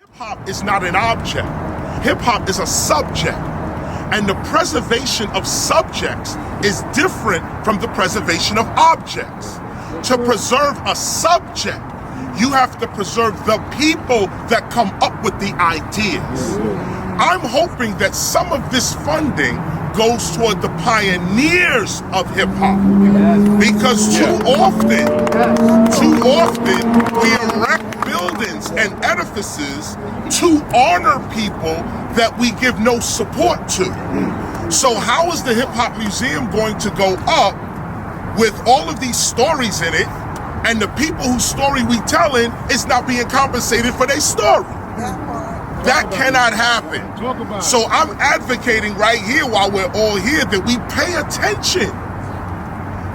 Hip-hop is not an object. Hip-hop is a subject. And the preservation of subjects is different from the preservation of objects. To preserve a subject, you have to preserve the people that come up with the ideas. I'm hoping that some of this funding goes toward the pioneers of hip-hop. Because too often, we erect buildings and edifices to honor people that we give no support to. So how is the Hip Hop Museum going to go up with all of these stories in it, and the people whose story we telling is not being compensated for their story? That cannot happen. So I'm advocating right here while we're all here that we pay attention.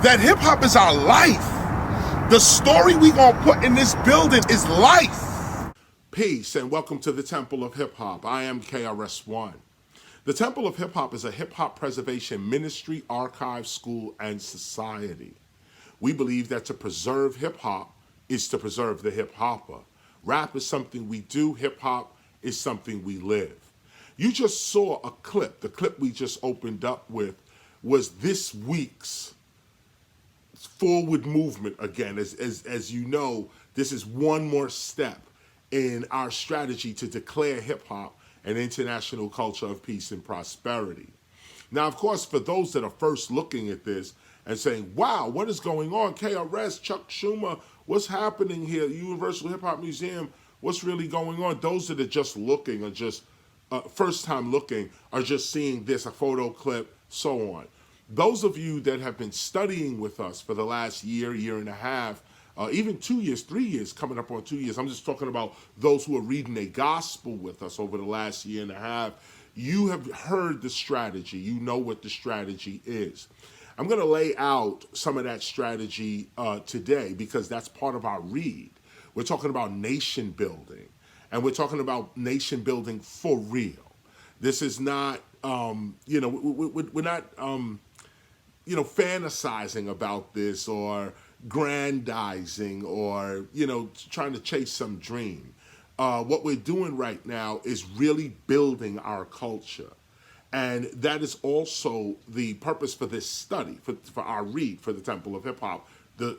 That hip hop is our life. The story we gonna put in this building is life. Peace and welcome to the Temple of Hip Hop. I am KRS-ONE. The Temple of Hip Hop is a hip hop preservation ministry, archive, school, and society. We believe that to preserve hip hop is to preserve the hip hopper. Rap is something we do, hip hop is something we live. You just saw a clip. The clip we just opened up with was this week's forward movement again. As you know, this is one more step in our strategy to declare hip-hop an international culture of peace and prosperity. Now, of course, for those that are first looking at this and saying, wow, what is going on? KRS, Chuck Schumer, what's happening here? Universal Hip Hop Museum, what's really going on? Those that are just looking, or just first time looking, are just seeing this, a photo clip, so on. Those of you that have been studying with us for the last year, year and a half, even 2 years, 3 years, coming up on 2 years, I'm just talking about those who are reading a gospel with us over the last year and a half, you have heard the strategy. You know what the strategy is. I'm going to lay out some of that strategy today because that's part of our read. We're talking about nation building, and we're talking about nation building for real. This is not, we're not, fantasizing about this or grandizing or, trying to chase some dream. What we're doing right now is really building our culture. And that is also the purpose for this study, for our read for the Temple of Hip Hop,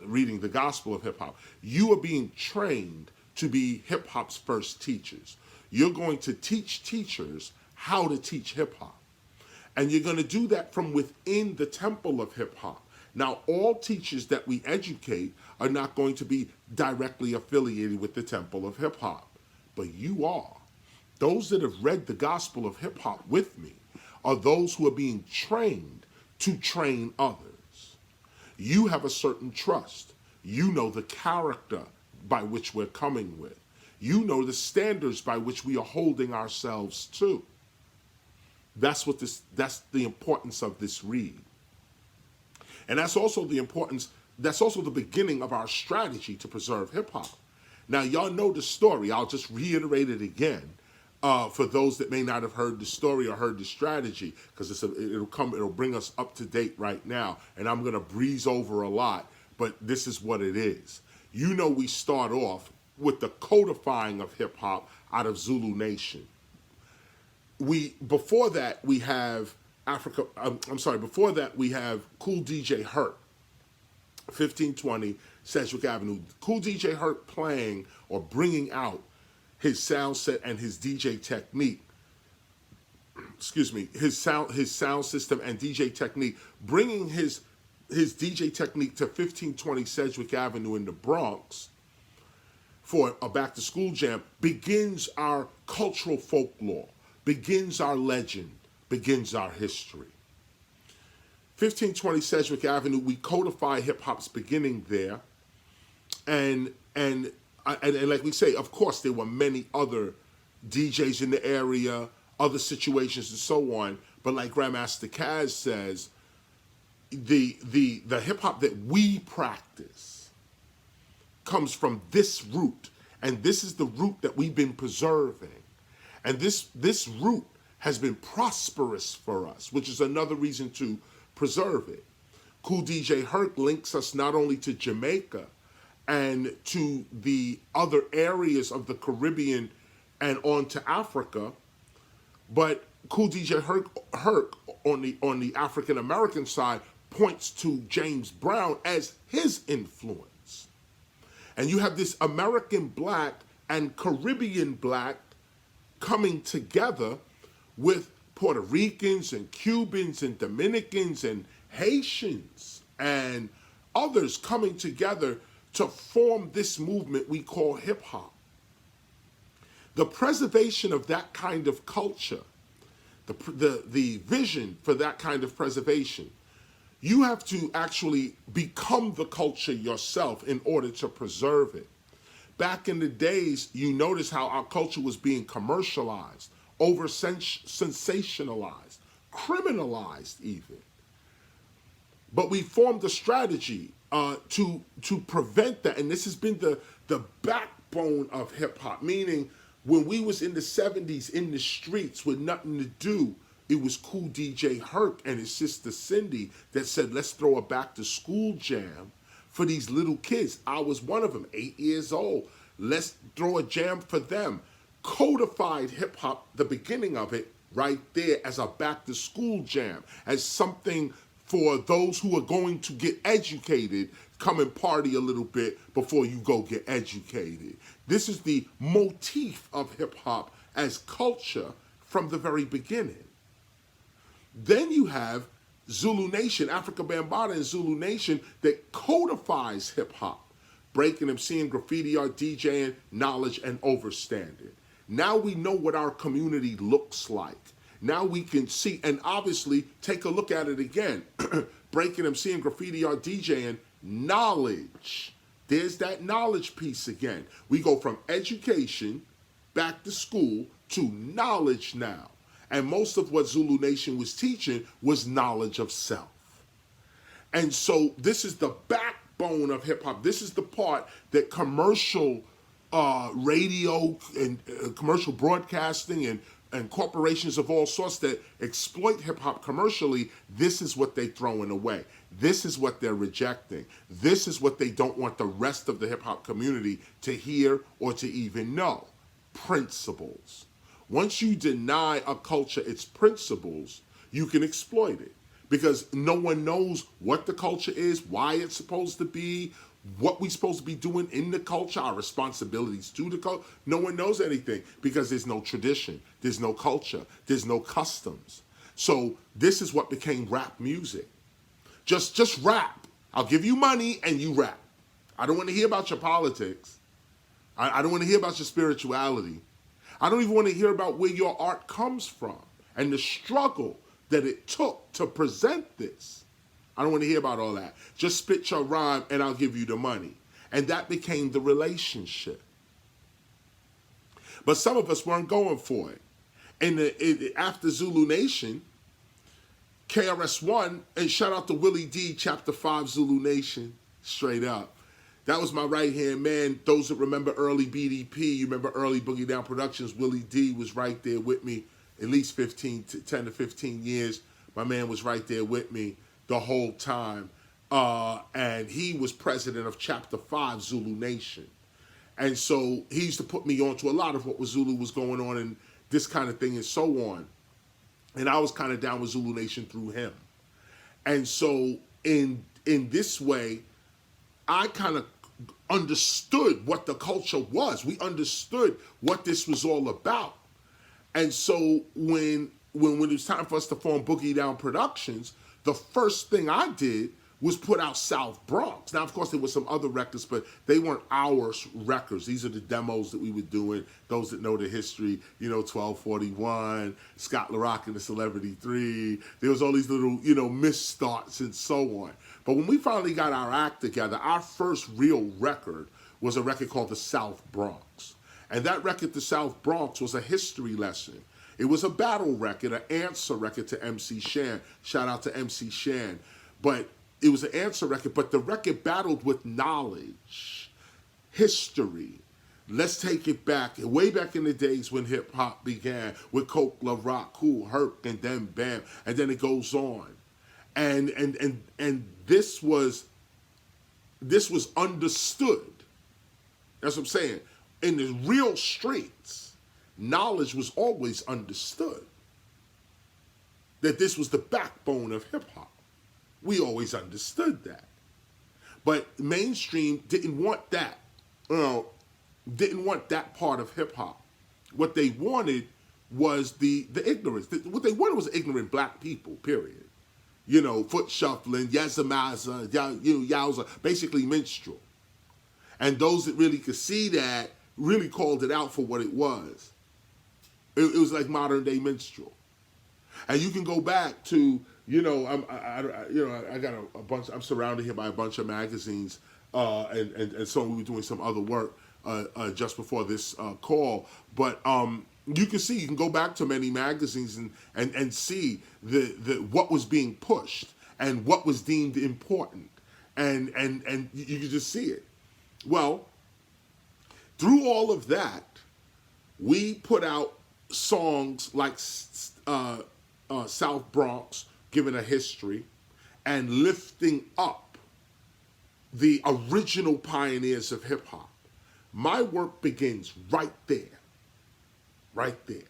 reading the Gospel of Hip Hop. You are being trained to be hip hop's first teachers. You're going to teach teachers how to teach hip hop. And you're going to do that from within the Temple of Hip Hop. Now, all teachers that we educate are not going to be directly affiliated with the Temple of Hip Hop, but you are. Those that have read the Gospel of Hip Hop with me are those who are being trained to train others. You have a certain trust. You know the character by which we're coming with. You know the standards by which we are holding ourselves to. That's the importance of this read. And that's also the beginning of our strategy to preserve hip hop. Now, y'all know the story. I'll just reiterate it again for those that may not have heard the story or heard the strategy, because it'll bring us up to date right now. And I'm going to breeze over a lot, but this is what it is. We start off with the codifying of hip hop out of Zulu Nation. Before that we have Cool DJ Herc, 1520 Sedgwick Avenue. Cool DJ Herc playing or bringing out his sound set and his DJ technique. His sound system and DJ technique, bringing his DJ technique to 1520 Sedgwick Avenue in the Bronx for a back to school jam, begins our cultural folklore, begins our legend, begins our history. 1520 Sedgwick Avenue, we codify hip hop's beginning there. And like we say, of course, there were many other DJs in the area, other situations and so on. But like Grandmaster Kaz says, the hip hop that we practice comes from this root. And this is the root that we've been preserving. And this root has been prosperous for us, which is another reason to preserve it. Cool DJ Herc links us not only to Jamaica and to the other areas of the Caribbean and on to Africa. But Cool DJ Herc on the African American side points to James Brown as his influence. And you have this American black and Caribbean black coming together with Puerto Ricans and Cubans and Dominicans and Haitians and others coming together to form this movement we call hip hop. The preservation of that kind of culture, the vision for that kind of preservation, you have to actually become the culture yourself in order to preserve it. Back in the days, you notice how our culture was being commercialized, sensationalized, criminalized even. But we formed a strategy to prevent that, and this has been the backbone of hip hop. Meaning, when we was in the 70s in the streets with nothing to do, it was Cool DJ Herc and his sister Cindy that said, let's throw a back to school jam for these little kids. I was one of them, 8 years old. Let's throw a jam for them. Codified hip hop, the beginning of it, right there as a back to school jam, as something for those who are going to get educated, come and party a little bit before you go get educated. This is the motif of hip hop as culture from the very beginning. Then you have Zulu Nation, Africa Bambaataa and Zulu Nation that codifies hip hop, breaking, MCing, graffiti art, DJing, knowledge, and overstanding. Now we know what our community looks like. Now we can see, and obviously take a look at it again. Breaking, MCing, graffiti art, DJing, knowledge. There's that knowledge piece again. We go from education back to school to knowledge now. And most of what Zulu Nation was teaching was knowledge of self. And so this is the backbone of hip hop. This is the part that commercial radio and commercial broadcasting and corporations of all sorts that exploit hip hop commercially, this is what they're throwing away. This is what they're rejecting. This is what they don't want the rest of the hip hop community to hear or to even know. Principles. Once you deny a culture its principles, you can exploit it because no one knows what the culture is, why it's supposed to be, what we're supposed to be doing in the culture, our responsibilities to the culture. No one knows anything because there's no tradition, there's no culture, there's no customs. So this is what became rap music. Just rap. I'll give you money and you rap. I don't want to hear about your politics. I don't want to hear about your spirituality. I don't even want to hear about where your art comes from and the struggle that it took to present this. I don't want to hear about all that. Just spit your rhyme and I'll give you the money. And that became the relationship. But some of us weren't going for it. And after Zulu Nation, KRS-ONE, and shout out to Willie D, Chapter 5 Zulu Nation, straight up. That was my right-hand man. Those that remember early BDP, you remember early Boogie Down Productions, Willie D was right there with me at least 10 to 15 years. My man was right there with me the whole time. And he was president of Chapter 5 Zulu Nation. And so he used to put me on to a lot of what was Zulu was going on and this kind of thing and so on. And I was kind of down with Zulu Nation through him. And so in this way, I kind of understood what the culture was. We understood what this was all about. And so when it was time for us to form Boogie Down Productions, the first thing I did was put out South Bronx. Now, of course, there were some other records, but they weren't our records. These are the demos that we were doing. Those that know the history, 1241, Scott LaRock and the Celebrity 3. There was all these little, misstarts and so on. But when we finally got our act together, our first real record was a record called The South Bronx. And that record, The South Bronx, was a history lesson. It was a battle record, an answer record to MC Shan. Shout out to MC Shan. But it was an answer record, but the record battled with knowledge, history. Let's take it back, way back in the days when hip hop began with Coke, LaRock, Cool Herc, and then Bam, and then it goes on. And this was understood. That's what I'm saying. In the real streets, knowledge was always understood. That this was the backbone of hip-hop. We always understood that. But mainstream didn't want that. Didn't want that part of hip-hop. What they wanted was the ignorance. What they wanted was ignorant black people, period. You know, foot shuffling, yazamaza, yowza, basically minstrel. And those that really could see that really called it out for what it was. It was like modern day minstrel. And you can go back to, I got a bunch. I'm surrounded here by a bunch of magazines, and so we were doing some other work just before this call. But you can go back to many magazines and see what was being pushed and what was deemed important, and you can just see it. Well, through all of that, we put out songs like South Bronx, giving a history, and lifting up the original pioneers of hip-hop. My work begins right there. Right there.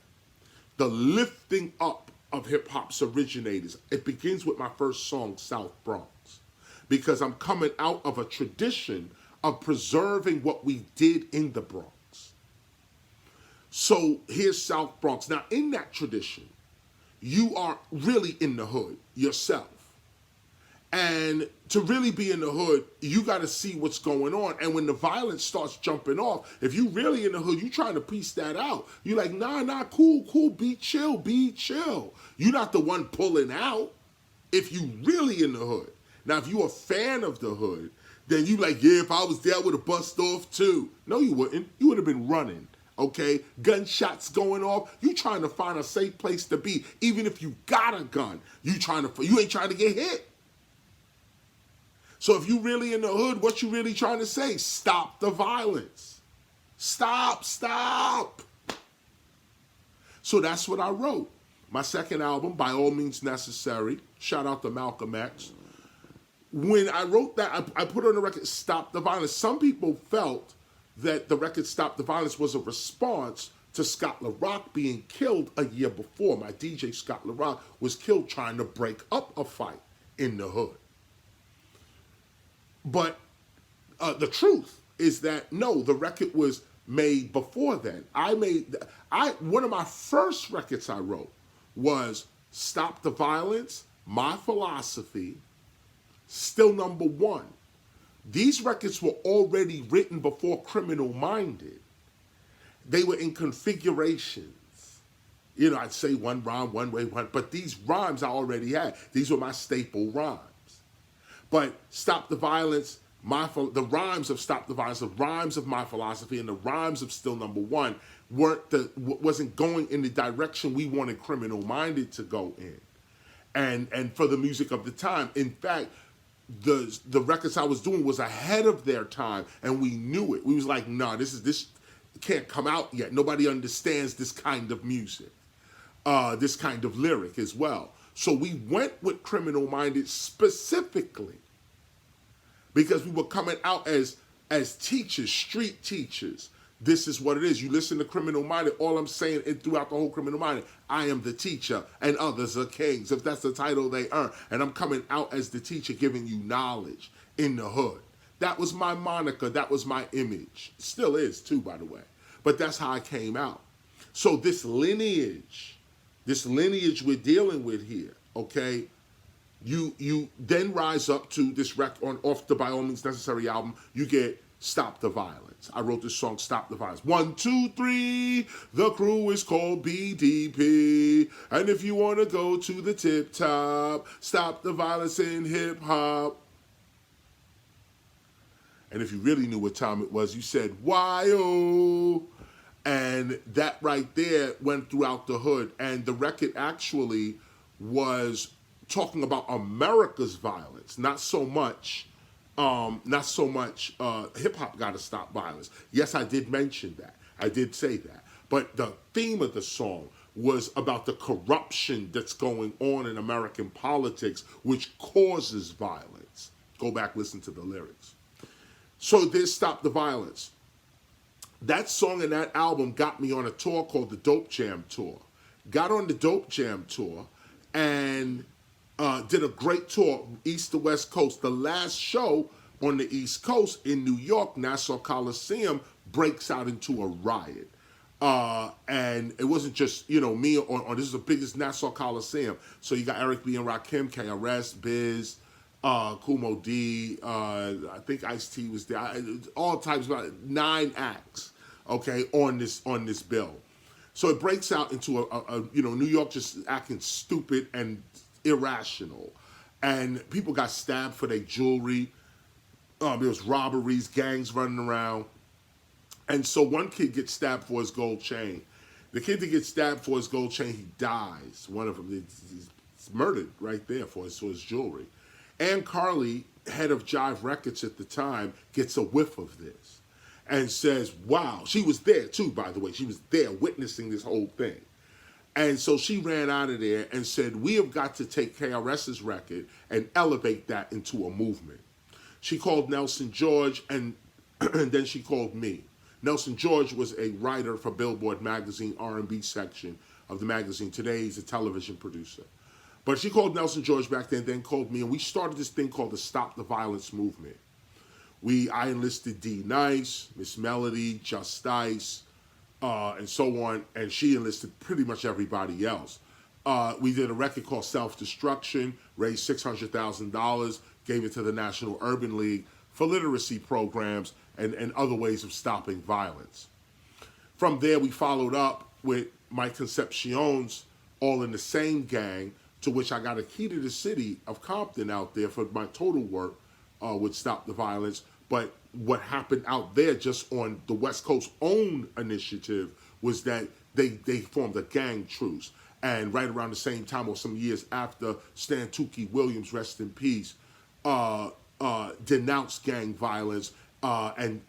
The lifting up of hip-hop's originators. It begins with my first song, South Bronx, because I'm coming out of a tradition of preserving what we did in the Bronx. So here's South Bronx. Now, in that tradition, you are really in the hood yourself. And to really be in the hood, you got to see what's going on. And when the violence starts jumping off, if you really in the hood, you trying to piece that out. You're like, nah, cool, be chill. You're not the one pulling out if you really in the hood. Now, if you a fan of the hood, then you like, yeah, if I was there, I would have bust off too. No, you wouldn't. You would have been running. Okay, gunshots going off. You trying to find a safe place to be, even if you got a gun. You ain't trying to get hit. So if you really in the hood, what you really trying to say? Stop the violence. Stop. So that's what I wrote. My second album, By All Means Necessary. Shout out to Malcolm X. When I wrote that, I put on the record, Stop the Violence. Some people felt that the record Stop the Violence was a response to Scott LaRock being killed a year before. My DJ, Scott LaRock, was killed trying to break up a fight in the hood. But the truth is that, no, the record was made before then. One of my first records I wrote was Stop the Violence, My Philosophy, Still Number One. These records were already written before Criminal Minded. They were in configurations. You know, I'd say one rhyme, one way, one, but these rhymes I already had. These were my staple rhymes. But Stop the Violence, the rhymes of Stop the Violence, the rhymes of My Philosophy, and the rhymes of Still Number One wasn't going in the direction we wanted Criminal Minded to go in. And for the music of the time. In fact, the records I was doing was ahead of their time, and we knew it. We was like, nah, this can't come out yet. Nobody understands this kind of music, this kind of lyric as well. So we went with Criminal Minded specifically because we were coming out as teachers, street teachers. This is what it is. You listen to Criminal Minded, all I'm saying throughout the whole Criminal Minded, I am the teacher and others are kings, if that's the title they earn. And I'm coming out as the teacher, giving you knowledge in the hood. That was my moniker. That was my image. Still is too, by the way. But that's how I came out. So this lineage we're dealing with here, okay? You then rise up to this record off the By All Means Necessary album. You get Stop the Violence. I wrote this song, Stop the Violence. 1, 2, 3, the crew is called BDP. And if you want to go to the tip top, stop the violence in hip hop. And if you really knew what time it was, you said, why-oh. And that right there went throughout the hood. And the record actually was talking about America's violence, not so much hip-hop gotta stop violence. Yes, I did mention that. I did say that. But the theme of the song was about the corruption that's going on in American politics, which causes violence. Go back, listen to the lyrics. So there's Stop the Violence. That song and that album got me on a tour called the Dope Jam Tour. Got on the Dope Jam Tour and did a great tour, East to West Coast. The last show on the East Coast in New York, Nassau Coliseum, breaks out into a riot. And it wasn't just, me on this is the biggest Nassau Coliseum. So you got Eric B. and Rakim, KRS, Biz, Kumo D, I think Ice-T was there, all types, about 9 acts, okay, on this bill. So it breaks out into New York just acting stupid and irrational. And people got stabbed for their jewelry. There was robberies, gangs running around. And so one kid gets stabbed for his gold chain. The kid that gets stabbed for his gold chain, he dies. One of them, he's murdered right there for his jewelry. Ann Carly, head of Jive Records at the time, gets a whiff of this and says, wow, she was there too, by the way. She was there witnessing this whole thing. And so she ran out of there and said, we have got to take KRS's record and elevate that into a movement. She called Nelson George and then she called me. Nelson George was a writer for Billboard magazine, R&B section of the magazine. Today he's a television producer. But she called Nelson George back then called me, and we started this thing called the Stop the Violence movement. I enlisted D Nice, Miss Melody, Just Ice, and so on, and she enlisted pretty much everybody else. We did a record called Self-Destruction, raised $600,000, gave it to the National Urban League for literacy programs and other ways of stopping violence. From there, we followed up with My Concepcion's, all in the same gang, to which I got a key to the city of Compton out there for my total work with Stop the Violence. But what happened out there just on the West Coast own initiative was that they formed a gang truce. And right around the same time or some years after, Stan Tookie Williams, rest in peace, denounced gang violence and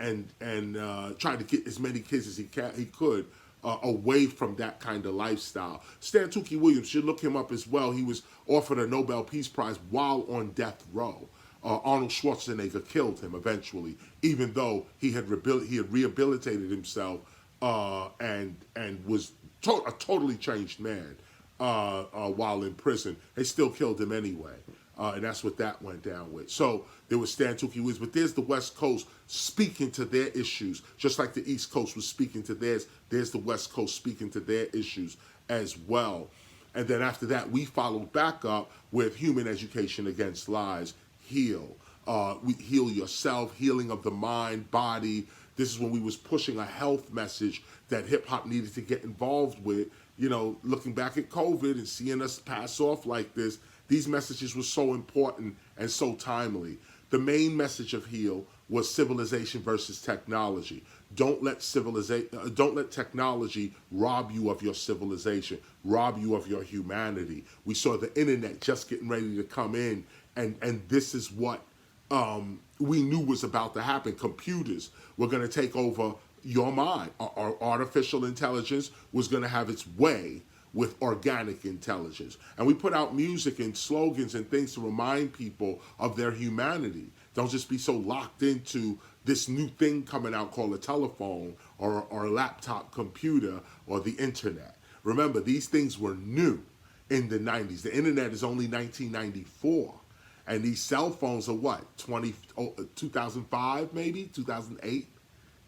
tried to get as many kids as he could away from that kind of lifestyle. Stan Tookie Williams, you look him up as well. He was offered a Nobel Peace Prize while on death row. Arnold Schwarzenegger killed him eventually, even though he had rehabilitated himself and was a totally changed man while in prison. They still killed him anyway. And that's what that went down with. So there was Stan Tookie Williams, but there's the West Coast speaking to their issues, just like the East Coast was speaking to theirs. There's the West Coast speaking to their issues as well. And then after that, we followed back up with Human Education Against Lies, HEAL. We heal yourself, healing of the mind, body. This is when we was pushing a health message that hip-hop needed to get involved with. Looking back at COVID and seeing us pass off like this, these messages were so important and so timely. The main message of HEAL was civilization versus technology. Don't let technology rob you of your civilization, rob you of your humanity. We saw the internet just getting ready to come in, and this is what we knew was about to happen. Computers were going to take over your mind. Our artificial intelligence was going to have its way with organic intelligence. And we put out music and slogans and things to remind people of their humanity. Don't just be so locked into this new thing coming out called a telephone or a laptop computer or the internet. Remember, these things were new in the 90s. The internet is only 1994. And these cell phones are what, 2005 maybe, 2008?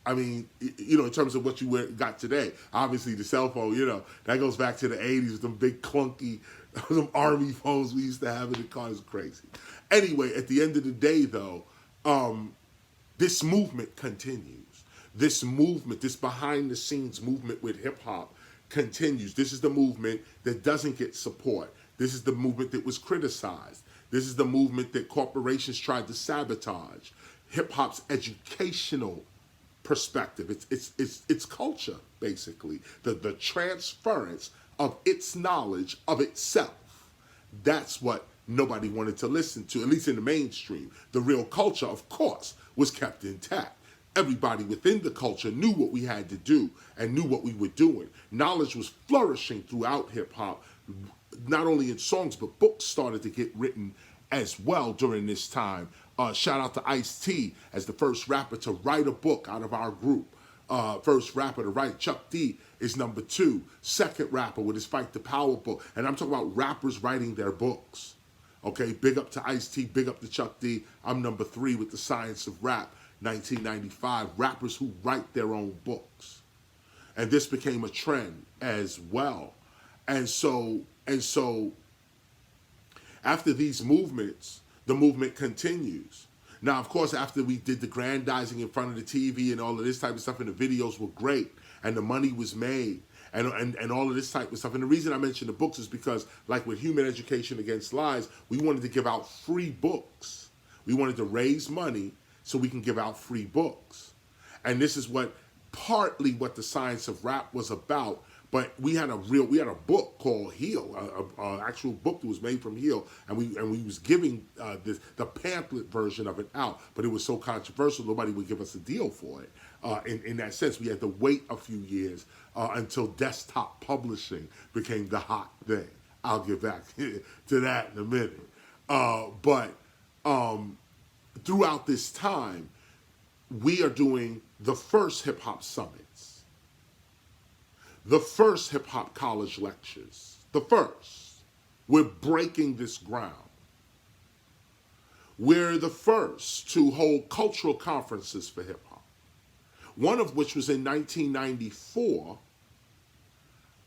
I mean, in terms of what you got today. Obviously, the cell phone, that goes back to the 80s with them big clunky, some army phones we used to have in the car. It's crazy. Anyway, at the end of the day, though, this movement continues. This movement, this behind-the-scenes movement with hip-hop continues. This is the movement that doesn't get support. This is the movement that was criticized. This is the movement that corporations tried to sabotage. Hip-hop's educational perspective. It's culture, basically. The transference of its knowledge of itself. That's what nobody wanted to listen to, at least in the mainstream. The real culture, of course, was kept intact. Everybody within the culture knew what we had to do and knew what we were doing. Knowledge was flourishing throughout hip-hop, not only in songs, but books started to get written as well during this time. Shout out to Ice-T as the first rapper to write a book out of our group. first rapper to write. Chuck D is number 2, second rapper with his Fight the Power book. And I'm talking about rappers writing their books. Okay, big up to Ice-T, big up to Chuck D. I'm number 3 with The Science of Rap, 1995. Rappers who write their own books. And this became a trend as well. And so after these movements, the movement continues. Now, of course, after we did the grandizing in front of the TV and all of this type of stuff, and the videos were great, and the money was made, and all of this type of stuff. And the reason I mention the books is because, like with Human Education Against Lies, we wanted to give out free books. We wanted to raise money so we can give out free books. And this is partly what the Science of Rap was about. But we had a book called Heal, an actual book that was made from Heal, and we was giving the pamphlet version of it out, but it was so controversial nobody would give us a deal for it. In that sense, we had to wait a few years until desktop publishing became the hot thing. I'll get back to that in a minute. But throughout this time, we are doing the first hip hop summits. The first hip-hop college lectures. The first. We're breaking this ground. We're the first to hold cultural conferences for hip-hop. One of which was in 1994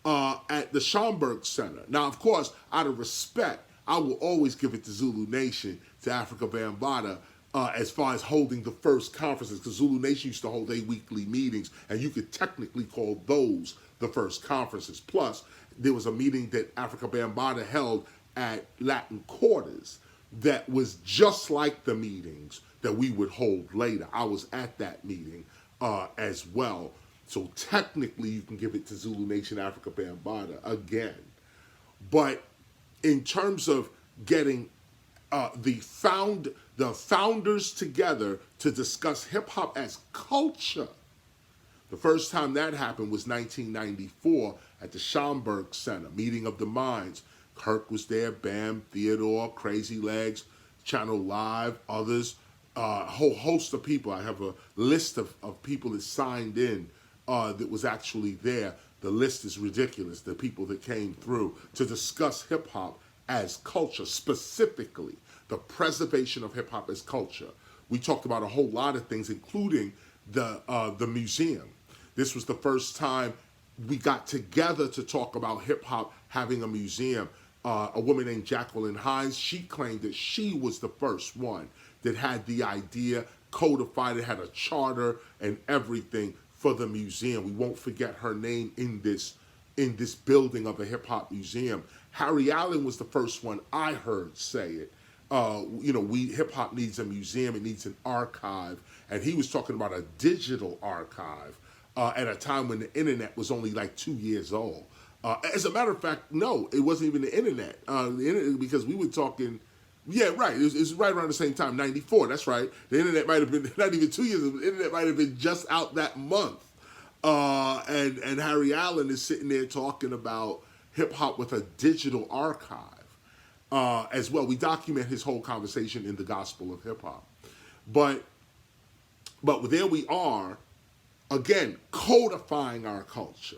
at the Schomburg Center. Now, of course, out of respect, I will always give it to Zulu Nation, to Africa Bambaataa, as far as holding the first conferences, because Zulu Nation used to hold their weekly meetings, and you could technically call those the first conferences. Plus, there was a meeting that Africa Bambaataa held at Latin Quarters that was just like the meetings that we would hold later. I was at that meeting as well. So technically, you can give it to Zulu Nation, Africa Bambaataa again. But in terms of getting the founders together to discuss hip-hop as culture, the first time that happened was 1994 at the Schomburg Center, Meeting of the Minds. Kirk was there, Bam, Theodore, Crazy Legs, Channel Live, others, a whole host of people. I have a list of people that signed in that was actually there. The list is ridiculous, the people that came through to discuss hip-hop as culture, specifically the preservation of hip-hop as culture. We talked about a whole lot of things, including the museum. This was the first time we got together to talk about hip-hop having a museum. A woman named Jacqueline Hines, she claimed that she was the first one that had the idea, codified it, had a charter and everything for the museum. We won't forget her name in this building of a hip-hop museum. Harry Allen was the first one I heard say it. Hip-hop needs a museum, it needs an archive, and he was talking about a digital archive at a time when the internet was only like 2 years old. As a matter of fact, no, it wasn't even the internet. Because we were talking, yeah, right, it was right around the same time, 94, that's right. The internet might have been, not even 2 years, the internet might have been just out that month. And Harry Allen is sitting there talking about hip-hop with a digital archive as well. We document his whole conversation in The Gospel of Hip-Hop. But there we are, again, codifying our culture.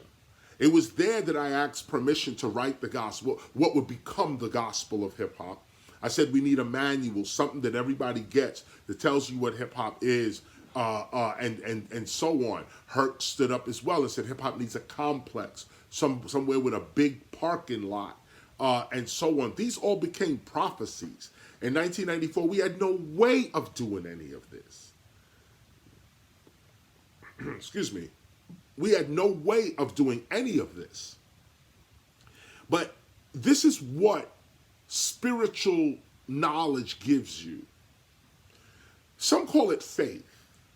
It was there that I asked permission to write the gospel, what would become the gospel of hip-hop. I said we need a manual, something that everybody gets that tells you what hip-hop is, and so on. Herc stood up as well and said hip-hop needs a complex, somewhere with a big parking lot, and so on. These all became prophecies. In 1994, we had no way of doing any of this. Excuse me. We had no way of doing any of this. But this is what spiritual knowledge gives you. Some call it faith,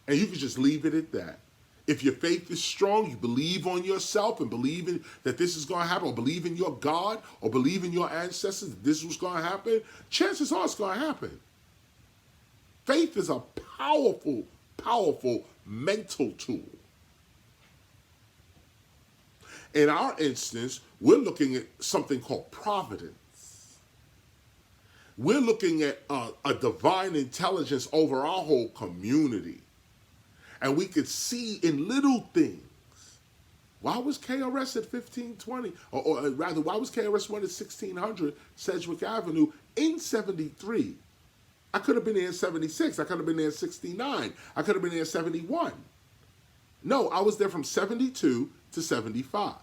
and you can just leave it at that. If your faith is strong, you believe on yourself and believe in that this is going to happen, or believe in your God, or believe in your ancestors that this was going to happen, chances are it's going to happen. Faith is a powerful, powerful mental tool. In our instance, we're looking at something called providence. We're looking at a divine intelligence over our whole community. And we could see in little things. Why was KRS at 1520? Or rather, why was KRS-ONE at 1600 Sedgwick Avenue in 73? I could have been there in 76. I could have been there in 69. I could have been there in 71. No, I was there from 72 to 75.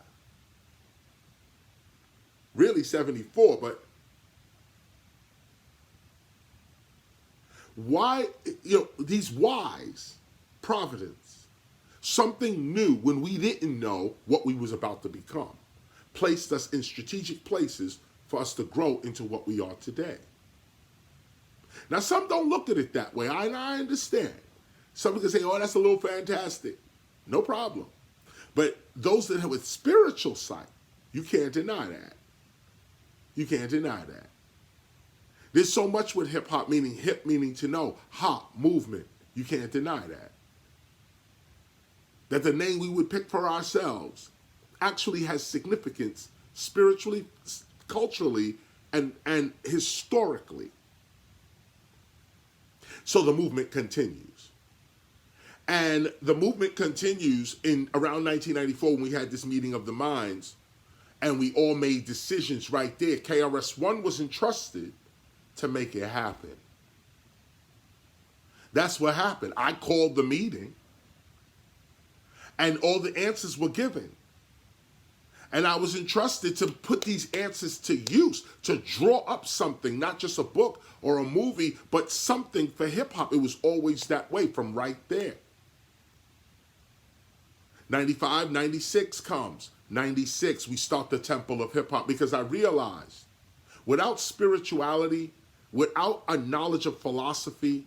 Really 74, but why, these whys, providence, something new when we didn't know what we was about to become, placed us in strategic places for us to grow into what we are today. Now, some don't look at it that way, and I understand. Some can say, oh, that's a little fantastic. No problem. But those that have a spiritual sight, you can't deny that. You can't deny that. There's so much with hip-hop, meaning hip, meaning to know, hop, movement. You can't deny that. That the name we would pick for ourselves actually has significance spiritually, culturally, and historically. So the movement continues. And the movement continues in around 1994 when we had this meeting of the minds, and we all made decisions right there. KRS-ONE was entrusted to make it happen. That's what happened. I called the meeting, and all the answers were given. And I was entrusted to put these answers to use, to draw up something, not just a book or a movie, but something for hip-hop. It was always that way from right there. 95, 96 comes. 96, we start the Temple of Hip Hop, because I realized without spirituality, without a knowledge of philosophy,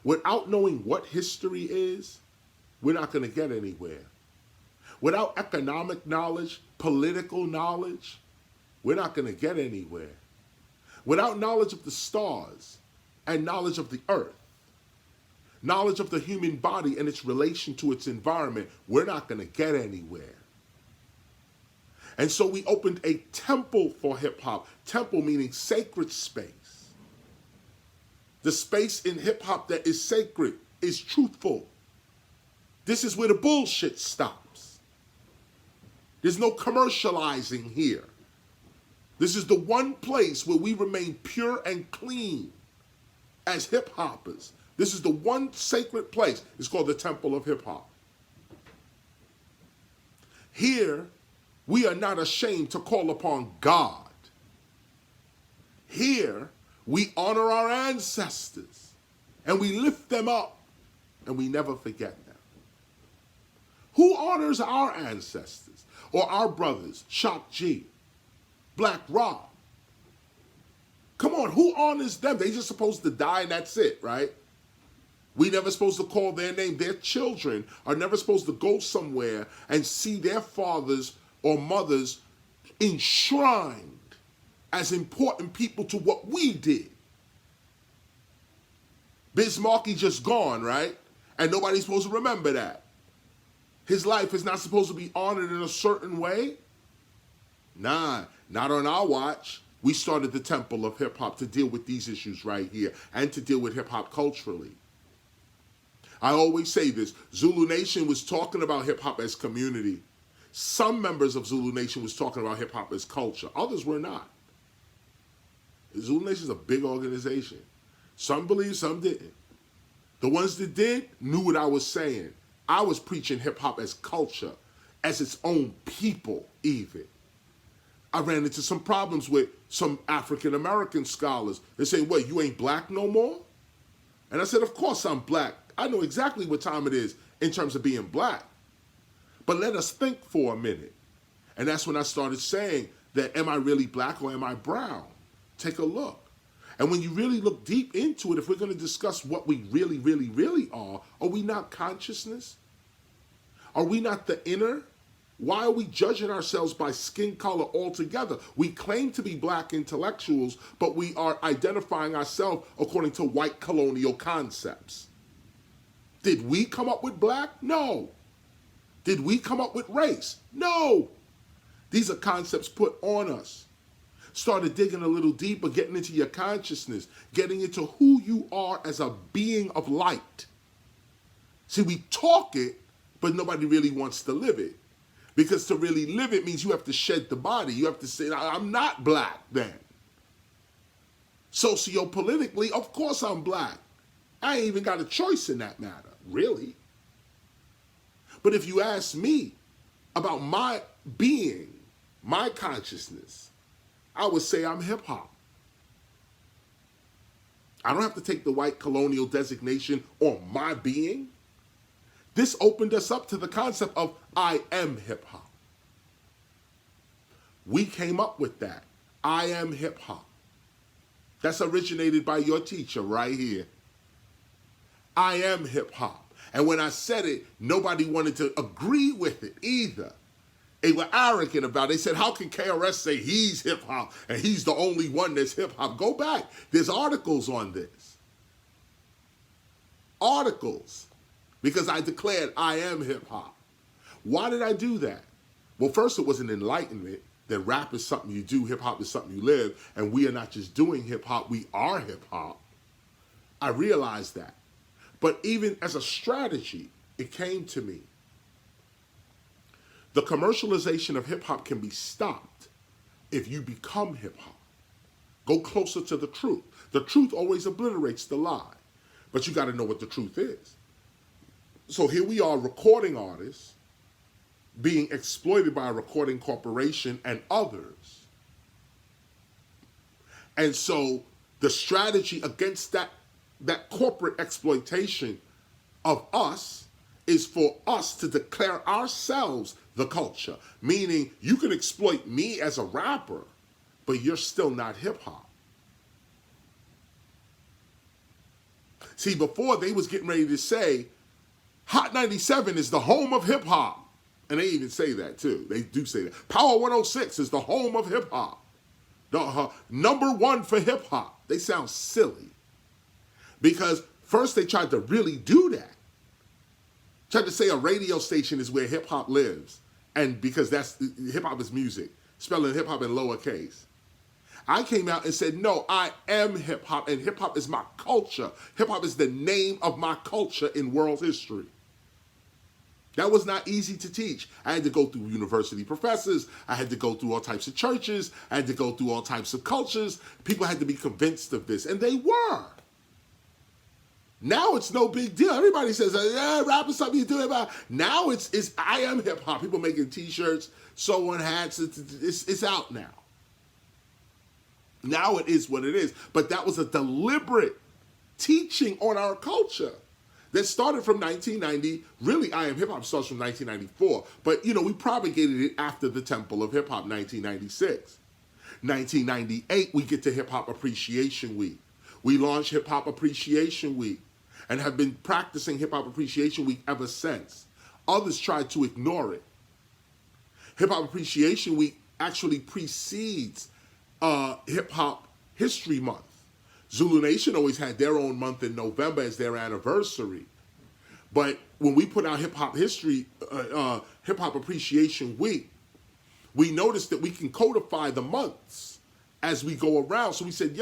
without knowing what history is, we're not going to get anywhere. Without economic knowledge, political knowledge, we're not going to get anywhere. Without knowledge of the stars and knowledge of the earth, knowledge of the human body and its relation to its environment, we're not going to get anywhere. And so we opened a temple for hip-hop. Temple meaning sacred space. The space in hip-hop that is sacred, is truthful. This is where the bullshit stops. There's no commercializing here. This is the one place where we remain pure and clean as hip-hoppers. This is the one sacred place. It's called the Temple of Hip-Hop. Here, we are not ashamed to call upon God. Here, we honor our ancestors, and we lift them up, and we never forget them. Who honors our ancestors or our brothers, Shock G, Black Rob? Come on, who honors them? They just supposed to die and that's it, right? We never supposed to call their name. Their children are never supposed to go somewhere and see their fathers or mothers enshrined as important people to what we did. Biz Markie just gone, right? And nobody's supposed to remember that. His life is not supposed to be honored in a certain way. Nah, not on our watch. We started the Temple of Hip Hop to deal with these issues right here and to deal with hip hop culturally. I always say this, Zulu Nation was talking about hip hop as community. Some members of Zulu Nation was talking about hip hop as culture. Others were not. Zulu Nation is a big organization. Some believed, some didn't. The ones that did knew what I was saying. I was preaching hip hop as culture, as its own people even. I ran into some problems with some African American scholars. They say, what, you ain't black no more? And I said, of course I'm black. I know exactly what time it is in terms of being black. But let us think for a minute. And that's when I started saying that, am I really black or am I brown? Take a look. And when you really look deep into it, if we're going to discuss what we really, really, really are we not consciousness? Are we not the inner? Why are we judging ourselves by skin color altogether? We claim to be black intellectuals, but we are identifying ourselves according to white colonial concepts. Did we come up with black? No. Did we come up with race? No. These are concepts put on us. Started digging a little deeper, getting into your consciousness, getting into who you are as a being of light. See, we talk it, but nobody really wants to live it. Because to really live it means you have to shed the body. You have to say, I'm not black then. Sociopolitically, of course I'm black. I ain't even got a choice in that matter, really. But if you ask me about my being, my consciousness, I would say I'm hip hop. I don't have to take the white colonial designation on my being. This opened us up to the concept of I am hip hop. We came up with that. I am hip hop. That's originated by your teacher right here. I am hip hop. And when I said it, nobody wanted to agree with it either. They were arrogant about it. They said, how can KRS say he's hip hop and he's the only one that's hip hop? Go back. There's articles on this. Articles. Because I declared I am hip hop. Why did I do that? Well, first it was an enlightenment that rap is something you do, hip hop is something you live, and we are not just doing hip hop, we are hip hop. I realized that. But even as a strategy, it came to me. The commercialization of hip hop can be stopped if you become hip hop. Go closer to the truth. The truth always obliterates the lie, but you got to know what the truth is. So here we are, recording artists being exploited by a recording corporation and others. And so the strategy against that corporate exploitation of us is for us to declare ourselves the culture. Meaning you can exploit me as a rapper, but you're still not hip hop. See, before they was getting ready to say, Hot 97 is the home of hip hop. And they even say that too. They do say that. Power 106 is the home of hip hop. Number one for hip hop. They sound silly. Because first they tried to really do that. Tried to say a radio station is where hip hop lives. And because that's hip hop is music. Spelling hip hop in lowercase. I came out and said, no, I am hip hop and hip hop is my culture. Hip hop is the name of my culture in world history. That was not easy to teach. I had to go through university professors. I had to go through all types of churches. I had to go through all types of cultures. People had to be convinced of this, and they were. Now it's no big deal. Everybody says, yeah, rap is something you do about. Now it's I am hip hop. People making t-shirts, sewing hats. It's out now. Now it is what it is. But that was a deliberate teaching on our culture that started from 1990. Really, I Am Hip Hop starts from 1994. But, we propagated it after the Temple of Hip Hop, 1996. 1998, we get to Hip Hop Appreciation Week. We launched Hip Hop Appreciation Week and have been practicing Hip Hop Appreciation Week ever since. Others tried to ignore it. Hip Hop Appreciation Week actually precedes Hip Hop History Month. Zulu Nation always had their own month in November as their anniversary. But when we put out Hip Hop Appreciation Week, we noticed that we can codify the months as we go around. So we said,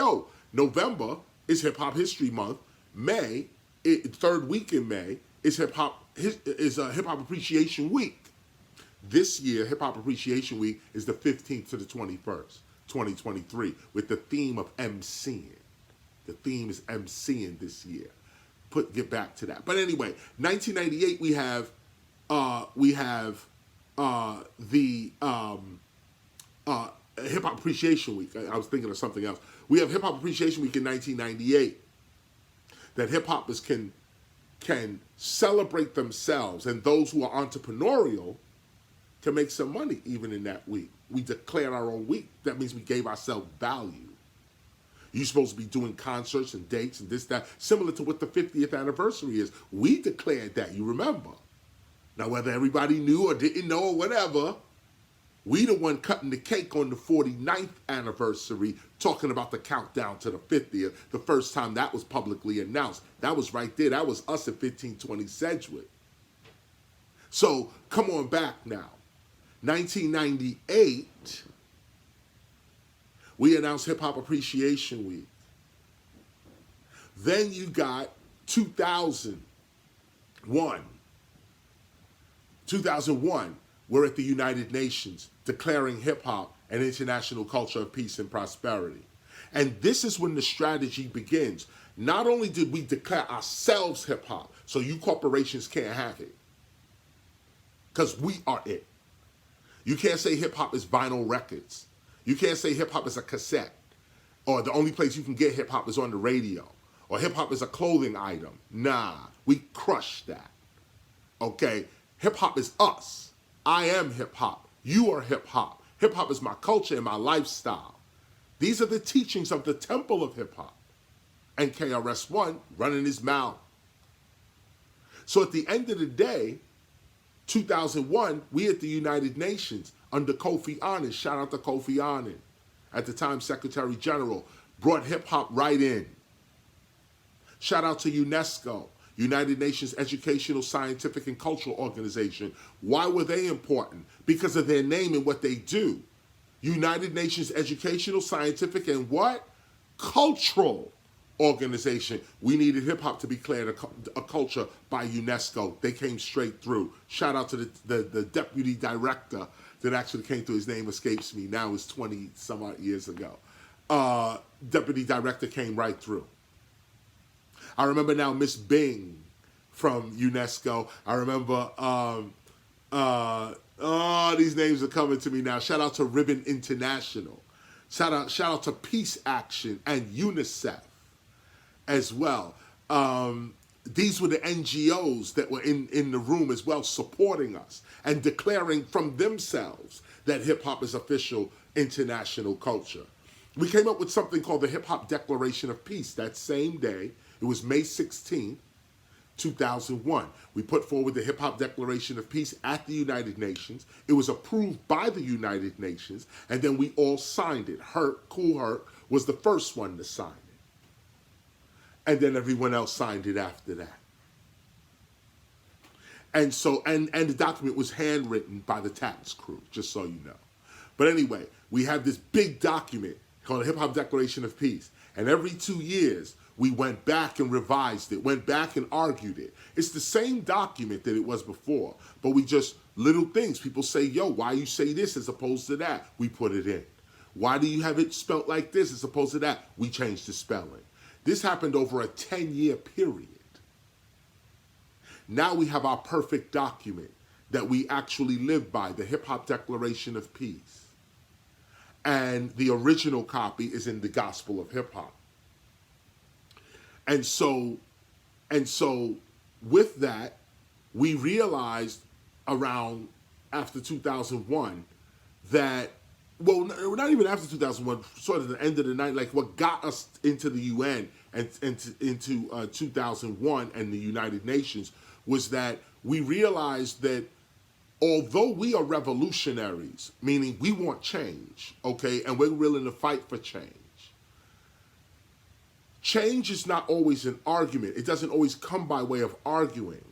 November is Hip Hop History Month. May, third week in May, is Hip Hop Appreciation Week. This year, Hip Hop Appreciation Week is the 15th to the 21st, 2023, with the theme of MCing. The theme is MCing this year. Get back to that. But anyway, 1998 we have the Hip Hop Appreciation Week. I was thinking of something else. We have Hip Hop Appreciation Week in 1998. That hip hoppers can celebrate themselves, and those who are entrepreneurial can make some money even in that week. We declared our own week. That means we gave ourselves value. You're supposed to be doing concerts and dates and this, that, similar to what the 50th anniversary is. We declared that, you remember. Now, whether everybody knew or didn't know or whatever, we the one cutting the cake on the 49th anniversary, talking about the countdown to the 50th, the first time that was publicly announced. That was right there. That was us at 1520 Sedgwick. So, come on back now. 1998, we announced Hip Hop Appreciation Week. Then you got 2000. One, 2001, we're at the United Nations declaring hip-hop an international culture of peace and prosperity. And this is when the strategy begins. Not only did we declare ourselves hip-hop, so you corporations can't have it, because we are it. You can't say hip-hop is vinyl records. You can't say hip-hop is a cassette, or the only place you can get hip-hop is on the radio, or hip-hop is a clothing item. Nah, we crushed that. Okay? Hip-hop is us. I am hip-hop. You are hip-hop. Hip-hop is my culture and my lifestyle. These are the teachings of the temple of hip-hop. And KRS-ONE running his mouth. So at the end of the day, 2001, we at the United Nations under Kofi Annan, shout out to Kofi Annan, at the time Secretary General, brought hip-hop right in. Shout out to UNESCO, United Nations Educational, Scientific, and Cultural Organization. Why were they important? Because of their name and what they do. United Nations Educational, Scientific, and what? Cultural Organization. We needed hip-hop to be declared a culture by UNESCO. They came straight through. Shout out to the deputy director that actually came through. His name escapes me. Now it's 20 some odd years ago. Deputy director came right through. I remember now Miss Bing from UNESCO. I remember, these names are coming to me now. Shout out to Ribbon International. Shout out to Peace Action and UNICEF as well. These were the NGOs that were in the room as well, supporting us and declaring from themselves that hip-hop is official international culture. We came up with something called the Hip-Hop Declaration of Peace that same day. It was May 16th, 2001. We put forward the Hip-Hop Declaration of Peace at the United Nations. It was approved by the United Nations, and then we all signed it. Kool Herc was the first one to sign it. And then everyone else signed it after that. And so, and the document was handwritten by the tax crew, just so you know. But anyway, we have this big document called the Hip Hop Declaration of Peace. And every 2 years, we went back and revised it, went back and argued it. It's the same document that it was before, but we just, little things. People say, yo, why you say this as opposed to that? We put it in. Why do you have it spelt like this as opposed to that? We changed the spelling. This happened over a 10-year period. Now we have our perfect document that we actually live by, the Hip Hop Declaration of Peace. And the original copy is in the Gospel of Hip Hop. And so with that, we realized around after 2001 that, well, not even after 2001, sort of the end of the night, like what got us into the UN and into 2001 and the United Nations was that we realized that although we are revolutionaries, meaning we want change, okay, and we're willing to fight for change, change is not always an argument. It doesn't always come by way of arguing.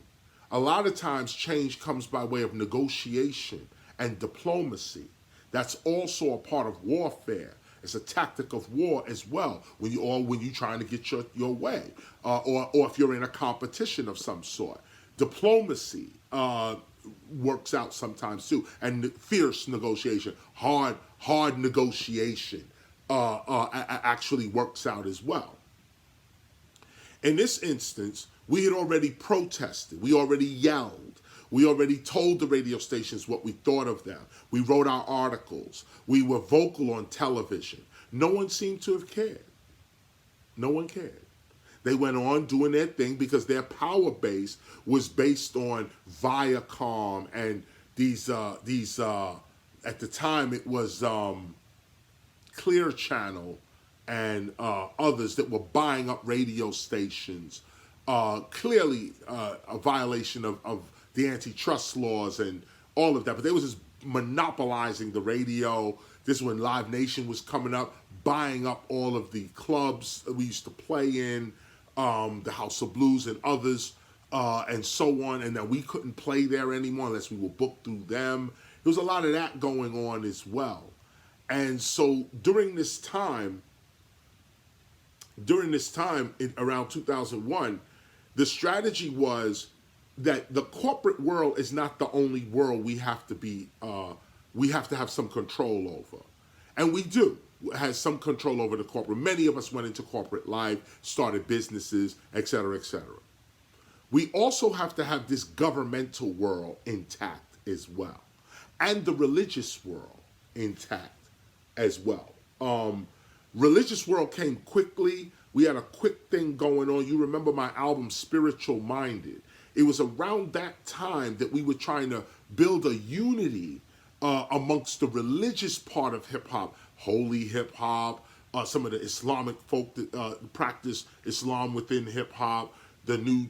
A lot of times change comes by way of negotiation and diplomacy. That's also a part of warfare. It's a tactic of war as well, when you're trying to get your way, or if you're in a competition of some sort. Diplomacy works out sometimes too, and fierce negotiation, hard negotiation actually works out as well. In this instance, we had already protested, we already yelled, we already told the radio stations what we thought of them. We wrote our articles. We were vocal on television. No one seemed to have cared. No one cared. They went on doing their thing because their power base was based on Viacom and these at the time it was Clear Channel and others that were buying up radio stations. Clearly a violation of the antitrust laws and all of that. But they was just monopolizing the radio. This is when Live Nation was coming up, buying up all of the clubs that we used to play in, the House of Blues and others, and so on. And that we couldn't play there anymore unless we were booked through them. There was a lot of that going on as well. And so during this time, around 2001, the strategy was that the corporate world is not the only world we have to be, we have to have some control over. And we do has some control over the corporate. Many of us went into corporate life, started businesses, et cetera, et cetera. We also have to have this governmental world intact as well, and the religious world intact as well. Religious world came quickly. We had a quick thing going on. You remember my album, Spiritual Minded. It was around that time that we were trying to build a unity amongst the religious part of hip-hop, holy hip-hop, some of the Islamic folk that practice Islam within hip-hop, the new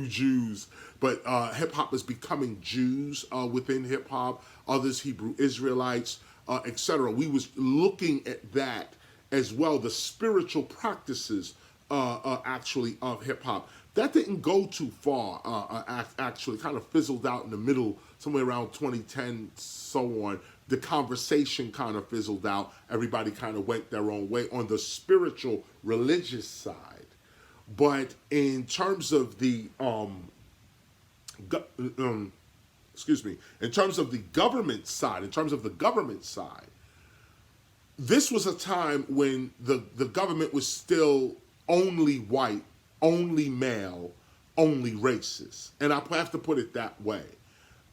Jews, but hip-hop is becoming Jews within hip-hop, others Hebrew Israelites, etc. We was looking at that as well, the spiritual practices actually of hip-hop. That didn't go too far, actually kind of fizzled out in the middle, somewhere around 2010, so on. The conversation kind of fizzled out. Everybody kind of went their own way on the spiritual, religious side. But in terms of the, in terms of the government side, this was a time when the government was still only white, only male, only racist. And I have to put it that way.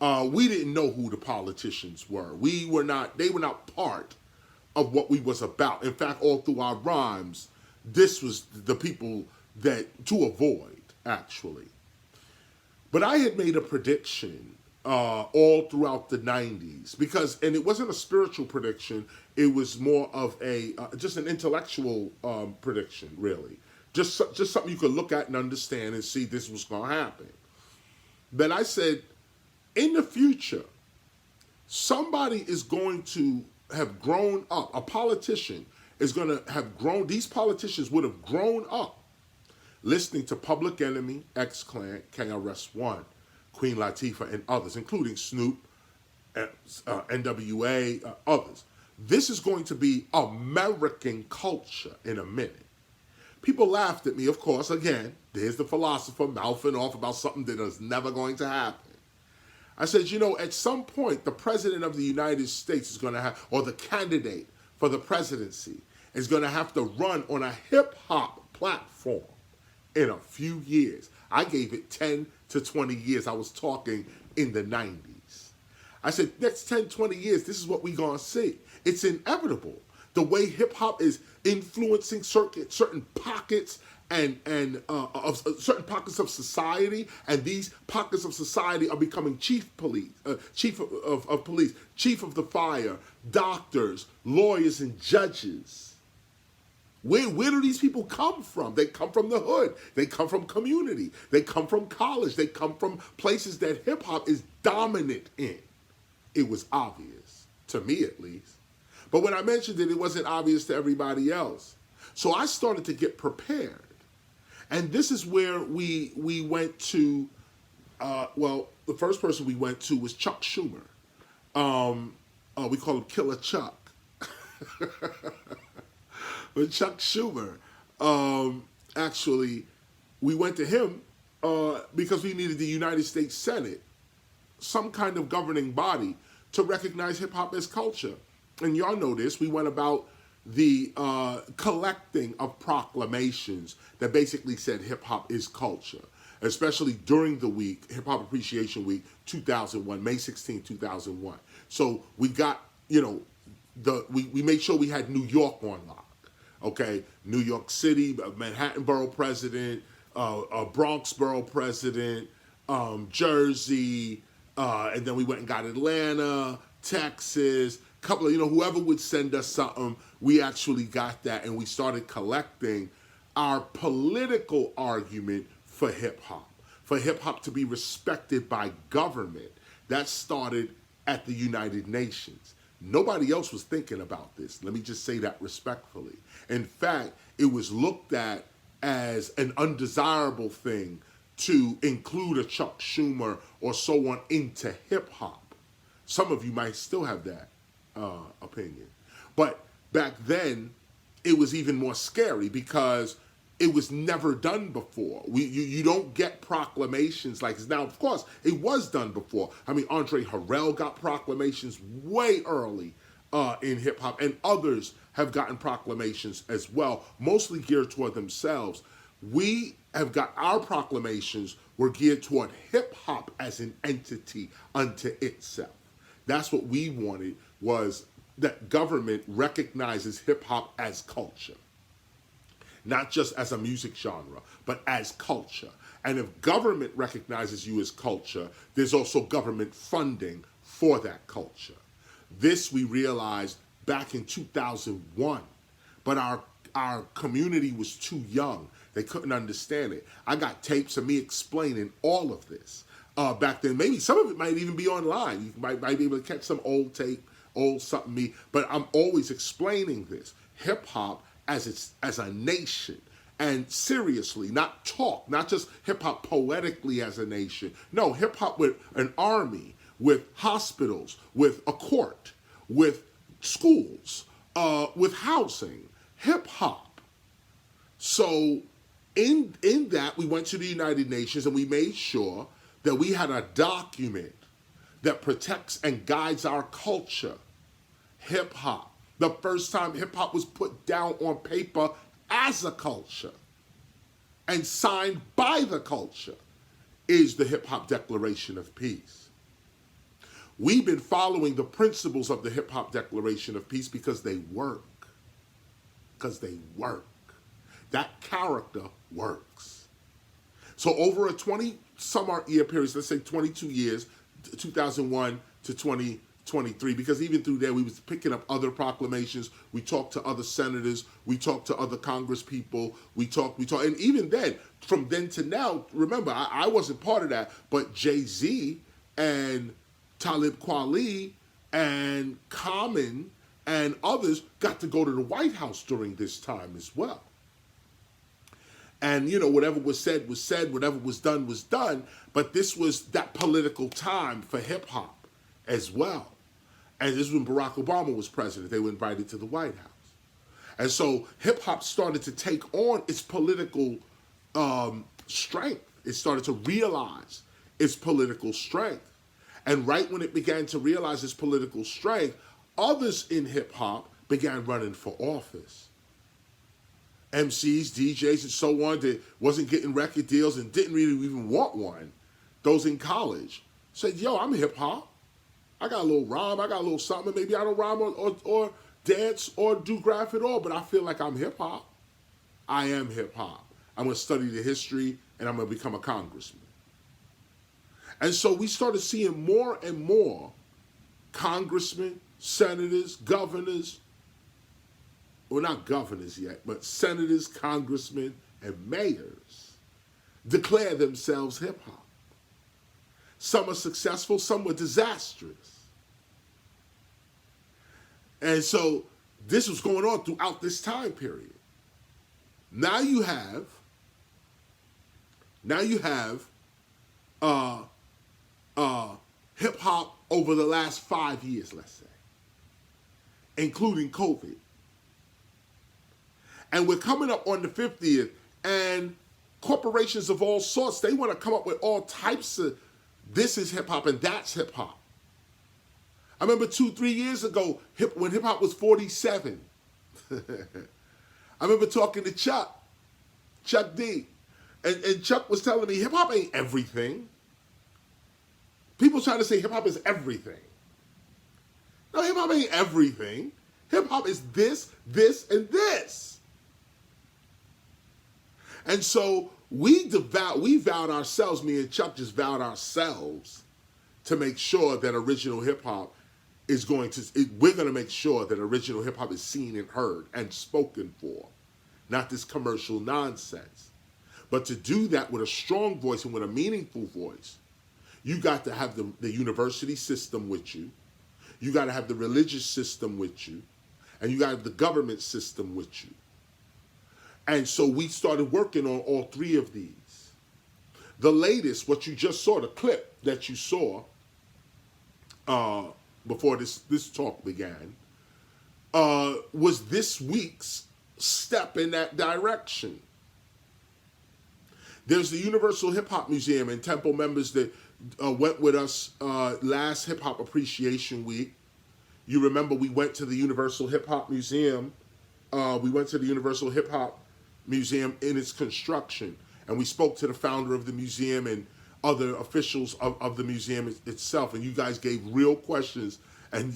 We didn't know who the politicians were. They were not part of what we was about. In fact, all through our rhymes, this was the people that to avoid, actually. But I had made a prediction all throughout the 90s because, and it wasn't a spiritual prediction, it was more of a, just an intellectual prediction, really. Just something you could look at and understand and see this was going to happen. But I said, in the future, somebody is going to have grown up, a politician is going to have grown, these politicians would have grown up listening to Public Enemy, X-Clan, KRS-ONE, Queen Latifah, and others, including Snoop, NWA, others. This is going to be American culture in a minute. People laughed at me, of course. Again, there's the philosopher mouthing off about something that is never going to happen. I said, you know, at some point, the president of the United States is going to have, or the candidate for the presidency is going to have to run on a hip-hop platform in a few years. I gave it 10 to 20 years. I was talking in the 90s. I said, next 10, 20 years, this is what we're going to see. It's inevitable. The way hip-hop is influencing certain pockets and of certain pockets of society, and these pockets of society are becoming chief of police, chief of the fire, doctors, lawyers, and judges. Where do these people come from? They come from the hood. They come from community. They come from college. They come from places that hip-hop is dominant in. It was obvious, to me at least. But when I mentioned it, it wasn't obvious to everybody else. So I started to get prepared. And this is where we went to, well, the first person we went to was Chuck Schumer. We call him Killer Chuck. But Chuck Schumer, actually, we went to him because we needed the United States Senate, some kind of governing body, to recognize hip-hop as culture. And y'all know this, we went about the collecting of proclamations that basically said hip-hop is culture, especially during the week, Hip-Hop Appreciation Week 2001, May 16, 2001. So we got, you know, we made sure we had New York on lock. Okay, New York City, Manhattan Borough President, Bronx Borough President, Jersey, and then we went and got Atlanta, Texas, couple of, you know, whoever would send us something, we actually got that, and we started collecting our political argument for hip-hop to be respected by government. That started at the United Nations. Nobody else was thinking about this. Let me just say that respectfully. In fact, it was looked at as an undesirable thing to include a Chuck Schumer or so on into hip-hop. Some of you might still have that opinion. But back then, it was even more scary because it was never done before. You don't get proclamations like this. Now, of course, it was done before. I mean, Andre Harrell got proclamations way early in hip hop, and others have gotten proclamations as well, mostly geared toward themselves. We have got our proclamations were geared toward hip hop as an entity unto itself. That's what we wanted, was that government recognizes hip hop as culture. Not just as a music genre, but as culture. And if government recognizes you as culture, there's also government funding for that culture. This we realized back in 2001, but our community was too young. They couldn't understand it. I got tapes of me explaining all of this back then. Maybe some of it might even be online. You might be able to catch some old tape, old something me, but I'm always explaining this. Hip hop as a nation, and seriously, not talk, not just hip hop poetically as a nation. No, hip hop with an army, with hospitals, with a court, with schools, with housing, hip hop. So in that, we went to the United Nations and we made sure that we had a document that protects and guides our culture, hip hop. The first time hip hop was put down on paper as a culture and signed by the culture is the Hip Hop Declaration of Peace. We've been following the principles of the Hip Hop Declaration of Peace because they work. Because they work. That character works. So over a 20-some-odd year period, let's say 22 years, 2001 to 2023, because even through there we was picking up other proclamations. We talked to other senators, we talked to other Congress people, we talked, and even then, from then to now, remember, I wasn't part of that, but Jay-Z and Talib Kweli and Common and others got to go to the White House during this time as well. And, you know, whatever was said, whatever was done, but this was that political time for hip-hop as well. And this is when Barack Obama was president. They were invited to the White House. And so hip-hop started to take on its political strength. It started to realize its political strength. And right when it began to realize its political strength, others in hip-hop began running for office. MCs, DJs, and so on that wasn't getting record deals and didn't really even want one, those in college, said, yo, I'm hip-hop. I got a little rhyme, I got a little something. Maybe I don't rhyme or dance or do graph at all, but I feel like I'm hip-hop. I am hip-hop. I'm going to study the history, and I'm going to become a congressman. And so we started seeing more and more congressmen, senators, governors, well, not governors yet, but senators, congressmen, and mayors declare themselves hip-hop. Some are successful, some were disastrous. And so this was going on throughout this time period. Now you have hip-hop over the last 5 years, let's say, including COVID. And we're coming up on the 50th, and corporations of all sorts, they want to come up with all types of, this is hip-hop and that's hip-hop. I remember 2-3 years ago, when hip-hop was 47. I remember talking to Chuck D, and Chuck was telling me, hip-hop ain't everything. People trying to say hip-hop is everything. No, hip-hop ain't everything. Hip-hop is this, and this. And so we vowed ourselves, me and Chuck just vowed ourselves to make sure that original hip-hop is we're going to make sure that original hip-hop is seen and heard and spoken for, not this commercial nonsense. But to do that with a strong voice and with a meaningful voice, you got to have the university system with you, you got to have the religious system with you, and you got to have the government system with you. And so we started working on all three of these. The latest, what you just saw, the clip that you saw before this talk began, was this week's step in that direction. There's the Universal Hip Hop Museum, and Temple members that went with us last Hip Hop Appreciation Week. You remember we went to the Universal Hip Hop Museum. We went to the Universal Hip Hop Museum in its construction, and we spoke to the founder of the museum and other officials of the museum itself, and you guys gave real questions, and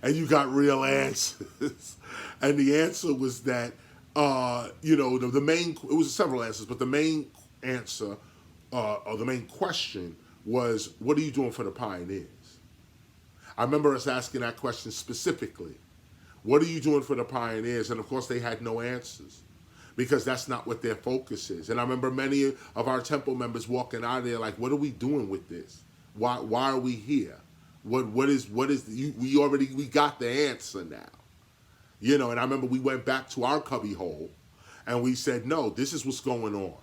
you got real answers. And the answer was that, the main, it was several answers, but the main answer, or the main question was, what are you doing for the pioneers? I remember us asking that question specifically. What are you doing for the pioneers? And of course they had no answers, because that's not what their focus is. And I remember many of our Temple members walking out of there like, what are we doing with this? Why are we here? We got the answer now. And I remember we went back to our cubby hole and we said, no, this is what's going on.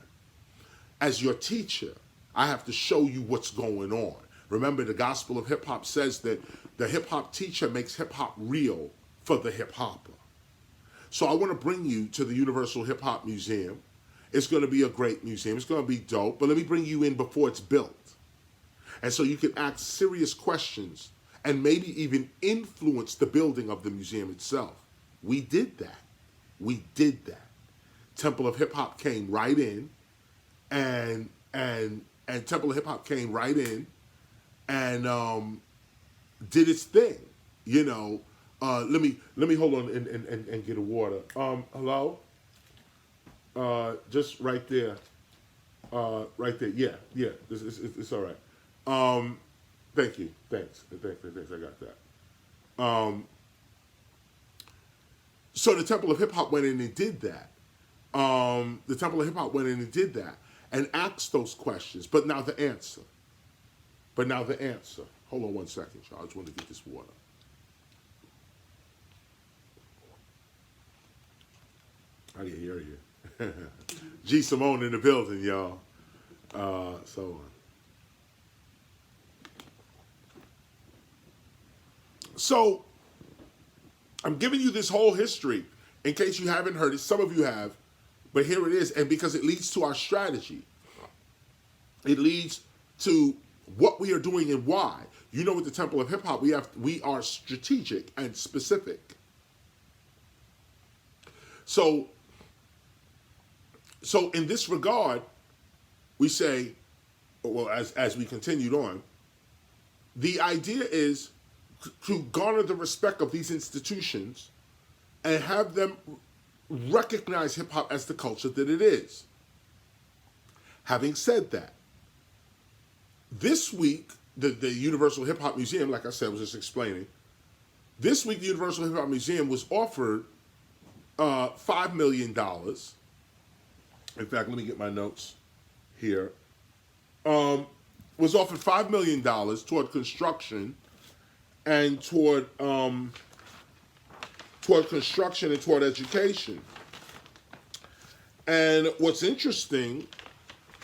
As your teacher, I have to show you what's going on. Remember, the gospel of hip hop says that the hip hop teacher makes hip hop real for the hip hopper. So I want to bring you to the Universal Hip Hop Museum. It's going to be a great museum. It's going to be dope, but let me bring you in before it's built. And so you can ask serious questions and maybe even influence the building of the museum itself. We did that. We did that. Temple of Hip Hop came right in, and Temple of Hip Hop came right in and did its thing. Let me hold on and get a water. Hello? Just right there. Right there. Yeah. It's all right. Thank you. Thanks. I got that. So the Temple of Hip Hop went in and did that. The Temple of Hip Hop went in and did that and asked those questions. But now the answer. Hold on one second, y'all. I just want to get this water. I can hear you. G. Simone in the building, y'all. So I'm giving you this whole history in case you haven't heard it. Some of you have, but here it is. And because it leads to our strategy. It leads to what we are doing and why. With the Temple of Hip Hop, we are strategic and specific. So in this regard, we say, well, as we continued on, the idea is to garner the respect of these institutions and have them recognize hip-hop as the culture that it is. Having said that, this week, the Universal Hip Hop Museum, like I said, was just explaining, this week the Universal Hip Hop Museum was offered $5 million. In fact, let me get my notes here. Was offered $5 million toward construction and toward construction and toward education. And what's interesting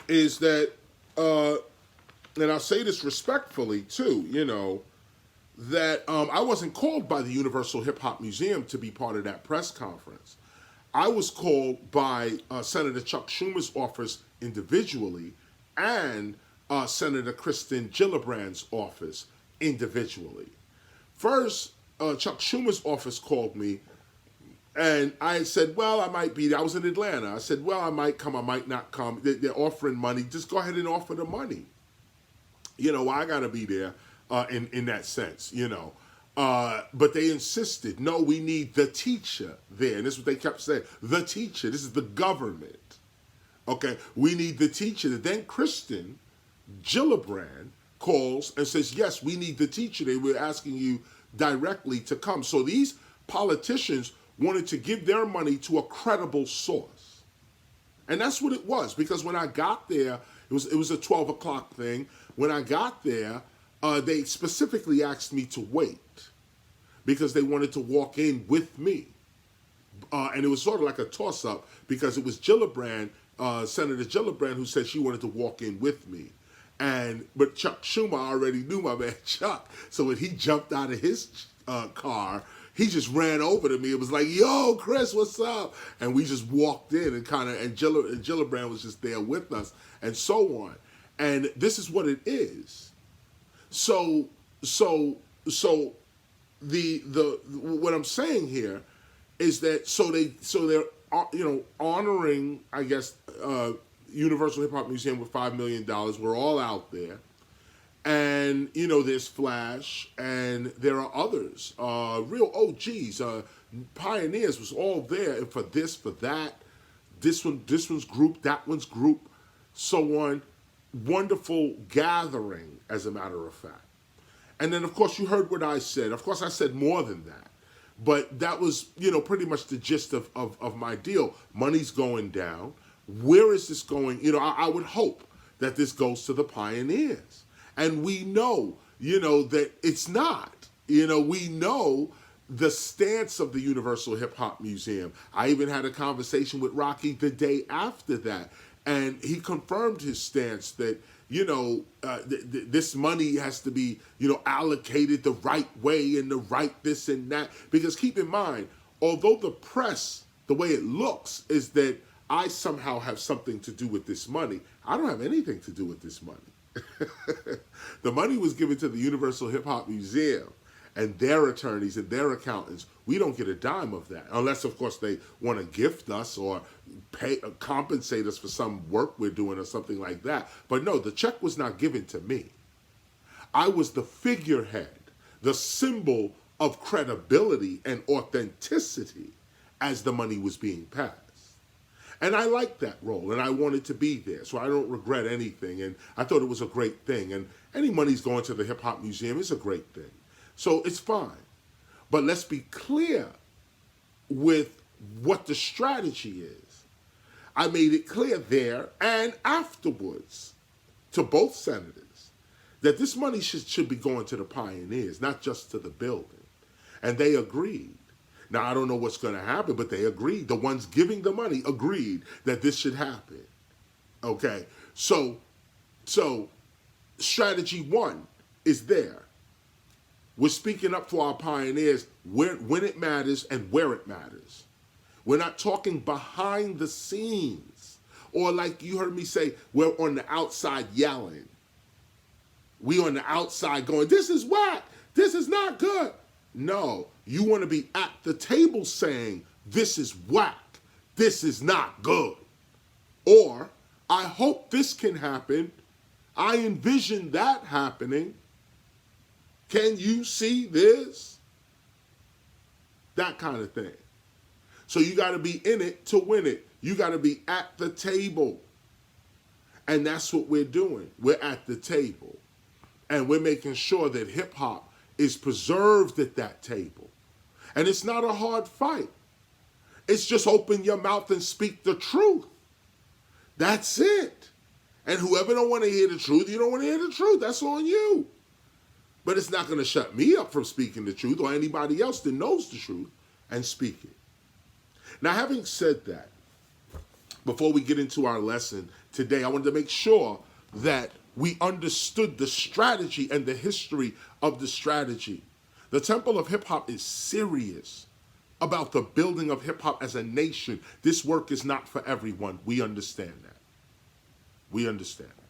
is that, and I'll say this respectfully too, that I wasn't called by the Universal Hip Hop Museum to be part of that press conference. I was called by Senator Chuck Schumer's office individually and Senator Kristen Gillibrand's office individually. First, Chuck Schumer's office called me, and I said, well, I might be there. I was in Atlanta. I said, well, I might come, I might not come. They're offering money. Just go ahead and offer the money. I got to be there in that sense, But they insisted, no, we need the teacher there. And this is what they kept saying, the teacher. This is the government. Okay, we need the teacher. Then Kristen Gillibrand calls and says, yes, we need the teacher. They were asking you directly to come. So these politicians wanted to give their money to a credible source. And that's what it was, because when I got there, it was a 12 o'clock thing. When I got there, they specifically asked me to wait because they wanted to walk in with me. And it was sort of like a toss-up because it was Gillibrand, Senator Gillibrand, who said she wanted to walk in with me. But Chuck Schumer already knew my man Chuck. So when he jumped out of his car, he just ran over to me. It was like, yo, Chris, what's up? And we just walked in and and Gillibrand was just there with us and so on. And this is what it is. So the what I'm saying here is that they're honoring, I guess, Universal Hip Hop Museum with $5 million. We're all out there. And, there's Flash, and there are others, real OGs, pioneers was all there, and for this, for that, this one's group, that one's group, so on. Wonderful gathering, as a matter of fact. And then, of course, you heard what I said. Of course, I said more than that. But that was, pretty much the gist of my deal. Money's going down. Where is this going? I would hope that this goes to the pioneers. And we know, that it's not. We know the stance of the Universal Hip Hop Museum. I even had a conversation with Rocky the day after that. And he confirmed his stance that, this money has to be, allocated the right way and the right this and that. Because keep in mind, although the press, the way it looks, is that I somehow have something to do with this money, I don't have anything to do with this money. The money was given to the Universal Hip Hop Museum and their attorneys and their accountants. We don't get a dime of that, unless, of course, they want to gift us or compensate us for some work we're doing or something like that. But no, the check was not given to me. I was the figurehead, the symbol of credibility and authenticity as the money was being passed. And I liked that role, and I wanted to be there, so I don't regret anything, and I thought it was a great thing. And any money's going to the Hip Hop Museum is a great thing. So it's fine. But let's be clear with what the strategy is. I made it clear there and afterwards to both senators that this money should be going to the pioneers, not just to the building. And they agreed. Now, I don't know what's going to happen, but they agreed. The ones giving the money agreed that this should happen. Okay? So strategy one is there. We're speaking up for our pioneers when it matters and where it matters. We're not talking behind the scenes. Or like you heard me say, we're on the outside yelling. We on the outside going, this is whack. This is not good. No, you want to be at the table saying, this is whack. This is not good. Or, I hope this can happen. I envision that happening. Can you see this? That kind of thing. So you got to be in it to win it. You got to be at the table. And that's what we're doing. We're at the table. And we're making sure that hip-hop is preserved at that table. And it's not a hard fight. It's just open your mouth and speak the truth. That's it. And whoever don't want to hear the truth, you don't want to hear the truth. That's on you. But it's not going to shut me up from speaking the truth or anybody else that knows the truth and speak it. Now, having said that, before we get into our lesson today, I wanted to make sure that we understood the strategy and the history of the strategy. The Temple of Hip Hop is serious about the building of hip hop as a nation. This work is not for everyone. We understand that. We understand that.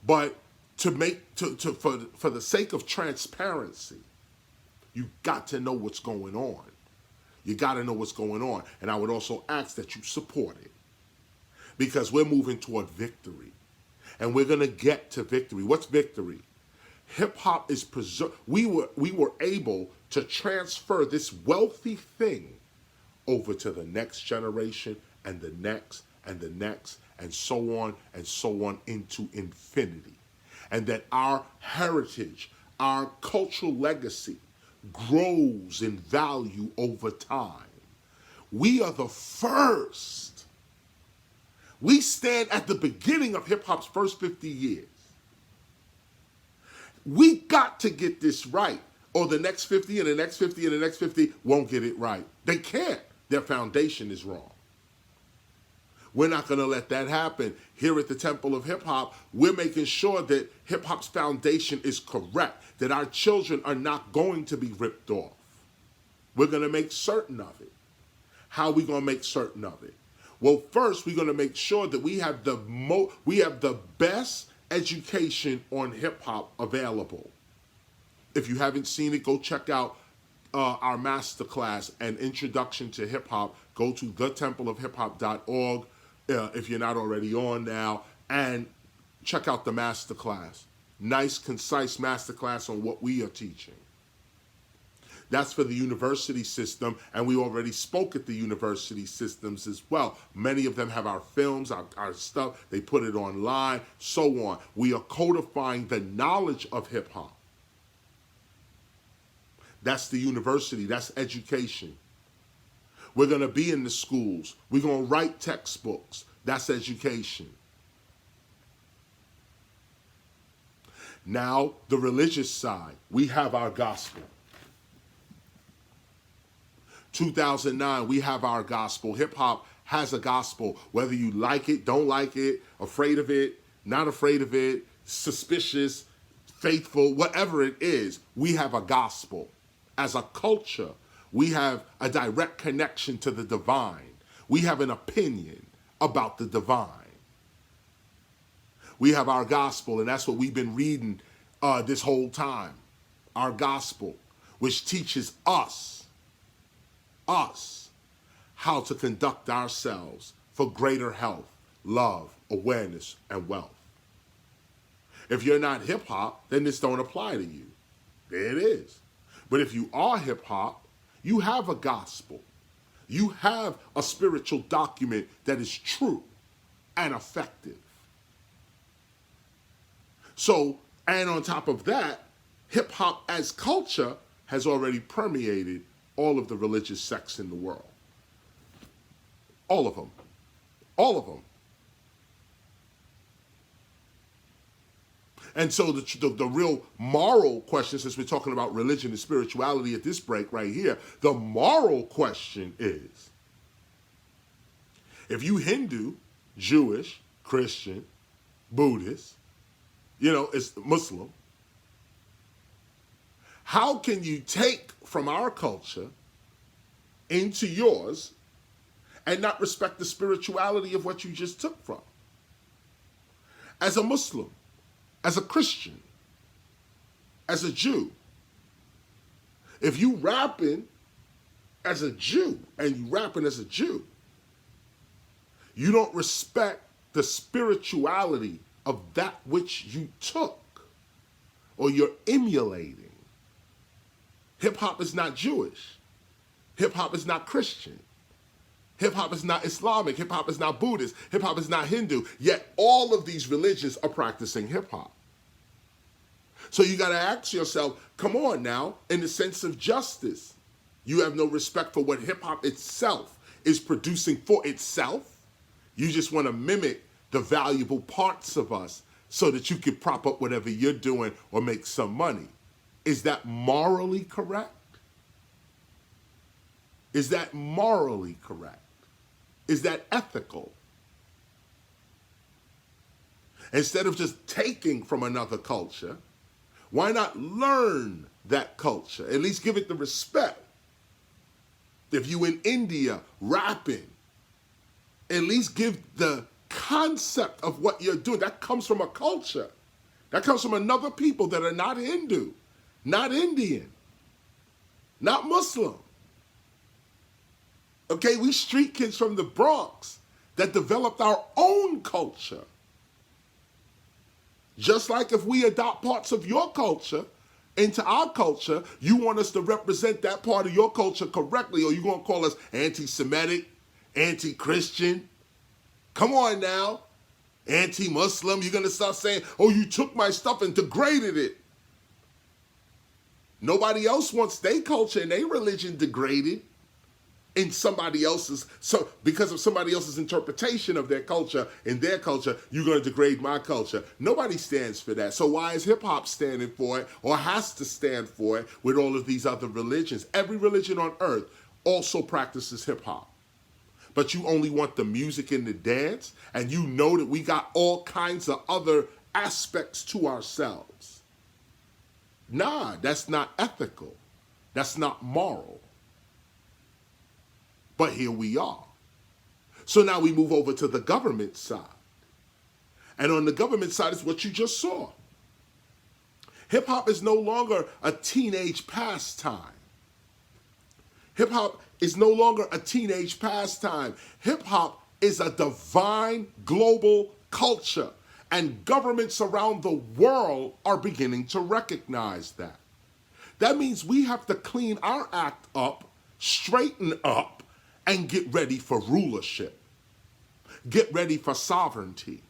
But for the sake of transparency, you got to know what's going on. You got to know what's going on. And I would also ask that you support it, because we're moving toward victory. And we're going to get to victory. What's victory? Hip-hop is preserved. We were able to transfer this wealthy thing over to the next generation and the next and the next and so on into infinity. And that our heritage, our cultural legacy grows in value over time. We are the first. We stand at the beginning of hip-hop's first 50 years. We got to get this right, or the next 50 and the next 50 and the next 50 won't get it right. They can't. Their foundation is wrong. We're not going to let that happen. Here at the Temple of Hip Hop, we're making sure that hip hop's foundation is correct, that our children are not going to be ripped off. We're going to make certain of it. How are we going to make certain of it? Well, first, we're going to make sure that we have the best education on hip-hop available. If you haven't seen it, go check out our masterclass and introduction to hip-hop. Go to thetempleofhiphop.org if you're not already on now, and check out the masterclass. Nice, concise masterclass on what we are teaching. That's for the university system, and we already spoke at the university systems as well. Many of them have our films, our stuff. They put it online, so on. We are codifying the knowledge of hip-hop. That's the university. That's education. We're going to be in the schools. We're going to write textbooks. That's education. Now, the religious side. We have our gospel. 2009, we have our gospel. Hip-hop has a gospel. Whether you like it, don't like it, afraid of it, not afraid of it, suspicious, faithful, whatever it is, we have a gospel. As a culture, we have a direct connection to the divine. We have an opinion about the divine. We have our gospel, and that's what we've been reading this whole time. Our gospel, which teaches us how to conduct ourselves for greater health, love, awareness, and wealth. If you're not hip-hop, then this don't apply to you. There it is. But if you are hip-hop, you have a gospel. You have a spiritual document that is true and effective. So, and on top of that, hip-hop as culture has already permeated all of the religious sects in the world. All of them. All of them. And so the real moral question, since we're talking about religion and spirituality at this break right here, the moral question is, if you Hindu, Jewish, Christian, Buddhist, it's Muslim, how can you take from our culture into yours and not respect the spirituality of what you just took from? As a Muslim, as a Christian, as a Jew, if you rapping as a Jew and you rapping as a Jew, you don't respect the spirituality of that which you took or you're emulating. Hip-hop is not Jewish. Hip-hop is not Christian. Hip-hop is not Islamic. Hip-hop is not Buddhist. Hip-hop is not Hindu. Yet all of these religions are practicing hip-hop. So you got to ask yourself, come on now, in the sense of justice, you have no respect for what hip-hop itself is producing for itself. You just want to mimic the valuable parts of us so that you can prop up whatever you're doing or make some money. Is that morally correct? Is that morally correct? Is that ethical? Instead of just taking from another culture, why not learn that culture? At least give it the respect. If you in India rapping, at least give the concept of what you're doing. That comes from a culture. That comes from another people that are not Hindu, not Indian, not Muslim. Okay, we street kids from the Bronx that developed our own culture. Just like if we adopt parts of your culture into our culture, you want us to represent that part of your culture correctly, or you're going to call us anti-Semitic, anti-Christian. Come on now. Anti-Muslim. You're going to start saying, oh, you took my stuff and degraded it. Nobody else wants their culture and their religion degraded in somebody else's, so because of somebody else's interpretation of their culture, in their culture, you're going to degrade my culture. Nobody stands for that. So why is hip-hop standing for it, or has to stand for it, with all of these other religions? Every religion on earth also practices hip-hop. But you only want the music and the dance, and you know that we got all kinds of other aspects to ourselves. Nah, that's not ethical. That's not moral. But here we are. So now we move over to the government side. And on the government side is what you just saw. Hip-hop is no longer a teenage pastime. Hip-hop is no longer a teenage pastime. Hip-hop is a divine global culture, and governments around the world are beginning to recognize that. That means we have to clean our act up, straighten up, and get ready for rulership. Get ready for sovereignty.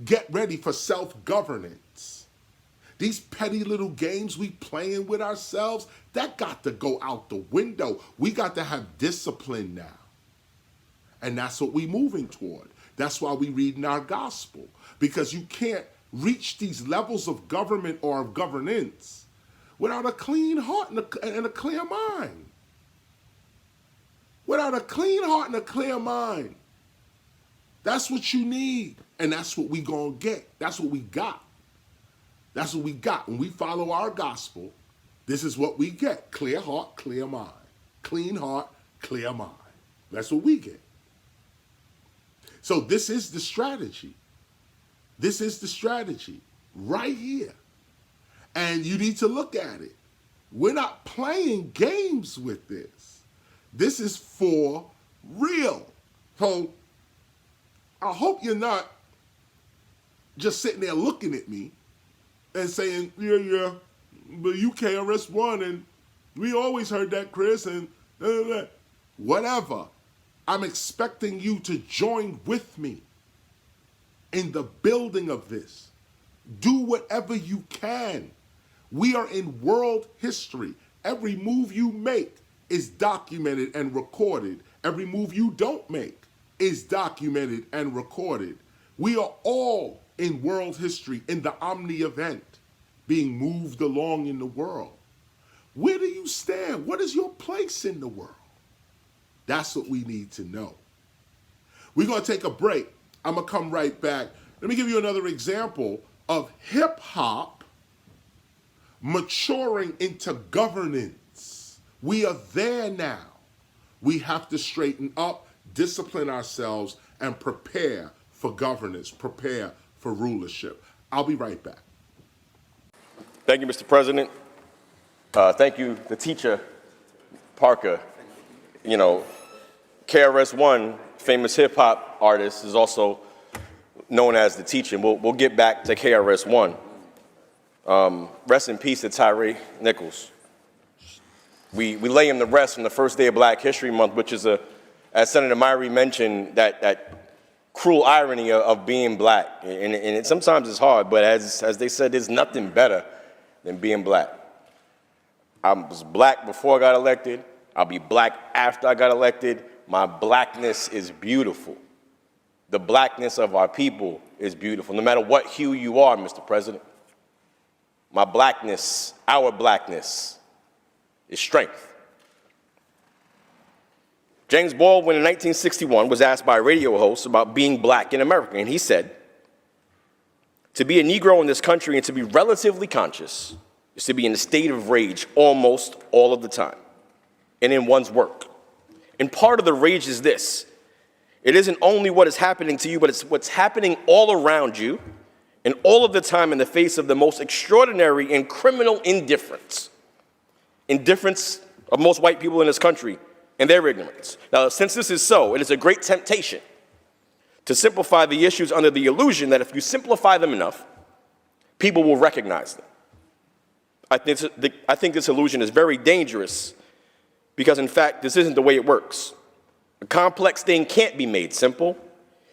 Get ready for self-governance. These petty little games we playing with ourselves, that got to go out the window. We got to have discipline now. And that's what we're moving toward. That's why we read in our gospel. Because you can't reach these levels of government or of governance without a clean heart and a clear mind. Without a clean heart and a clear mind. That's what you need. And that's what we gonna get. That's what we got. That's what we got. When we follow our gospel, this is what we get. Clear heart, clear mind. Clean heart, clear mind. That's what we get. So this is the strategy. This is the strategy right here. And you need to look at it. We're not playing games with this. This is for real. So I hope you're not just sitting there looking at me and saying, yeah, but you KRS-ONE and we always heard that, Chris, and whatever. I'm expecting you to join with me in the building of this. Do whatever you can. We are in world history. Every move you make is documented and recorded. Every move you don't make is documented and recorded. We are all in world history, in the omni event, being moved along in the world. Where do you stand? What is your place in the world? That's what we need to know. We're going to take a break. I'm going to come right back. Let me give you another example of hip-hop maturing into governance. We are there now. We have to straighten up, discipline ourselves, and prepare for governance, prepare for rulership. I'll be right back. Thank you, Mr. President. Thank you, the teacher, Parker. You know, KRS-ONE, famous hip-hop artist, is also known as the teacher. We'll get back to KRS-ONE. Rest in peace to Tyree Nichols. We lay him to rest on the first day of Black History Month, which is, as Senator Myrie mentioned, that cruel irony of being black. And sometimes it's hard, but as they said, there's nothing better than being black. I was black before I got elected. I'll be black after I got elected. My blackness is beautiful. The blackness of our people is beautiful, no matter what hue you are, Mr. President. My blackness, our blackness, is strength. James Baldwin in 1961 was asked by a radio host about being black in America, and he said, "To be a Negro in this country and to be relatively conscious is to be in a state of rage almost all of the time, and in one's work. And part of the rage is this: it isn't only what is happening to you, but it's what's happening all around you, and all of the time in the face of the most extraordinary and criminal indifference. Indifference of most white people in this country and their ignorance. Now, since this is so, it is a great temptation to simplify the issues under the illusion that if you simplify them enough, people will recognize them. I think this illusion is very dangerous because, in fact, this isn't the way it works. A complex thing can't be made simple.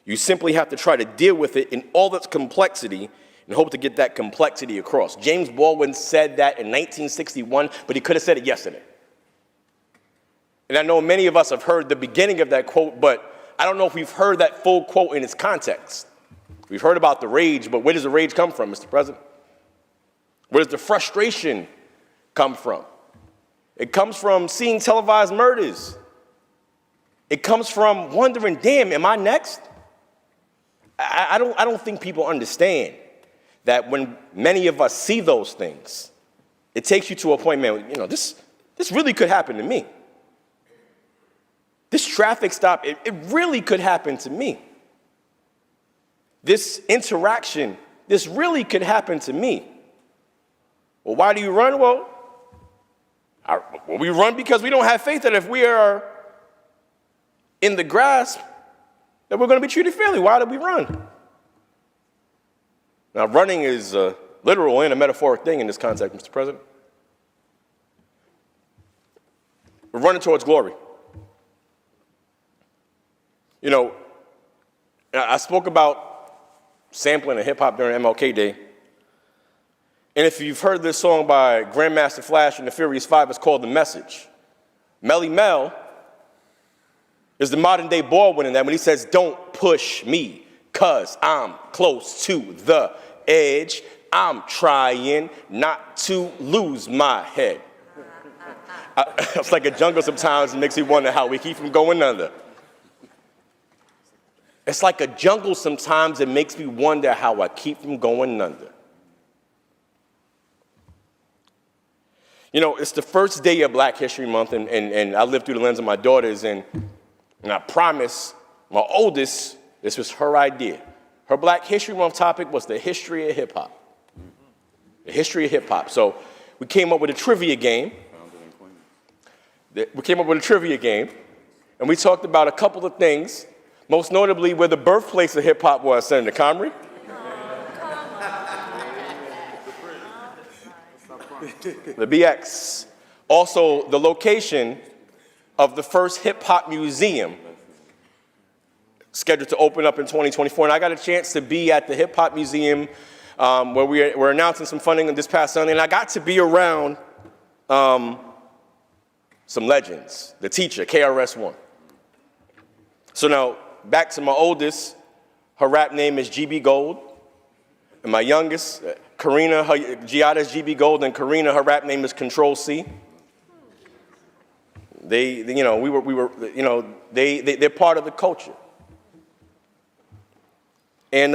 You simply have to try to deal with it in all its complexity and hope to get that complexity across." James Baldwin said that in 1961, but he could have said it yesterday. And I know many of us have heard the beginning of that quote, but I don't know if we've heard that full quote in its context. We've heard about the rage, but where does the rage come from, Mr. President? Where does the frustration come from? It comes from seeing televised murders. It comes from wondering, damn, am I next? I don't think people understand that when many of us see those things, it takes you to a point, man, you know, this really could happen to me. This traffic stop, it really could happen to me. This interaction, this really could happen to me. Well, why do you run? Well, we run because we don't have faith that if we are in the grasp, that we're going to be treated fairly. Why do we run? Now, running is a literal and a metaphoric thing in this context, Mr. President. We're running towards glory. You know, I spoke about sampling of hip-hop during MLK Day. And if you've heard this song by Grandmaster Flash and the Furious Five, it's called The Message. Melly Mel is the modern-day Baldwin in that when he says, don't push me, 'cause I'm close to the edge. I'm trying not to lose my head. It's like a jungle sometimes. It makes me wonder how we keep from going under. It's like a jungle sometimes. It makes me wonder how I keep from going under. You know, it's the first day of Black History Month, and I live through the lens of my daughters, and I promise my oldest, this was her idea. Her Black History Month topic was the history of hip-hop. The history of hip-hop. So we came up with a trivia game. And we talked about a couple of things, most notably where the birthplace of hip-hop was, Senator Comrie. The BX. Also, the location of the first hip-hop museum scheduled to open up in 2024. And I got a chance to be at the hip-hop museum where we're announcing some funding this past Sunday. And I got to be around some legends, the TEACHA, KRS-ONE. So now, back to my oldest, her rap name is GB Gold. And my youngest, Karina, Giada's GB Gold, and Karina, her rap name is Control C. They're part of the culture. And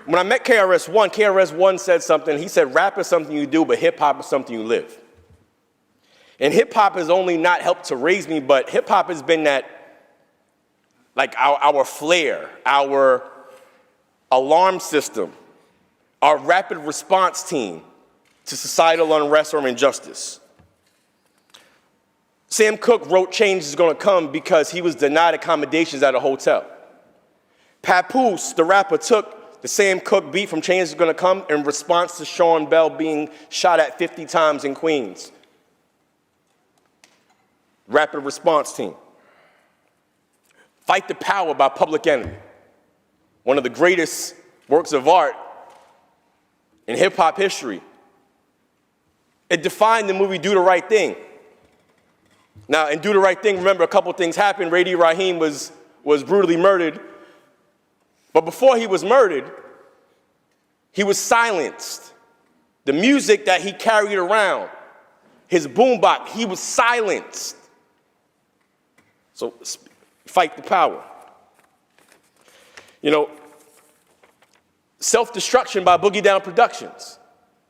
when I met KRS-ONE, KRS-ONE said something. He said, rap is something you do, but hip-hop is something you live. And hip-hop has only not helped to raise me, but hip-hop has been that, like our flair, our alarm system, our rapid response team to societal unrest or injustice. Sam Cooke wrote Change is Gonna Come because he was denied accommodations at a hotel. Papoose, the rapper, took the Sam Cooke beat from Change is Gonna Come in response to Sean Bell being shot at 50 times in Queens. Rapid response team. Fight the Power by Public Enemy. One of the greatest works of art in hip-hop history. It defined the movie Do the Right Thing. Now, in Do the Right Thing, remember a couple things happened. Rady Raheem was brutally murdered. But before he was murdered, he was silenced. The music that he carried around, his boombox, he was silenced. So, fight the power. You know, Self-Destruction by Boogie Down Productions,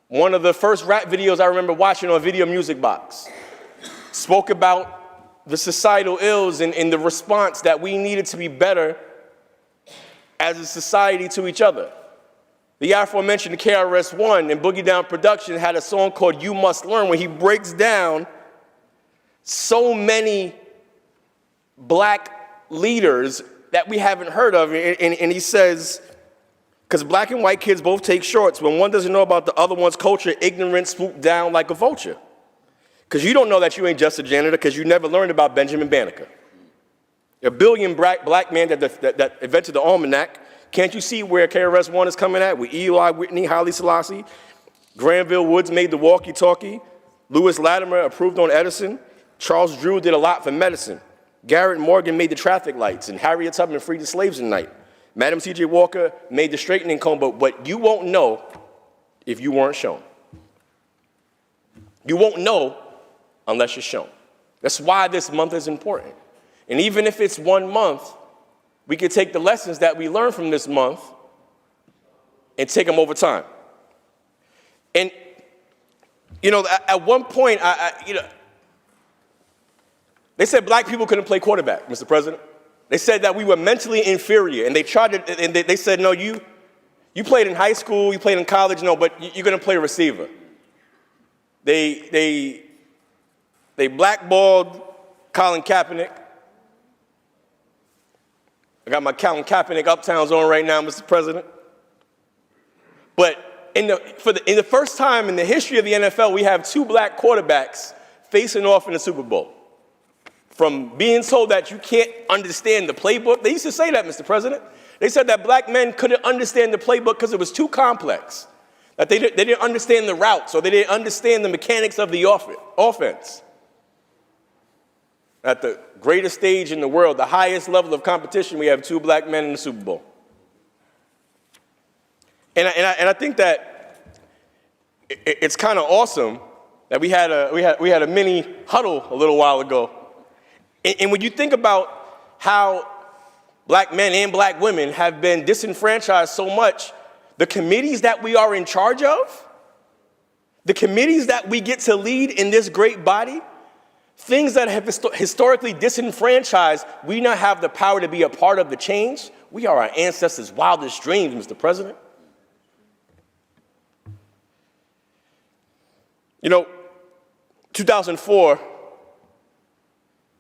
one of the first rap videos I remember watching on Video Music Box, spoke about the societal ills and the response that we needed to be better as a society to each other. The aforementioned KRS-ONE and Boogie Down Productions had a song called You Must Learn, where he breaks down so many Black leaders that we haven't heard of, and he says, because black and white kids both take shorts. When one doesn't know about the other one's culture, ignorance swoop down like a vulture. Because you don't know that you ain't just a janitor because you never learned about Benjamin Banneker. A billion black man that invented the almanac. Can't you see where KRS-ONE is coming at? With Eli Whitney, Haile Selassie, Granville Woods made the walkie-talkie, Lewis Latimer approved on Edison, Charles Drew did a lot for medicine, Garrett Morgan made the traffic lights, and Harriet Tubman freed the slaves at night. Madam C.J. Walker made the straightening comb, but what you won't know if you weren't shown. You won't know unless you're shown. That's why this month is important. And even if it's 1 month, we can take the lessons that we learn from this month and take them over time. And, you know, at one point, They said black people couldn't play quarterback, Mr. President. They said that we were mentally inferior, and they tried to, and they said, no, you played in high school, you played in college, no, but you're going to play receiver. They blackballed Colin Kaepernick. I got my Colin Kaepernick uptowns on right now, Mr. President. But in the first time in the history of the NFL, we have two black quarterbacks facing off in the Super Bowl. From being told that you can't understand the playbook. They used to say that, Mr. President. They said that black men couldn't understand the playbook because it was too complex. That they didn't understand the routes, or they didn't understand the mechanics of the offense. At the greatest stage in the world, the highest level of competition, we have two black men in the Super Bowl. And I think that it's kind of awesome that we had a mini huddle a little while ago. And when you think about how black men and black women have been disenfranchised so much, the committees that we are in charge of, the committees that we get to lead in this great body, things that have historically disenfranchised, we now have the power to be a part of the change. We are our ancestors' wildest dreams, Mr. President. You know, 2004,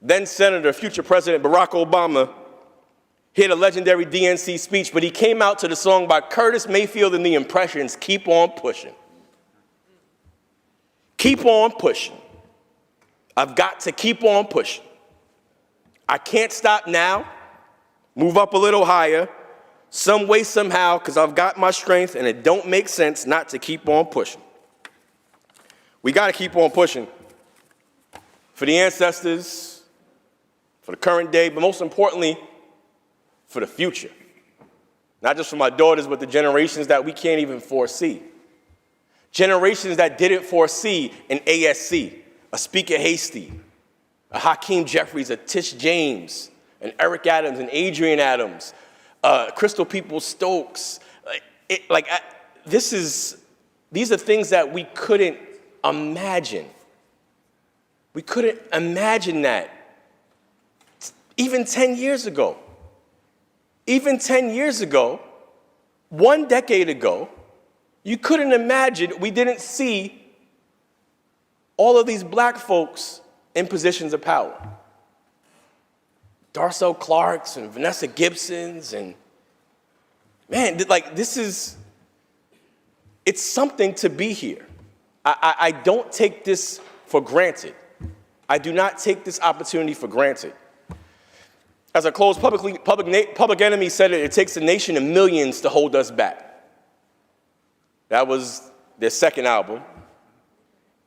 then Senator, future President Barack Obama, he had a legendary DNC speech, but he came out to the song by Curtis Mayfield and the Impressions, Keep On Pushing. Keep on pushing. I've got to keep on pushing. I can't stop now. Move up a little higher, some way, somehow, because I've got my strength, and it don't make sense not to keep on pushing. We got to keep on pushing for the ancestors, for the current day, but most importantly, for the future. Not just for my daughters, but the generations that we can't even foresee. Generations that didn't foresee an ASC, a Speaker Hasty, a Hakeem Jeffries, a Tish James, an Eric Adams, an Adrian Adams, Crystal Peoples-Stokes. These are things that we couldn't imagine. We couldn't imagine that even 10 years ago. Even 10 years ago, 1 decade ago, you couldn't imagine we didn't see all of these black folks in positions of power. Darcel Clarks and Vanessa Gibsons and, man, it's something to be here. I don't take this for granted. I do not take this opportunity for granted. As I close, Public Enemy said it takes a nation of millions to hold us back. That was their second album.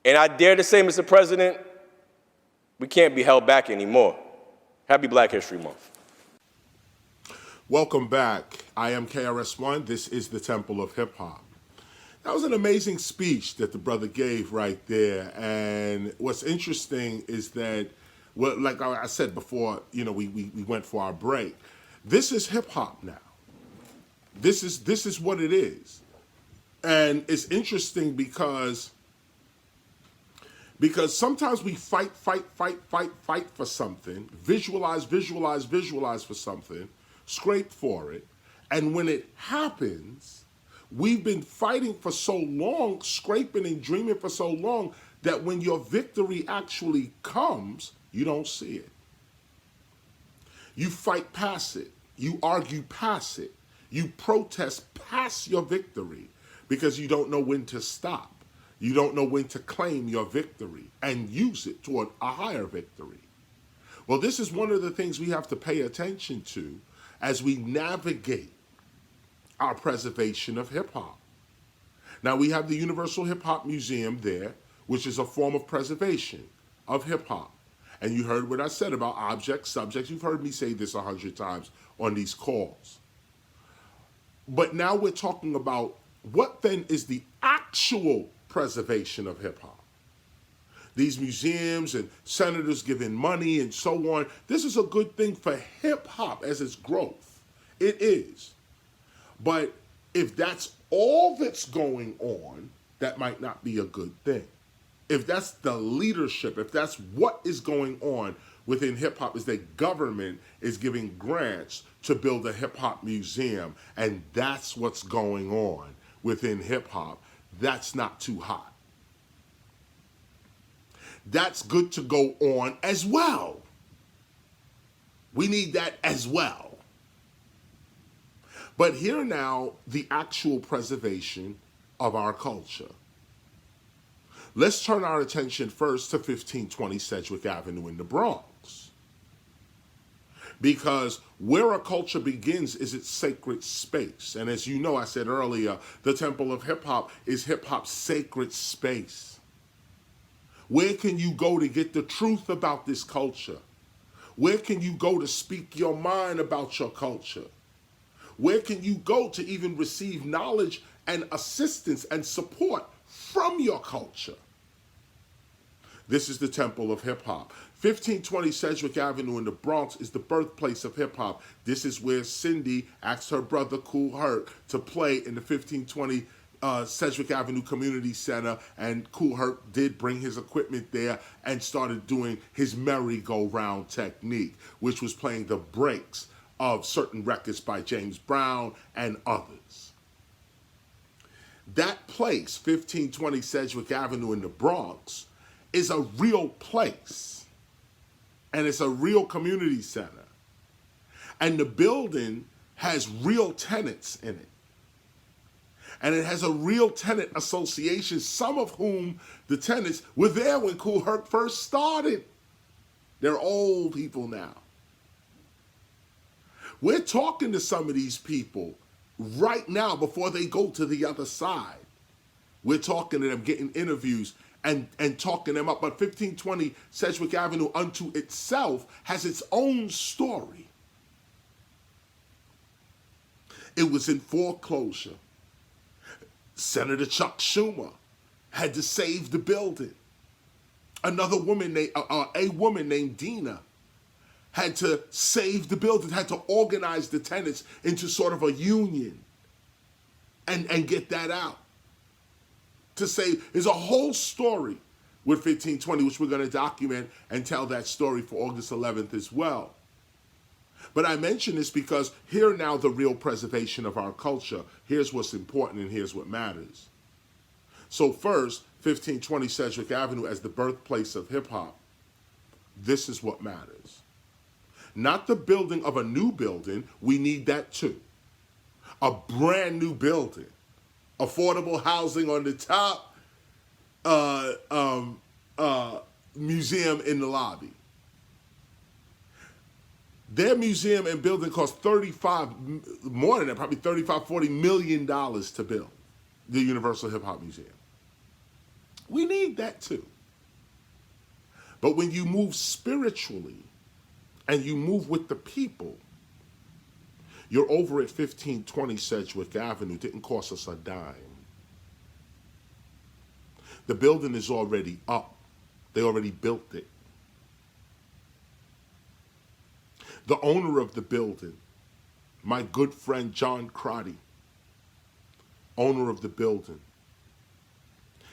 And I dare to say, Mr. President, we can't be held back anymore. Happy Black History Month. Welcome back. I am KRS-ONE. This is the Temple of Hip Hop. That was an amazing speech that the brother gave right there. And what's interesting is that, well, like I said before, you know, we went for our break. This is hip hop now. This is what it is. And it's interesting because sometimes we fight for something, visualize for something, scrape for it, and when it happens, we've been fighting for so long, scraping and dreaming for so long, that when your victory actually comes, you don't see it. You fight past it. You argue past it. You protest past your victory because you don't know when to stop. You don't know when to claim your victory and use it toward a higher victory. Well, this is one of the things we have to pay attention to as we navigate our preservation of hip-hop. Now, we have the Universal Hip Hop Museum there, which is a form of preservation of hip-hop. And you heard what I said about objects, subjects. You've heard me say this 100 times on these calls. But now we're talking about what then is the actual preservation of hip-hop. These museums and senators giving money and so on, this is a good thing for hip-hop as its growth. It is. But if that's all that's going on, that might not be a good thing. If that's the leadership, if that's what is going on, within hip-hop is that government is giving grants to build a hip-hop museum, and that's what's going on within hip-hop. That's not too hot. That's good to go on as well. We need that as well. But here now, the actual preservation of our culture. Let's turn our attention first to 1520 Sedgwick Avenue in the Bronx. Because where a culture begins is its sacred space. And as you know, I said earlier, the Temple of Hip Hop is hip hop's sacred space. Where can you go to get the truth about this culture? Where can you go to speak your mind about your culture? Where can you go to even receive knowledge and assistance and support from your culture? This is the Temple of Hip Hop. 1520 Sedgwick Avenue in the Bronx is the birthplace of hip hop. This is where Cindy asked her brother Kool Herc to play in the 1520 Sedgwick Avenue Community Center, and Kool Herc did bring his equipment there and started doing his merry-go-round technique, which was playing the breaks of certain records by James Brown and others. That place, 1520 Sedgwick Avenue in the Bronx, is a real place, and it's a real community center. And the building has real tenants in it. And it has a real tenant association, some of whom the tenants were there when Kool Herc first started. They're old people now. We're talking to some of these people right now before they go to the other side. We're talking to them, getting interviews and talking them up. But 1520 Sedgwick Avenue unto itself has its own story. It was in foreclosure. Senator Chuck Schumer had to save the building. Another woman, a woman named Dina, had to save the building, had to organize the tenants into sort of a union and get that out. To say, there's a whole story with 1520, which we're going to document and tell that story for August 11th as well. But I mention this because here now the real preservation of our culture. Here's what's important and here's what matters. So first, 1520 Sedgwick Avenue as the birthplace of hip hop. This is what matters. Not the building of a new building, we need that too. A brand new building. Affordable housing on the top, museum in the lobby. Their museum and building cost more than that, probably $40 million to build, the Universal Hip Hop Museum. We need that too. But when you move spiritually and you move with the people, you're over at 1520 Sedgwick Avenue. Didn't cost us a dime. The building is already up. They already built it. The owner of the building, my good friend John Crotty, owner of the building,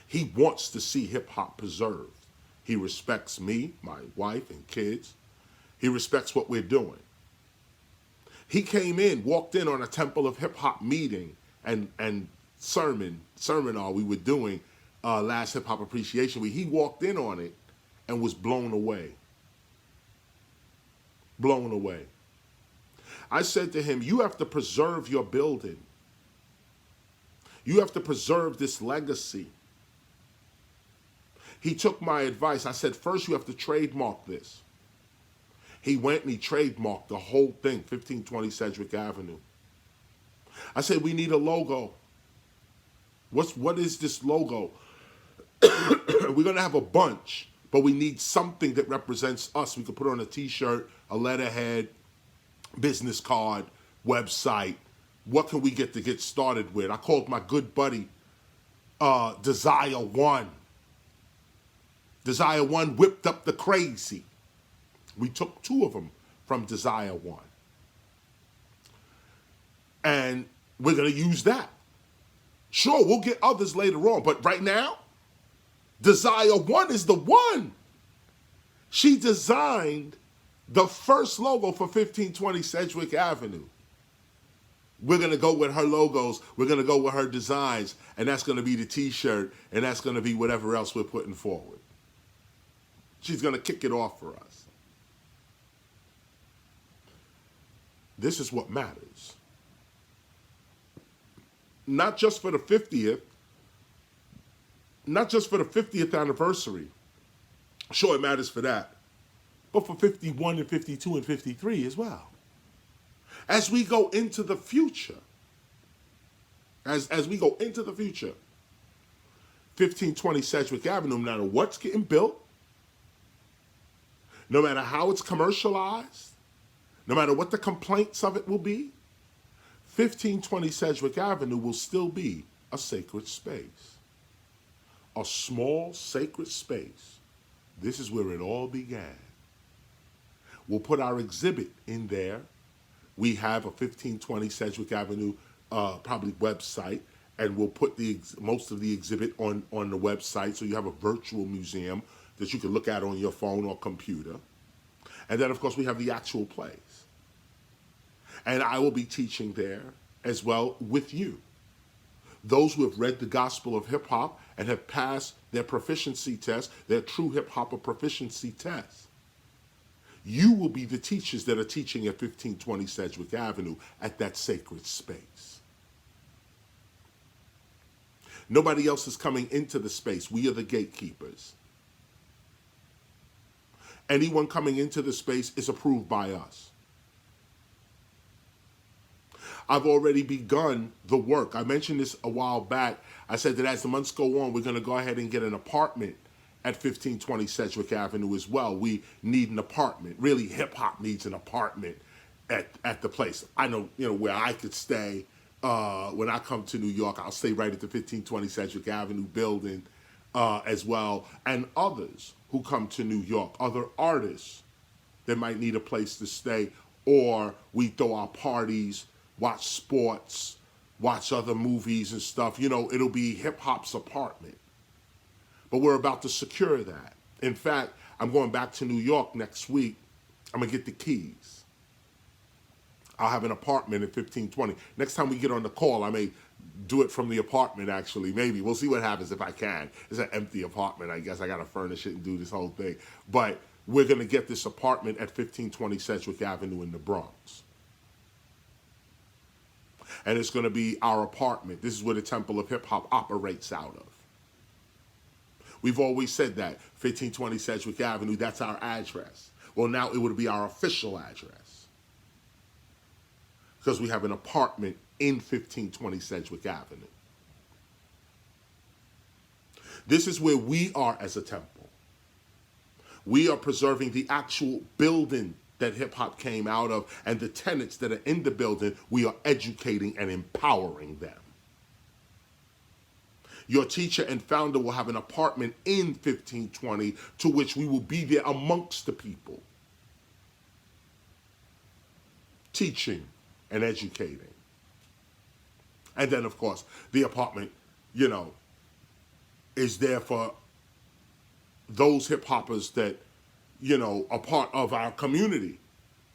he wants to see hip-hop preserved. He respects me, my wife, and kids. He respects what we're doing. He came in, walked in on a Temple of Hip Hop meeting and seminar we were doing last Hip Hop Appreciation Week. He walked in on it and was blown away. Blown away. I said to him, you have to preserve your building. You have to preserve this legacy. He took my advice. I said, first you have to trademark this. He went and he trademarked the whole thing, 1520 Sedgwick Avenue. I said, we need a logo. What is this logo? We're going to have a bunch, but we need something that represents us. We could put on a t-shirt, a letterhead, business card, website. What can we get to get started with? I called my good buddy, Desire One. Desire One whipped up the crazy. We took two of them from Desire One. And we're going to use that. Sure, we'll get others later on, but right now, Desire One is the one. She designed The first logo for 1520 Sedgwick Avenue. We're going to go with her logos. We're going to go with her designs. And that's going to be the t-shirt. And that's going to be whatever else we're putting forward. She's going to kick it off for us. This is what matters. Not just for the 50th. Not just for the 50th anniversary. Sure, it matters for that. But for 51 and 52 and 53 as well. As we go into the future, as we go into the future, 1520 Sedgwick Avenue, no matter what's getting built, no matter how it's commercialized, no matter what the complaints of it will be, 1520 Sedgwick Avenue will still be a sacred space. A small sacred space. This is where it all began. We'll put our exhibit in there. We have a 1520 Sedgwick Avenue probably website, and we'll put most of the exhibit on the website, so you have a virtual museum that you can look at on your phone or computer. And then, of course, we have the actual place. And I will be teaching there as well with you. Those who have read the Gospel of Hip Hop and have passed their proficiency test, their true hip hop proficiency test. You will be the teachers that are teaching at 1520 Sedgwick Avenue at that sacred space. Nobody else is coming into the space. We are the gatekeepers. Anyone coming into the space is approved by us. I've already begun the work. I mentioned this a while back. I said that as the months go on, we're going to go ahead and get an apartment at 1520 Sedgwick Avenue as well. We need an apartment. Really, hip-hop needs an apartment at the place. I know, where I could stay. When I come to New York, I'll stay right at the 1520 Sedgwick Avenue building as well. And others who come to New York, other artists that might need a place to stay, or we throw our parties, watch sports, watch other movies and stuff. It'll be hip-hop's apartment. But we're about to secure that. In fact, I'm going back to New York next week. I'm going to get the keys. I'll have an apartment at 1520. Next time we get on the call, I may do it from the apartment, actually. Maybe. We'll see what happens if I can. It's an empty apartment. I guess I got to furnish it and do this whole thing. But we're going to get this apartment at 1520 Sedgwick Avenue in the Bronx. And it's going to be our apartment. This is where the Temple of Hip Hop operates out of. We've always said that, 1520 Sedgwick Avenue, that's our address. Well, now it would be our official address. Because we have an apartment in 1520 Sedgwick Avenue. This is where we are as a temple. We are preserving the actual building that hip-hop came out of, and the tenants that are in the building, we are educating and empowering them. Your teacher and founder will have an apartment in 1520 to which we will be there amongst the people, teaching and educating. And then, of course, the apartment, is there for those hip-hoppers that, are part of our community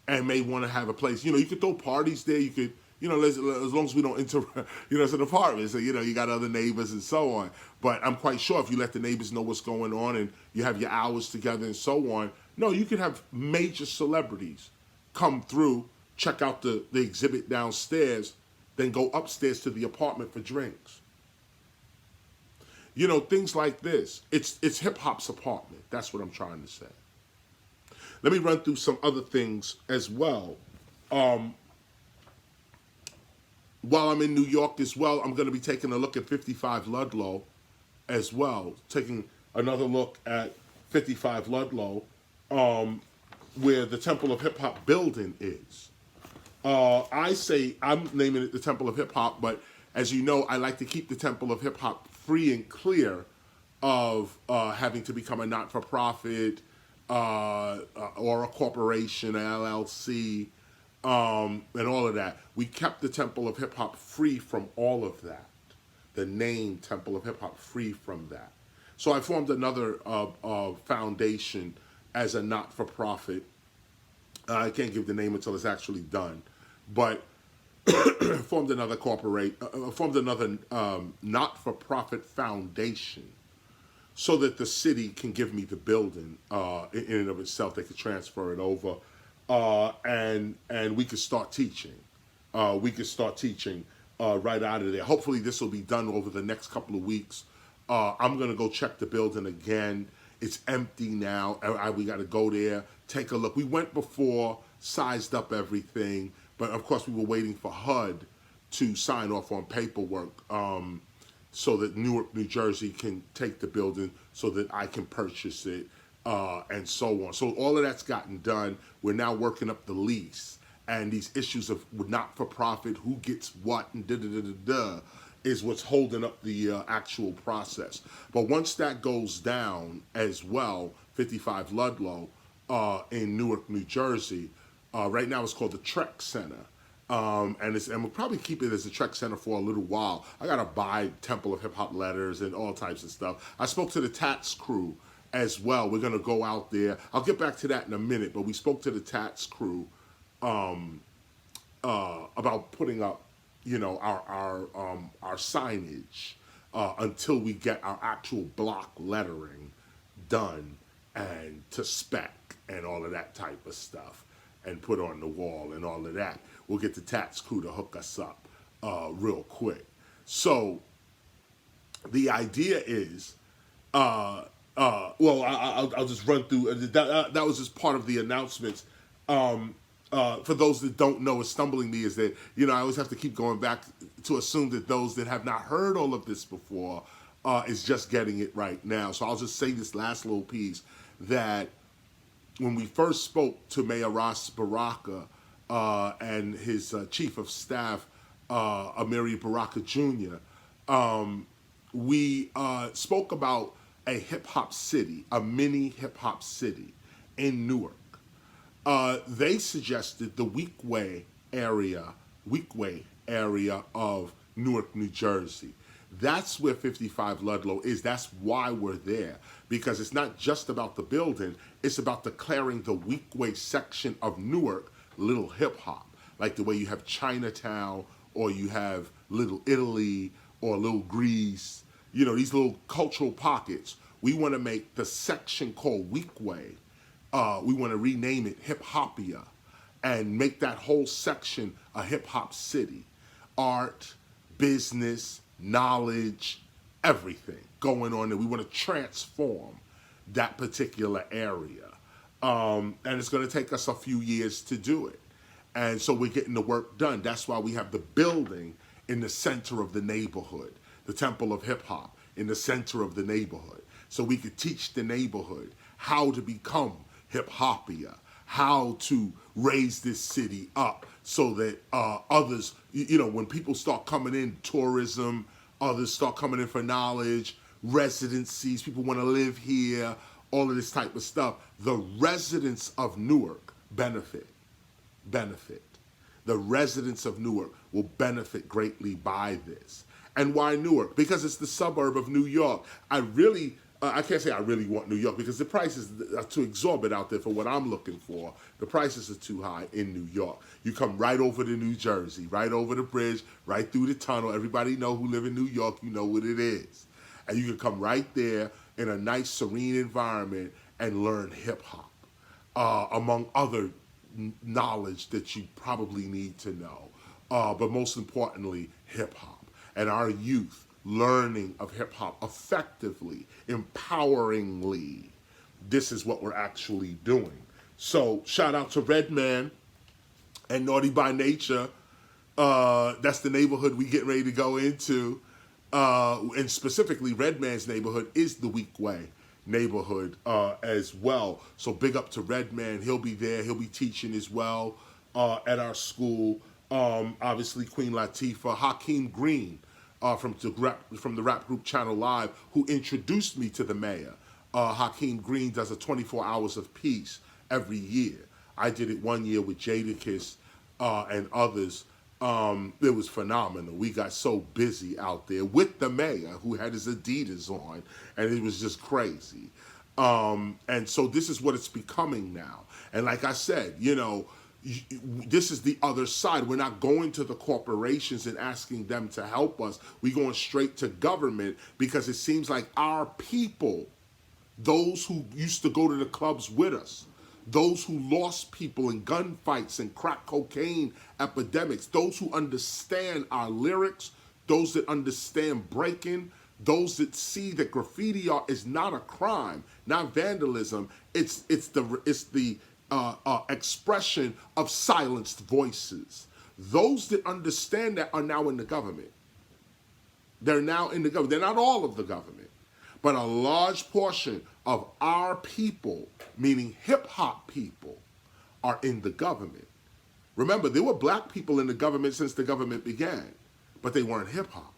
and may want to have a place. You could throw parties there. You could, as long as we don't interrupt, it's an apartment. So, you got other neighbors and so on. But I'm quite sure if you let the neighbors know what's going on and you have your hours together and so on, no, you could have major celebrities come through, check out the exhibit downstairs, then go upstairs to the apartment for drinks. Things like this. It's hip-hop's apartment. That's what I'm trying to say. Let me run through some other things as well. While I'm in New York as well, I'm going to be taking a look at 55 Ludlow as well. Taking another look at 55 Ludlow, where the Temple of Hip Hop building is. I say I'm naming it the Temple of Hip Hop, but as you know, I like to keep the Temple of Hip Hop free and clear of having to become a not-for-profit or a corporation, an LLC, and all of that. We kept the Temple of Hip Hop free from all of that. The name Temple of Hip Hop free from that. So I formed another foundation as a not-for-profit I can't give the name until it's actually done, but formed another not-for-profit foundation so that the city can give me the building in and of itself. They could transfer it over, and we could start teaching. Right out of there. Hopefully this will be done over the next couple of weeks. I'm going to go check the building again. It's empty now. We got to go there, take a look. We went before, sized up everything, but of course we were waiting for HUD to sign off on paperwork so that Newark, New Jersey can take the building so that I can purchase it and so on. So all of that's gotten done. We're now working up the lease. And these issues of not-for-profit, who gets what, and da-da-da-da-da, is what's holding up the actual process. But once that goes down as well, 55 Ludlow in Newark, New Jersey, right now it's called the Trek Center. And we'll probably keep it as a Trek Center for a little while. I got to buy Temple of Hip Hop letters and all types of stuff. I spoke to the Tats crew as well. We're going to go out there. I'll get back to that in a minute, but we spoke to the Tats crew about putting up, our signage until we get our actual block lettering done and to spec and all of that type of stuff and put on the wall and all of that. We'll get the Tats crew to hook us up real quick. So the idea is, I'll just run through. That was just part of the announcements. For those that don't know, what's stumbling me is that, I always have to keep going back to assume that those that have not heard all of this before is just getting it right now. So I'll just say this last little piece, that when we first spoke to Mayor Ras Baraka and his chief of staff, Amiri Baraka Jr., we spoke about a hip-hop city, a mini hip-hop city in Newark. They suggested the Weequay area of Newark, New Jersey. That's where 55 Ludlow is. That's why we're there, because it's not just about the building, it's about declaring the Weequay section of Newark Little Hip Hop, like the way you have Chinatown or you have Little Italy or Little Greece, these little cultural pockets. We want to make the section called Weequay. We want to rename it Hip Hopia and make that whole section a hip hop city. Art, business, knowledge, everything going on there. We want to transform that particular area. And it's going to take us a few years to do it. And so we're getting the work done. That's why we have the building in the center of the neighborhood, the Temple of Hip Hop in the center of the neighborhood. So we could teach the neighborhood how to become hip-hopia, how to raise this city up so that others, when people start coming in, tourism, others start coming in for knowledge, residencies, people want to live here, all of this type of stuff. The residents of Newark benefit. The residents of Newark will benefit greatly by this. And why Newark? Because it's the suburb of New York. I can't say I really want New York because the prices are too exorbitant out there for what I'm looking for. The prices are too high in New York. You come right over to New Jersey, right over the bridge, right through the tunnel. Everybody know who live in New York, you know what it is. And you can come right there in a nice, serene environment and learn hip-hop, among other knowledge that you probably need to know. But most importantly, hip-hop. And our youth learning of hip-hop effectively, empoweringly. This is what we're actually doing. So shout out to Redman and Naughty by Nature. That's the neighborhood we getting ready to go into. And specifically, Redman's neighborhood is the Weequay neighborhood as well. So big up to Redman. He'll be there. He'll be teaching as well at our school. Obviously, Queen Latifah, Hakeem Green, from the rap group Channel Live, who introduced me to the mayor. Hakeem Green does a 24 Hours of Peace every year. I did it one year with Jadakiss and others. It was phenomenal. We got so busy out there with the mayor, who had his Adidas on, and it was just crazy. And so this is what it's becoming now. And like I said, this is the other side. We're not going to the corporations and asking them to help us. We're going straight to government because it seems like our people, those who used to go to the clubs with us, those who lost people in gunfights and crack cocaine epidemics, those who understand our lyrics, those that understand breaking, those that see that graffiti art is not a crime, not vandalism. It's the expression of silenced voices. Those that understand that are now in the government. They're now in the government. They're not all of the government, but a large portion of our people, meaning hip-hop people, are in the government. Remember, there were black people in the government since the government began, but they weren't hip-hop.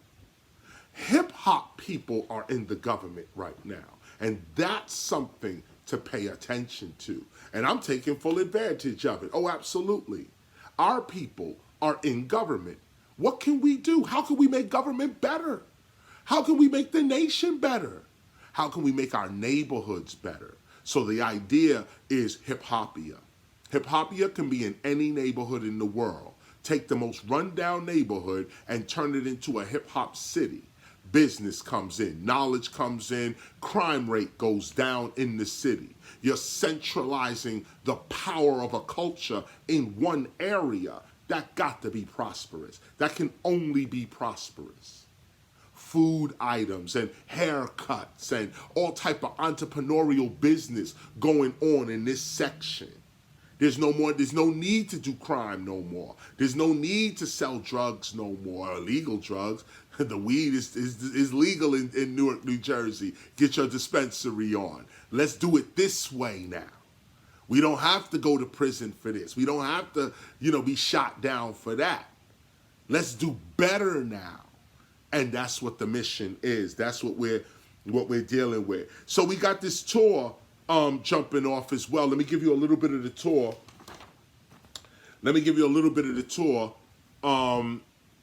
Hip-hop people are in the government right now, and that's something to pay attention to. And I'm taking full advantage of it. Oh, absolutely. Our people are in government. What can we do? How can we make government better? How can we make the nation better? How can we make our neighborhoods better? So the idea is hip-hopia. Hip-hopia can be in any neighborhood in the world. Take the most rundown neighborhood and turn it into a hip-hop city. Business comes in, knowledge comes in, crime rate goes down in the city. You're centralizing the power of a culture in one area. That got to be prosperous. That can only be prosperous. Food items and haircuts and all type of entrepreneurial business going on in this section. There's no need to do crime no more. There's no need to sell drugs no more, illegal drugs. The weed is legal in Newark, New Jersey. Get your dispensary on. Let's do it this way now. We don't have to go to prison for this. We don't have to, be shot down for that. Let's do better now. And that's what the mission is. That's what we're dealing with. So we got this tour jumping off as well. Let me give you a little bit of the tour.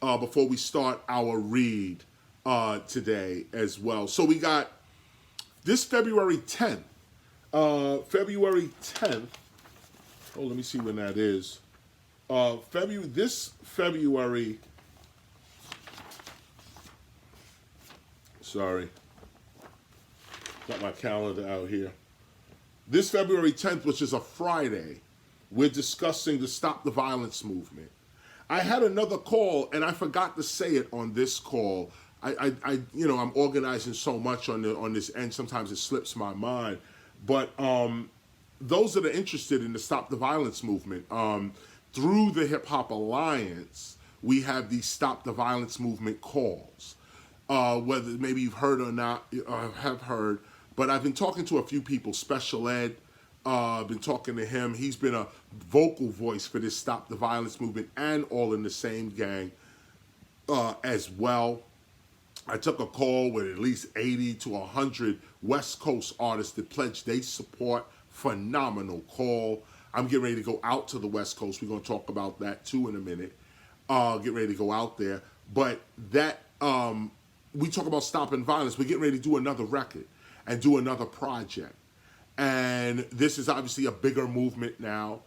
Before we start our read today as well. So we got this February 10th. February 10th. Oh, let me see when that is. This February. Sorry. Got my calendar out here. This February 10th, which is a Friday, we're discussing the Stop the Violence movement. I had another call, and I forgot to say it on this call. I'm organizing so much on this end. Sometimes it slips my mind. But those that are interested in the Stop the Violence movement, through the Hip Hop Alliance, we have these Stop the Violence movement calls. Whether maybe you've heard or not, have heard. But I've been talking to a few people, Special Ed, been talking to him. He's been a vocal voice for this Stop the Violence movement and All in the Same Gang as well. I took a call with at least 80 to 100 West Coast artists that pledged they support. Phenomenal call. I'm getting ready to go out to the West Coast. We're going to talk about that too in a minute. Get ready to go out there. But that, we talk about stopping violence. We're getting ready to do another record and do another project. And this is obviously a bigger movement now.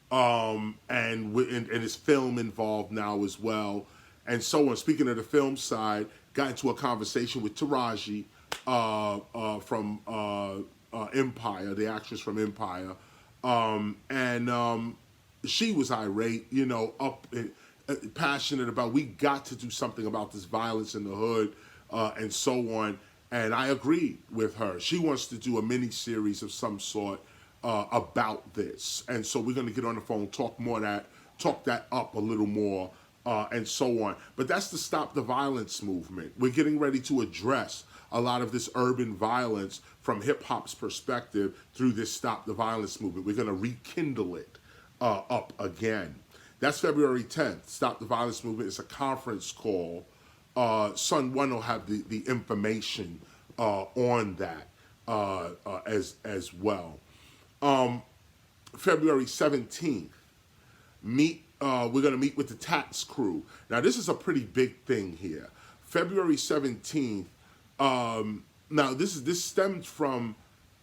And it's film involved now as well. And so on. Speaking of the film side, got into a conversation with Taraji from Empire, the actress from Empire. She was irate, passionate about, we got to do something about this violence in the hood and so on. And I agreed with her. She wants to do a mini-series of some sort about this. And so we're going to get on the phone, talk that up a little more, and so on. But that's the Stop the Violence movement. We're getting ready to address a lot of this urban violence from hip-hop's perspective through this Stop the Violence movement. We're going to rekindle it up again. That's February 10th. Stop the Violence movement is a conference call. Sun One will have the information on that as well. February 17th, we're going to meet with the tax crew. Now, this is a pretty big thing here. February 17th. Now, this stemmed from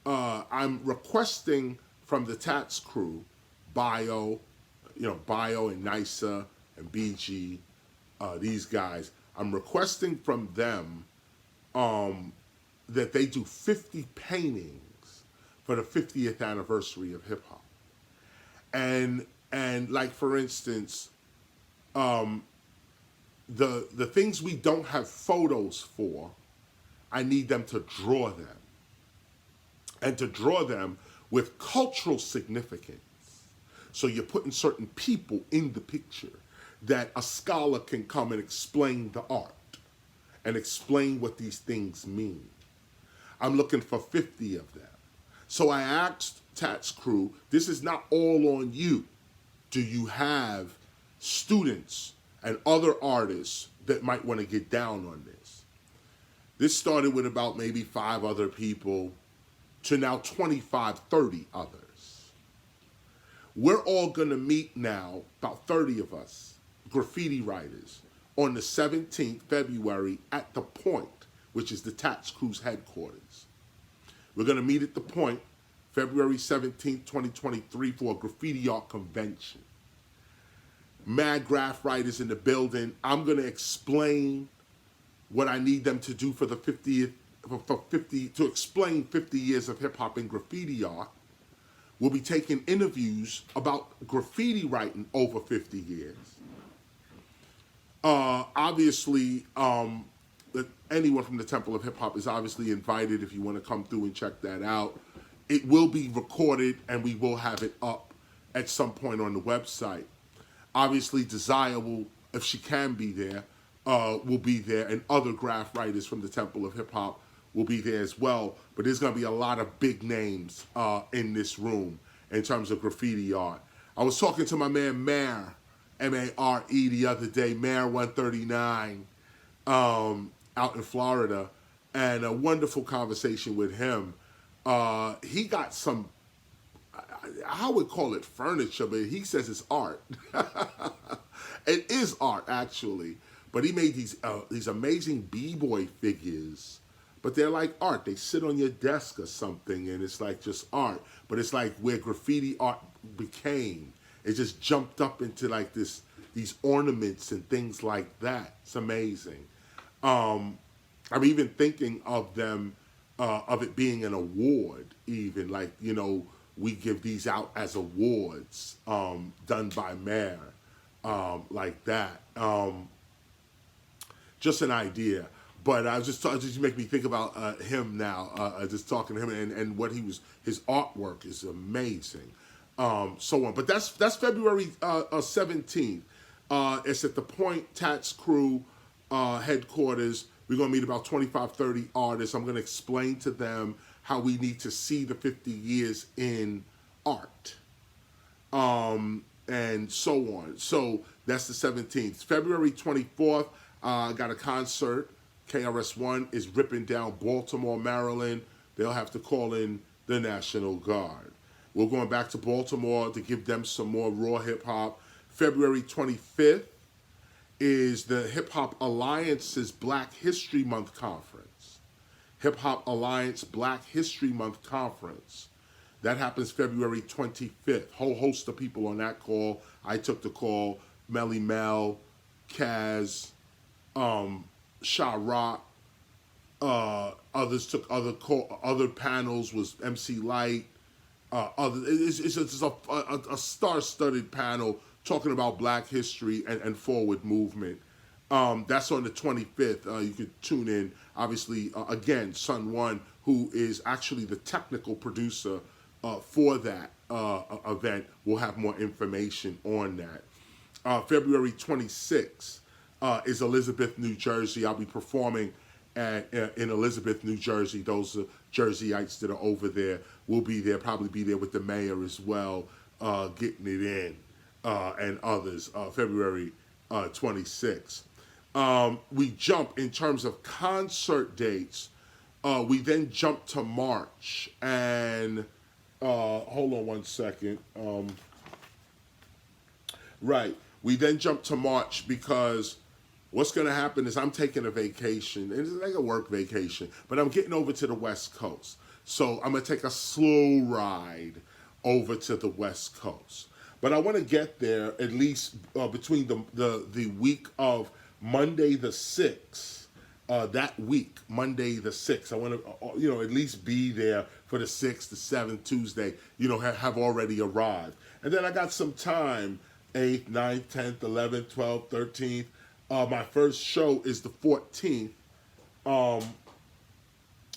I'm requesting from the Tats crew, Bio and NISA and BG, these guys. I'm requesting from them that they do 50 paintings for the 50th anniversary of hip hop. And like, for instance, the things we don't have photos for, I need them to draw them. And to draw them with cultural significance. So you're putting certain people in the picture that a scholar can come and explain the art and explain what these things mean. I'm looking for 50 of them. So I asked Tats crew, this is not all on you. Do you have students and other artists that might want to get down on this? This started with about maybe 5 other people to now 25, 30 others. We're all going to meet now, about 30 of us, graffiti writers, on the 17th February at the Point, which is the Tats Crew's headquarters. We're going to meet at the Point, February 17th, 2023, for a graffiti art convention. Mad graph writers in the building. I'm going to explain what I need them to do for the 50th, to explain 50 years of hip hop and graffiti art. We'll be taking interviews about graffiti writing over 50 years. Obviously, anyone from the Temple of Hip Hop is obviously invited if you want to come through and check that out. It will be recorded and we will have it up at some point on the website. Obviously, Desire will, if she can be there, will be there, and other graph writers from the Temple of Hip Hop will be there as well. But there's going to be a lot of big names in this room in terms of graffiti art. I was talking to my man Mare, M-A-R-E, the other day, Mare 139, out in Florida, and a wonderful conversation with him. He got some, I would call it furniture, but he says it's art. It is art, actually. But he made these amazing b-boy figures, but they're like art. They sit on your desk or something, and it's like just art. But it's like where graffiti art became. It just jumped up into like these ornaments and things like that. It's amazing. I'm even thinking of them, of it being an award, even like, we give these out as awards, done by Mare, like that. Just an idea. But I was just make me think about him now, just talking to him and what his artwork is amazing. So on. But that's February 17th. It's at the Point Tats Crew headquarters. We're going to meet about 25, 30 artists. I'm going to explain to them how we need to see the 50 years in art. And so on. So that's the 17th. February 24th, I got a concert. KRS-ONE is ripping down Baltimore, Maryland. They'll have to call in the National Guard. We're going back to Baltimore to give them some more raw hip-hop. February 25th is the Hip Hop Alliance's Black History Month Conference. Hip Hop Alliance Black History Month Conference. That happens February 25th. Whole host of people on that call. I took the call. Melly Mel, Kaz, Sha Rock, others took other panels, was MC Light, it's a star-studded panel talking about Black history and forward movement. That's on the 25th. You could tune in. Obviously, again, Sun One, who is actually the technical producer for that event, will have more information on that. February 26th. Is Elizabeth, New Jersey. I'll be performing in Elizabeth, New Jersey. Those Jerseyites that are over there will be there, probably be there with the mayor as well, getting it in, and others, February 26th. We jump in terms of concert dates. We then jump to March, and hold on one second. Right, we then jump to March because what's going to happen is I'm taking a vacation, and it's like a work vacation, but I'm getting over to the West Coast. So I'm going to take a slow ride over to the West Coast. But I want to get there at least between the week of Monday the 6th, that week, Monday the 6th. I want to, at least be there for the 6th, the 7th, Tuesday, have already arrived. And then I got some time, 8th, 9th, 10th, 11th, 12th, 13th. My first show is the 14th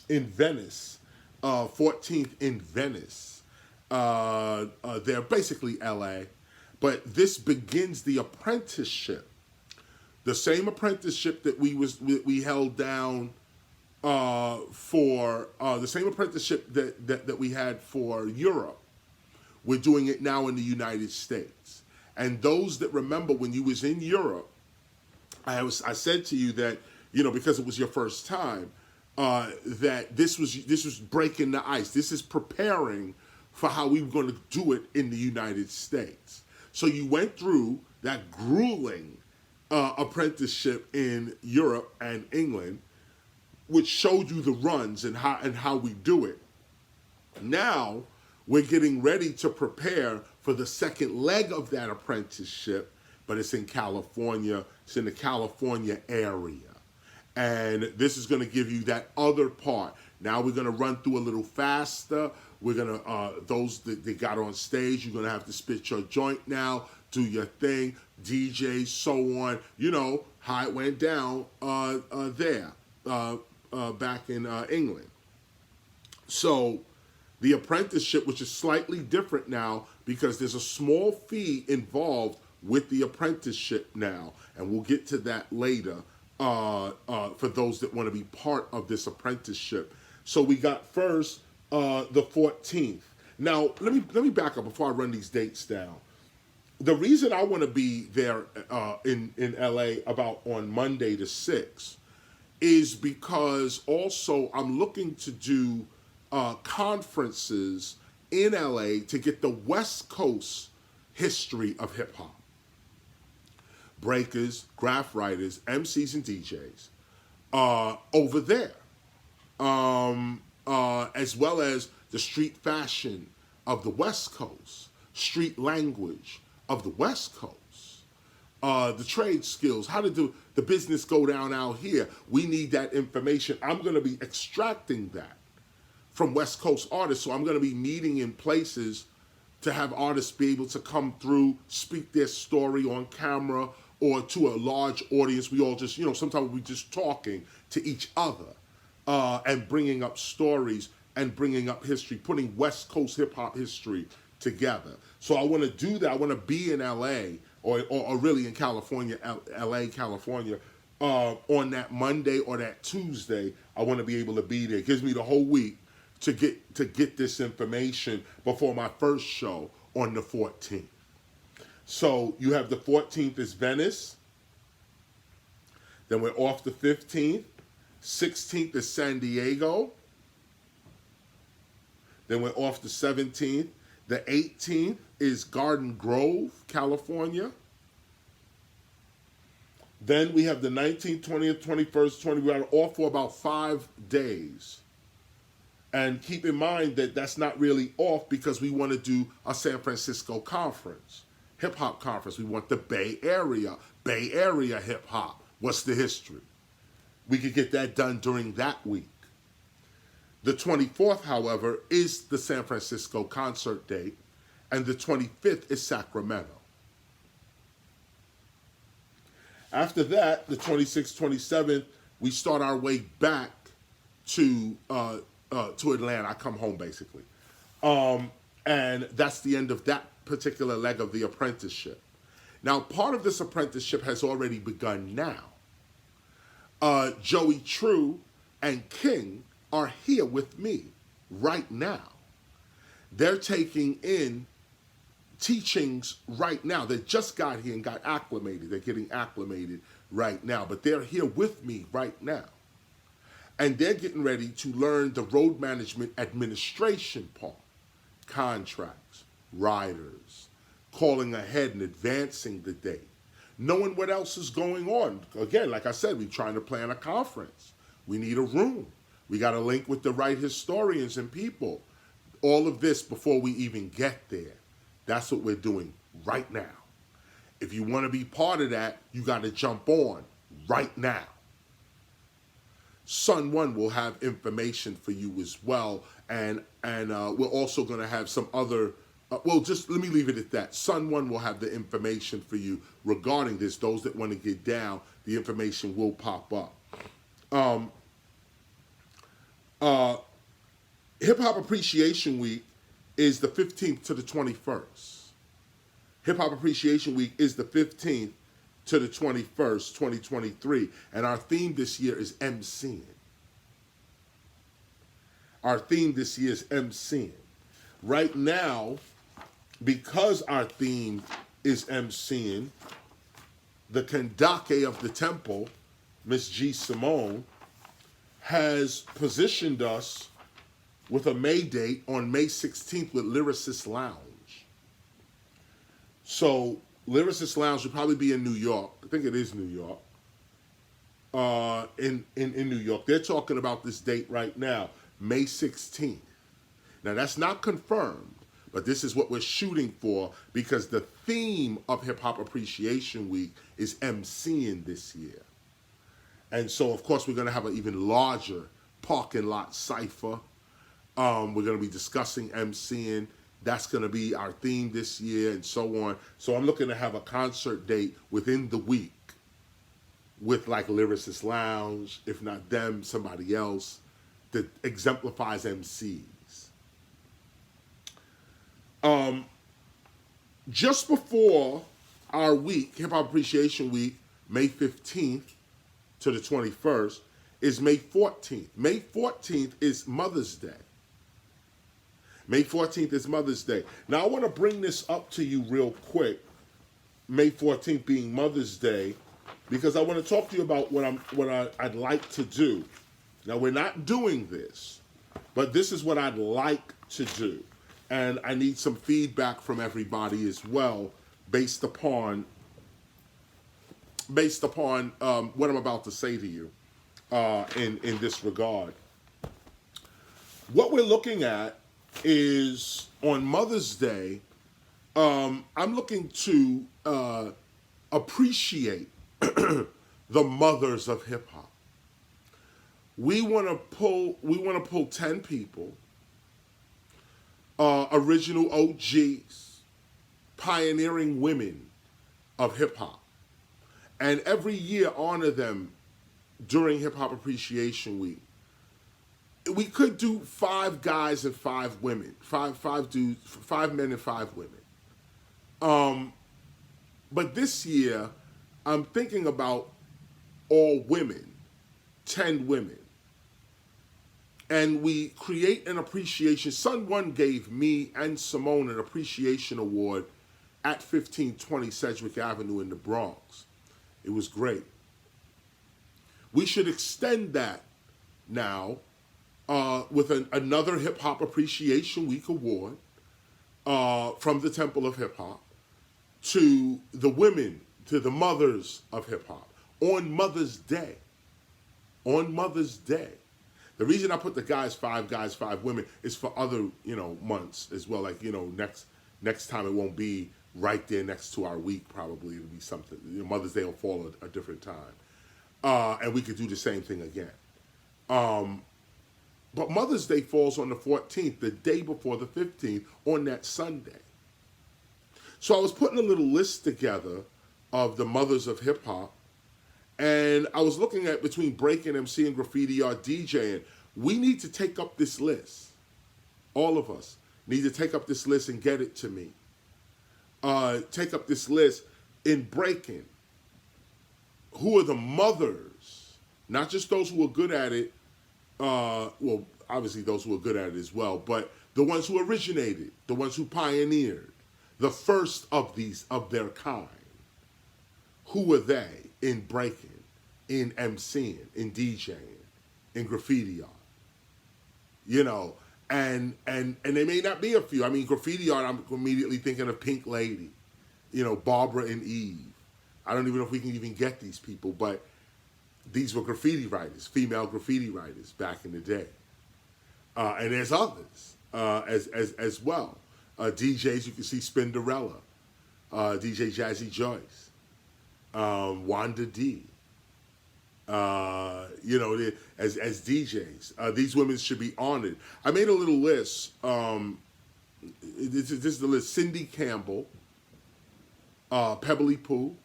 in Venice. 14th in Venice. They're basically LA. But this begins the apprenticeship. The same apprenticeship that we held down for the same apprenticeship that we had for Europe. We're doing it now in the United States. And those that remember when you was in Europe, I said to you that, because it was your first time, that this was breaking the ice. This is preparing for how we were going to do it in the United States. So you went through that grueling apprenticeship in Europe and England, which showed you the runs and how we do it. Now we're getting ready to prepare for the second leg of that apprenticeship, but it's in California. It's in the California area. And this is going to give you that other part. Now we're going to run through a little faster. We're going to, those that got on stage, you're going to have to spit your joint now, do your thing, DJs, so on. You know how it went down there back in England. So the apprenticeship, which is slightly different now because there's a small fee involved with the apprenticeship now. And we'll get to that later. For those that want to be part of this apprenticeship. So we got first the 14th. Now let me back up before I run these dates down. The reason I want to be there in LA about on Monday the 6th is because also I'm looking to do conferences in LA to get the West Coast history of hip hop. Breakers, graph writers, MCs, and DJs over there, as well as the street fashion of the West Coast, street language of the West Coast, the trade skills, how to do the business go down out here. We need that information. I'm going to be extracting that from West Coast artists, so I'm going to be meeting in places to have artists be able to come through, speak their story on camera, or to a large audience. We all just, sometimes we just talking to each other and bringing up stories and bringing up history, putting West Coast hip-hop history together. So I want to do that. I want to be in L.A. or really in California, L.A., California, on that Monday or that Tuesday. I want to be able to be there. It gives me the whole week to get this information before my first show on the 14th. So you have the 14th is Venice. Then we're off the 15th. 16th is San Diego. Then we're off the 17th. The 18th is Garden Grove, California. Then we have the 19th, 20th, 21st, 20th. We are off for about 5 days. And keep in mind that that's not really off because we want to do a San Francisco conference. Hip-hop conference. We want the Bay Area hip-hop. What's the history? We could get that done during that week. The 24th, however, is the San Francisco concert date, and the 25th is Sacramento. After that, the 26th, 27th, we start our way back to Atlanta. I come home, basically. And that's the end of that particular leg of the apprenticeship. Now, part of this apprenticeship has already begun now. Joey True and King are here with me right now. They're taking in teachings right now. They just got here and got acclimated. They're getting acclimated right now, but they're here with me right now. And they're getting ready to learn the road management administration part. Contracts, riders, calling ahead and advancing the date, knowing what else is going on. Again, like I said, we're trying to plan a conference. We need a room. We got to link with the right historians and people. All of this before we even get there. That's what we're doing right now. If you want to be part of that, you got to jump on right now. Sun One will have information for you as well, and we're also going to have some other. Well, just let me leave it at that. Sun One will have the information for you regarding this. Those that want to get down, the information will pop up. Hip Hop Appreciation Week is the 15th to the 21st. Hip Hop Appreciation Week is the 15th to the 21st, 2023. And our theme this year is MCing. Our theme this year is MCing. Right now, because our theme is MCing, the Kandake of the temple, Miss G. Simone, has positioned us with a May date on May 16th with Lyricist Lounge. So Lyricist Lounge will probably be in New York. I think it is New York. In New York. They're talking about this date right now, May 16th. Now that's not confirmed, but this is what we're shooting for because the theme of Hip Hop Appreciation Week is MCing this year. And so, of course, we're going to have an even larger parking lot cipher. We're going to be discussing MCing. That's going to be our theme this year and so on. So I'm looking to have a concert date within the week with like Lyricist Lounge, if not them, somebody else that exemplifies MCs. Just before our week, Hip Hop Appreciation Week, May 15th to the 21st, is May 14th. May 14th is Mother's Day. May 14th is Mother's Day. Now, I want to bring this up to you real quick, May 14th being Mother's Day, because I want to talk to you about what I'd like to do. Now, we're not doing this, but this is what I'd like to do. And I need some feedback from everybody as well based upon what I'm about to say to you in this regard. What we're looking at is on Mother's Day, I'm looking to appreciate the mothers of hip hop. We want to pull 10 people, original OGs, pioneering women of hip hop, and every year honor them during Hip Hop Appreciation Week. We could do 5 guys and 5 women, 5 dudes, 5 men and 5 women. But this year, I'm thinking about all women, 10 women. And we create an appreciation. Sun One gave me and Simone an appreciation award at 1520 Sedgwick Avenue in the Bronx. It was great. We should extend that now with another Hip Hop Appreciation Week award from the Temple of Hip Hop to the women, to the mothers of hip hop on Mother's Day. On Mother's Day. The reason I put the guys, 5 women, is for other, months as well. Like, next time it won't be right there next to our week, probably. It'll be something. Mother's Day will fall a different time. And we could do the same thing again. But Mother's Day falls on the 14th, the day before the 15th, on that Sunday. So I was putting a little list together of the mothers of hip hop, and I was looking at between breaking, MC, and graffiti art DJing. We need to take up this list. All of us need to take up this list and get it to me. Take up this list in breaking. Who are the mothers? Not just those who are good at it. Well, obviously those who are good at it as well, but the ones who originated, the ones who pioneered, the first of their kind. Who were they in breaking, in MCing, in DJing, in graffiti art? And they may not be a few. I mean, graffiti art, I'm immediately thinking of Pink Lady, Barbara and Eve. I don't even know if we can even get these people, but these were graffiti writers, female graffiti writers back in the day. And there's others as well. DJs, you can see Spinderella, DJ Jazzy Joyce, Wanda D. As DJs. These women should be honored. I made a little list. This is the list. Cindy Campbell, Pebbly Pooh,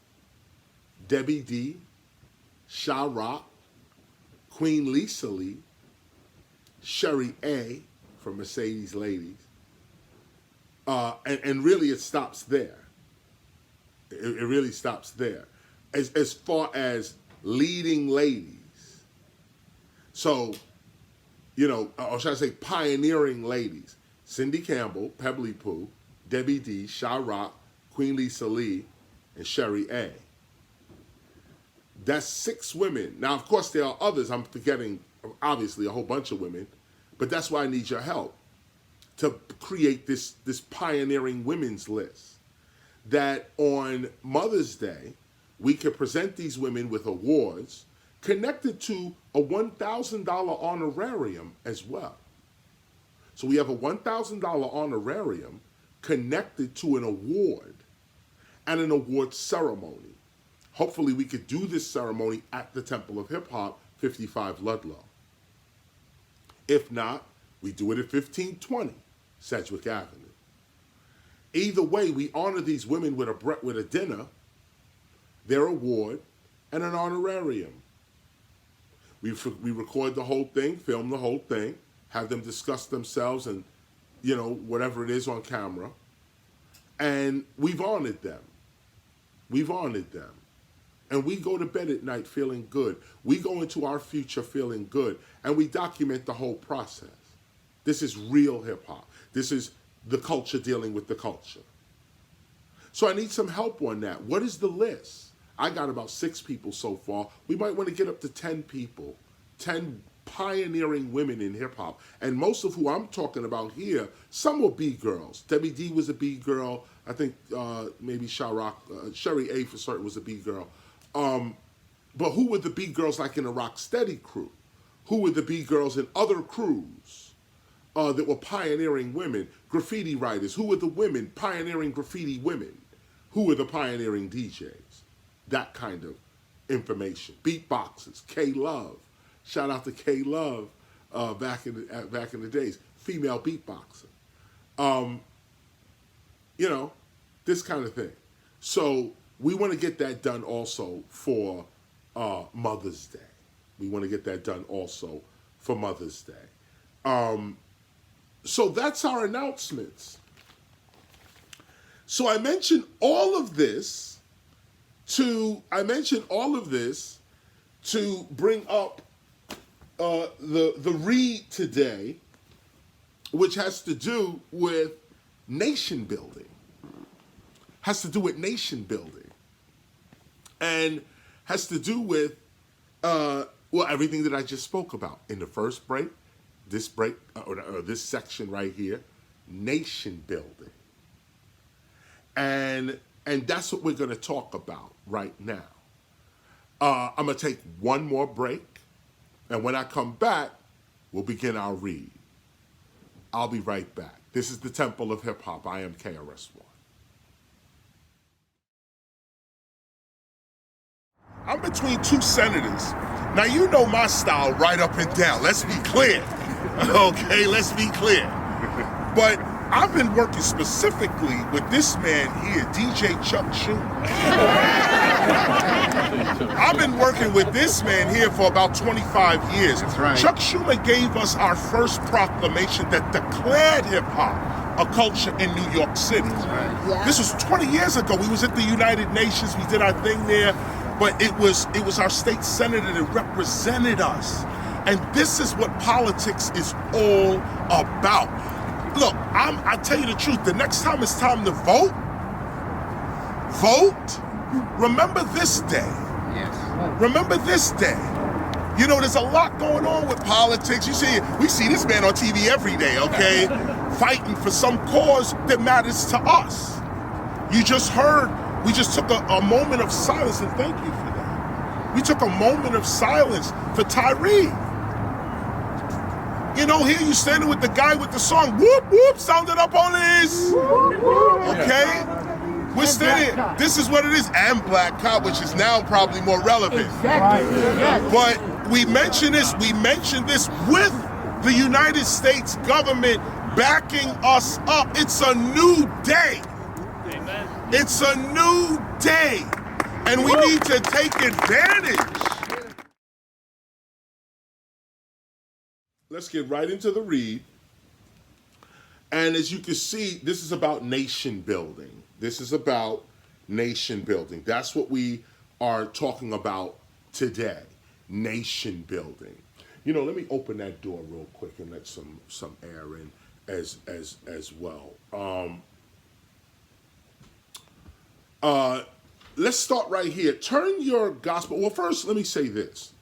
Debbie D, Sha Rock, Queen Lisa Lee, Sherry A from Mercedes Ladies. And really it stops there. It really stops there. As far as leading ladies. So, or should I say pioneering ladies. Cindy Campbell, Pebbly Pooh, Debbie D, Sha Rock, Queen Lisa Lee, and Sherry A. That's 6 women. Now, of course, there are others. I'm forgetting, obviously, a whole bunch of women. But that's why I need your help to create this pioneering women's list. That on Mother's Day, we could present these women with awards connected to a $1,000 honorarium as well. So we have a $1,000 honorarium connected to an award and an award ceremony. Hopefully we could do this ceremony at the Temple of Hip Hop, 55 Ludlow. If not, we do it at 1520 Sedgwick Avenue. Either way, we honor these women with a dinner, their award, and an honorarium. We record the whole thing, film the whole thing, have them discuss themselves and, whatever it is on camera. And we've honored them. We've honored them. And we go to bed at night feeling good. We go into our future feeling good. And we document the whole process. This is real hip hop. This is the culture dealing with the culture. So I need some help on that. What is the list? I got about 6 people so far. We might want to get up to 10 people, 10 pioneering women in hip hop. And most of who I'm talking about here, some were B-girls. Debbie D was a B-girl. I think maybe Sherry A for certain was a B-girl. But who were the B-girls like in the Rocksteady crew? Who were the B-girls in other crews that were pioneering women? Graffiti writers. Who were the women pioneering graffiti women? Who were the pioneering DJs? That kind of information. Beatboxers. K-Love. Shout out to K-Love back in the days. Female beatboxer. This kind of thing. So we want to get that done also for Mother's Day. We want to get that done also for Mother's Day. So that's our announcements. So I mentioned all of this to bring up the read today, which has to do with nation building. And has to do with everything that I just spoke about in the first break, or this section right here, nation building. And that's what we're going to talk about right now. I'm going to take one more break, and when I come back, we'll begin our read. I'll be right back. This is the Temple of Hip Hop. I am KRS-ONE. I'm between 2 senators. Now, you know my style right up and down. Let's be clear. Okay, let's be clear. But I've been working specifically with this man here, DJ Chuck Schumer. I've been working with this man here for about 25 years. That's right. Chuck Schumer gave us our first proclamation that declared hip-hop a culture in New York City. That's right. Yeah. This was 20 years ago. We was at the United Nations. We did our thing there. But it was our state senator that represented us. And this is what politics is all about. Look, I tell you the truth, the next time it's time to vote, remember this day. Yes. Remember this day. There's a lot going on with politics. We see this man on TV every day, okay? Fighting for some cause that matters to us. You just heard We just took a moment of silence, and thank you for that. We took a moment of silence for Tyree. You know, here you standing with the guy with the song, whoop, whoop, sound it up on this. Okay? We're standing, this is what it is, and Black Cop, which is now probably more relevant. Exactly. But we mention this with the United States government backing us up. It's a new day. Amen. It's a new day. And we need to take advantage. Let's get right into the read. And as you can see, this is about nation building. This is about nation building. That's what we are talking about today. Nation building. You know, let me open that door real quick and let some air in as well. Let's start right here. Turn your gospel. Well, first, let me say this.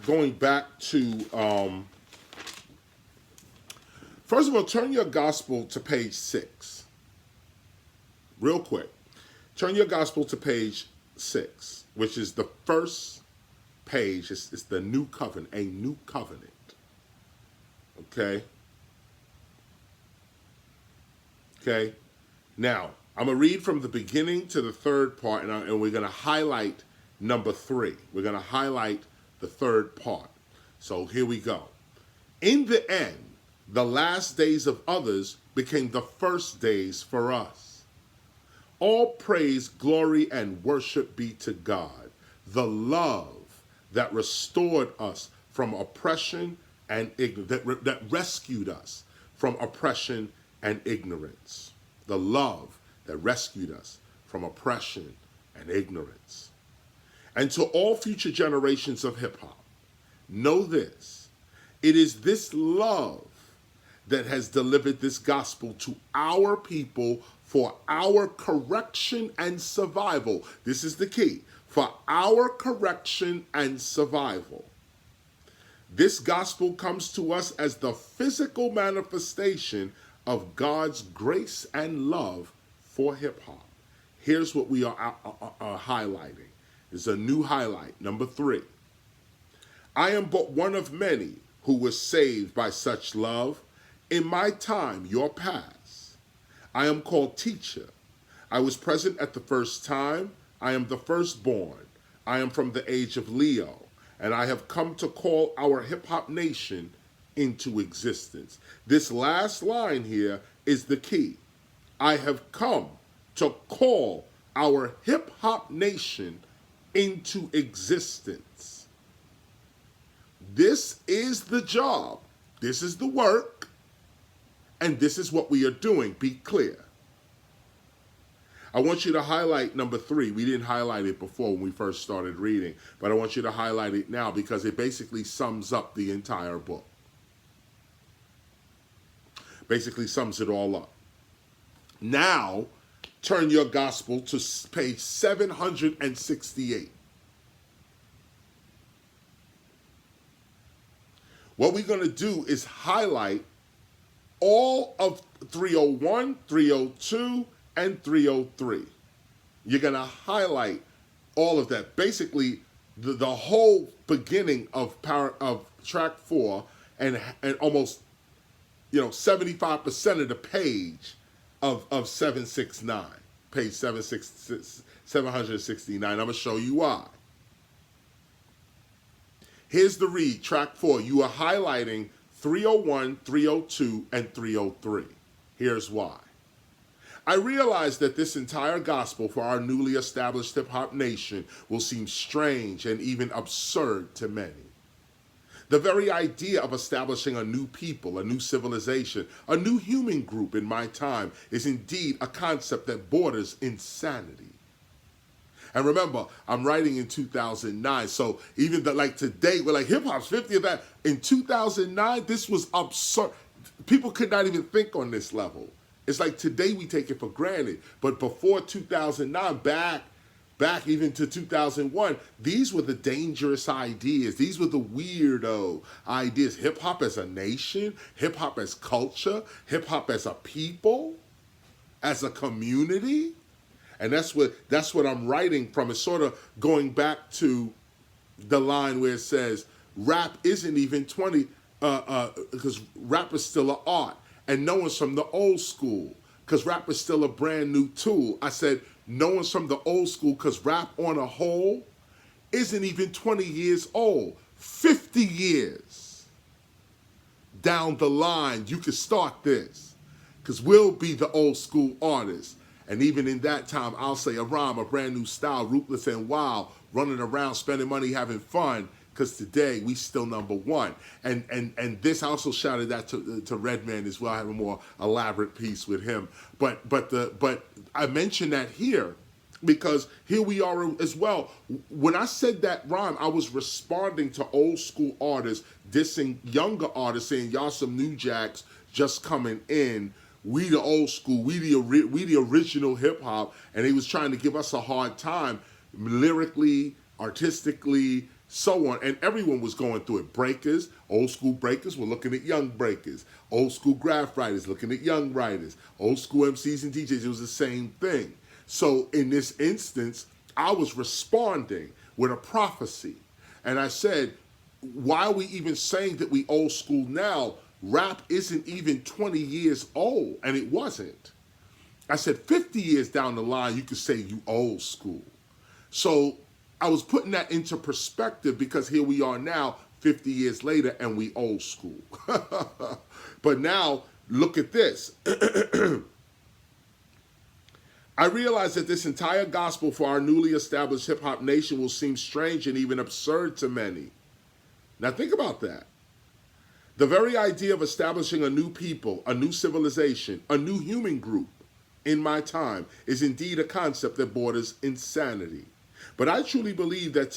Going back to, first of all, turn your gospel to page 6. Real quick. Turn your gospel to page 6, which is the first page. It's the new covenant, a new covenant. Okay? Okay? Now, I'm going to read from the beginning to the third part, and we're going to highlight number 3. We're going to highlight the third part. So here we go. In the end, the last days of others became the first days for us. All praise, glory, and worship be to God, the love that restored us from oppression and that rescued us from oppression and ignorance. The love that rescued us from oppression and ignorance. And to all future generations of hip-hop, know this, it is this love that has delivered this gospel to our people for our correction and survival. This is the key. For our correction and survival. This gospel comes to us as the physical manifestation of God's grace and love for hip-hop. Here's what we are highlighting. There's a new highlight, number 3. I am but one of many who was saved by such love. In my time, your past. I am called TEACHA. I was present at the first time. I am the firstborn. I am from the age of Leo. And I have come to call our hip-hop nation into existence. This last line here is the key. I have come to call our hip-hop nation into existence. This is the job. This is the work. And this is what we are doing. Be clear. I want you to highlight number 3. We didn't highlight it before when we first started reading, but I want you to highlight it now because it basically sums up the entire book. Basically sums it all up. Now, turn your gospel to page 768. What we're going to do is highlight all of 301, 302, and 303. You're going to highlight all of that. Basically, the whole beginning of track 4 and almost 75% of the page of 769, page 769. I'm going to show you why. Here's the read, track 4. You are highlighting 301, 302, and 303. Here's why. I realize that this entire gospel for our newly established hip-hop nation will seem strange and even absurd to many. The very idea of establishing a new people, a new civilization, a new human group in my time is indeed a concept that borders insanity. And remember, I'm writing in 2009, so even today, we're like hip-hop's 50th that. In 2009, this was absurd. People could not even think on this level. It's like today we take it for granted, but before 2009, back even to 2001, these were the dangerous ideas. These were the weirdo ideas. Hip-hop as a nation, hip-hop as culture, hip-hop as a people, as a community. And that's what I'm writing from. It's sort of going back to the line where it says rap isn't even 20 because rap is still an art, and no one's from the old school because rap is still a brand new tool. I said no one's from the old school because rap on a whole isn't even 20 years old. 50 years down the line, you can start this because we'll be the old school artists. And even in that time, I'll say a rhyme, a brand new style, ruthless and wild, running around, spending money, having fun, because today we still #1. And this, I also shouted that to Redman as well. I have a more elaborate piece with him. But I mentioned that here because here we are as well. When I said that rhyme, I was responding to old school artists dissing younger artists, saying y'all some new jacks just coming in. We the old school, we the original hip hop, and he was trying to give us a hard time, lyrically, artistically, so on. And everyone was going through it. Breakers, old school breakers were looking at young breakers. Old school graph writers looking at young writers. Old school MCs and DJs, it was the same thing. So in this instance, I was responding with a prophecy. And I said, why are we even saying that we old school now? Rap isn't even 20 years old, and it wasn't. I said 50 years down the line, you could say you old school. So I was putting that into perspective because here we are now, 50 years later, and we old school. But now, look at this. I realize that this entire gospel for our newly established hip-hop nation will seem strange and even absurd to many. Now think about that. The very idea of establishing a new people, a new civilization, a new human group in my time is indeed a concept that borders insanity. But I truly believe that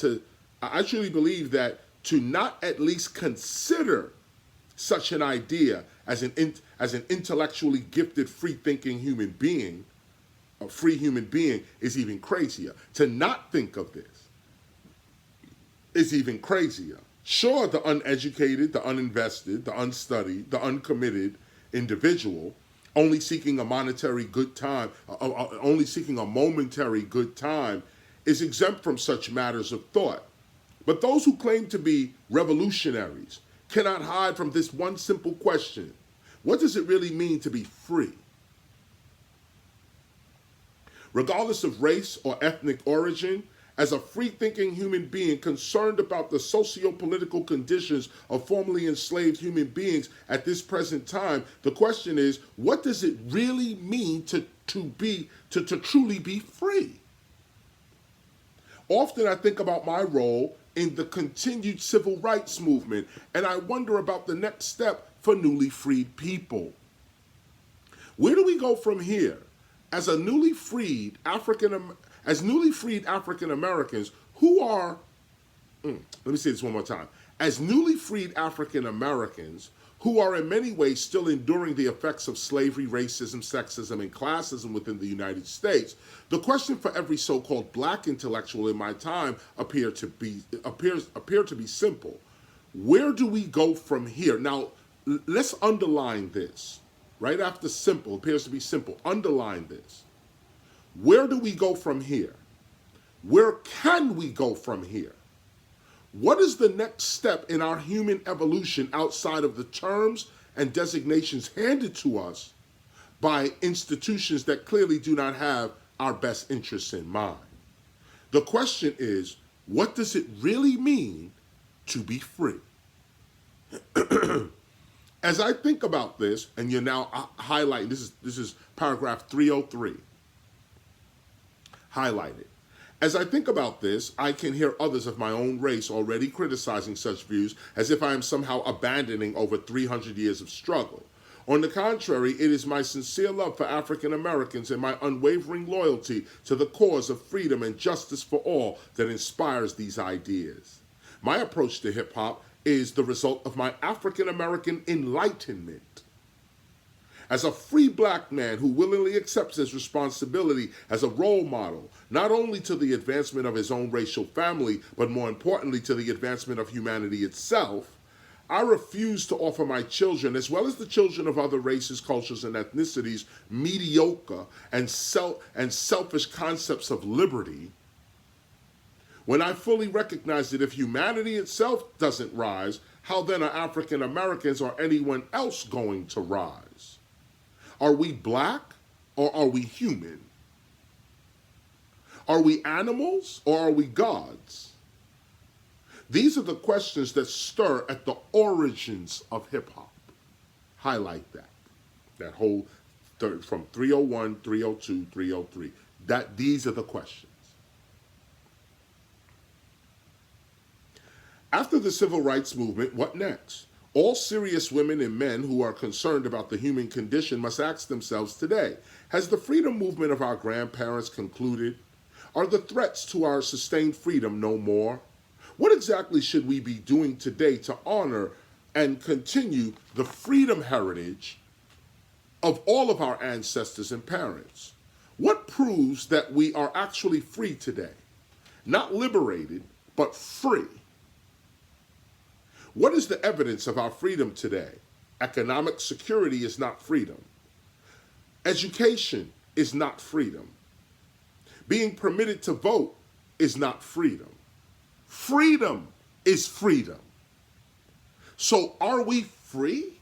to not at least consider such an idea as an intellectually gifted, free-thinking human being, a free human being, is even crazier. To not think of this is even crazier. Sure, the uneducated, the uninvested, the unstudied, the uncommitted individual, only seeking a momentary good time, is exempt from such matters of thought. But those who claim to be revolutionaries cannot hide from this one simple question. What does it really mean to be free? Regardless of race or ethnic origin, as a free-thinking human being concerned about the socio-political conditions of formerly enslaved human beings at this present time, the question is, what does it really mean to truly be free? Often I think about my role in the continued civil rights movement, and I wonder about the next step for newly freed people. Where do we go from here? As newly freed African Americans who are, let me say this one more time. As newly freed African Americans who are in many ways still enduring the effects of slavery, racism, sexism, and classism within the United States, the question for every so-called black intellectual in my time appear to be simple. Where do we go from here? Now, let's underline this. Right after simple, appears to be simple. Underline this. Where do we go from here? Where can we go from here? What is the next step in our human evolution outside of the terms and designations handed to us by institutions that clearly do not have our best interests in mind? The question is, what does it really mean to be free? As I think about this, and you're now highlighting, this is paragraph 303, highlighted. As I think about this, I can hear others of my own race already criticizing such views as if I am somehow abandoning over 300 years of struggle. On the contrary, it is my sincere love for African Americans and my unwavering loyalty to the cause of freedom and justice for all that inspires these ideas. My approach to hip-hop is the result of my African American enlightenment. As a free black man who willingly accepts his responsibility as a role model, not only to the advancement of his own racial family, but more importantly to the advancement of humanity itself, I refuse to offer my children, as well as the children of other races, cultures, and ethnicities, mediocre and selfish concepts of liberty, when I fully recognize that if humanity itself doesn't rise, how then are African Americans or anyone else going to rise? Are we black or are we human? Are we animals or are we gods? These are the questions that stir at the origins of hip-hop. Highlight that. That whole, from 301, 302, 303. These are the questions. After the civil rights movement, what next? All serious women and men who are concerned about the human condition must ask themselves today, has the freedom movement of our grandparents concluded? Are the threats to our sustained freedom no more? What exactly should we be doing today to honor and continue the freedom heritage of all of our ancestors and parents? What proves that we are actually free today? Not liberated, but free. What is the evidence of our freedom today? Economic security is not freedom. Education is not freedom. Being permitted to vote is not freedom. Freedom is freedom. So are we free?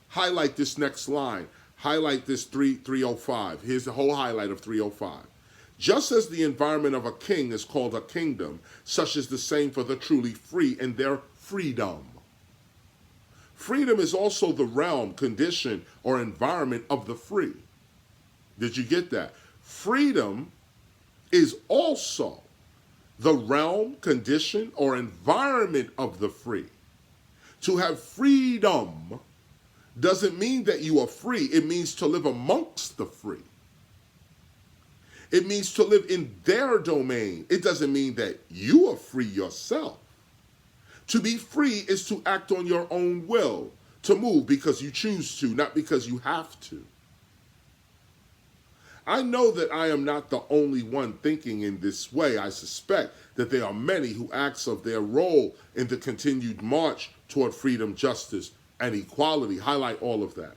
Highlight this next line. Highlight this 305. Here's the whole highlight of 305. Just as the environment of a king is called a kingdom, such is the same for the truly free in their freedom. Freedom is also the realm, condition, or environment of the free. Did you get that? Freedom is also the realm, condition, or environment of the free. To have freedom doesn't mean that you are free. It means to live amongst the free. It means to live in their domain. It doesn't mean that you are free yourself. To be free is to act on your own will, to move because you choose to, not because you have to. I know that I am not the only one thinking in this way. I suspect that there are many who ask of their role in the continued march toward freedom, justice, and equality. Highlight all of that.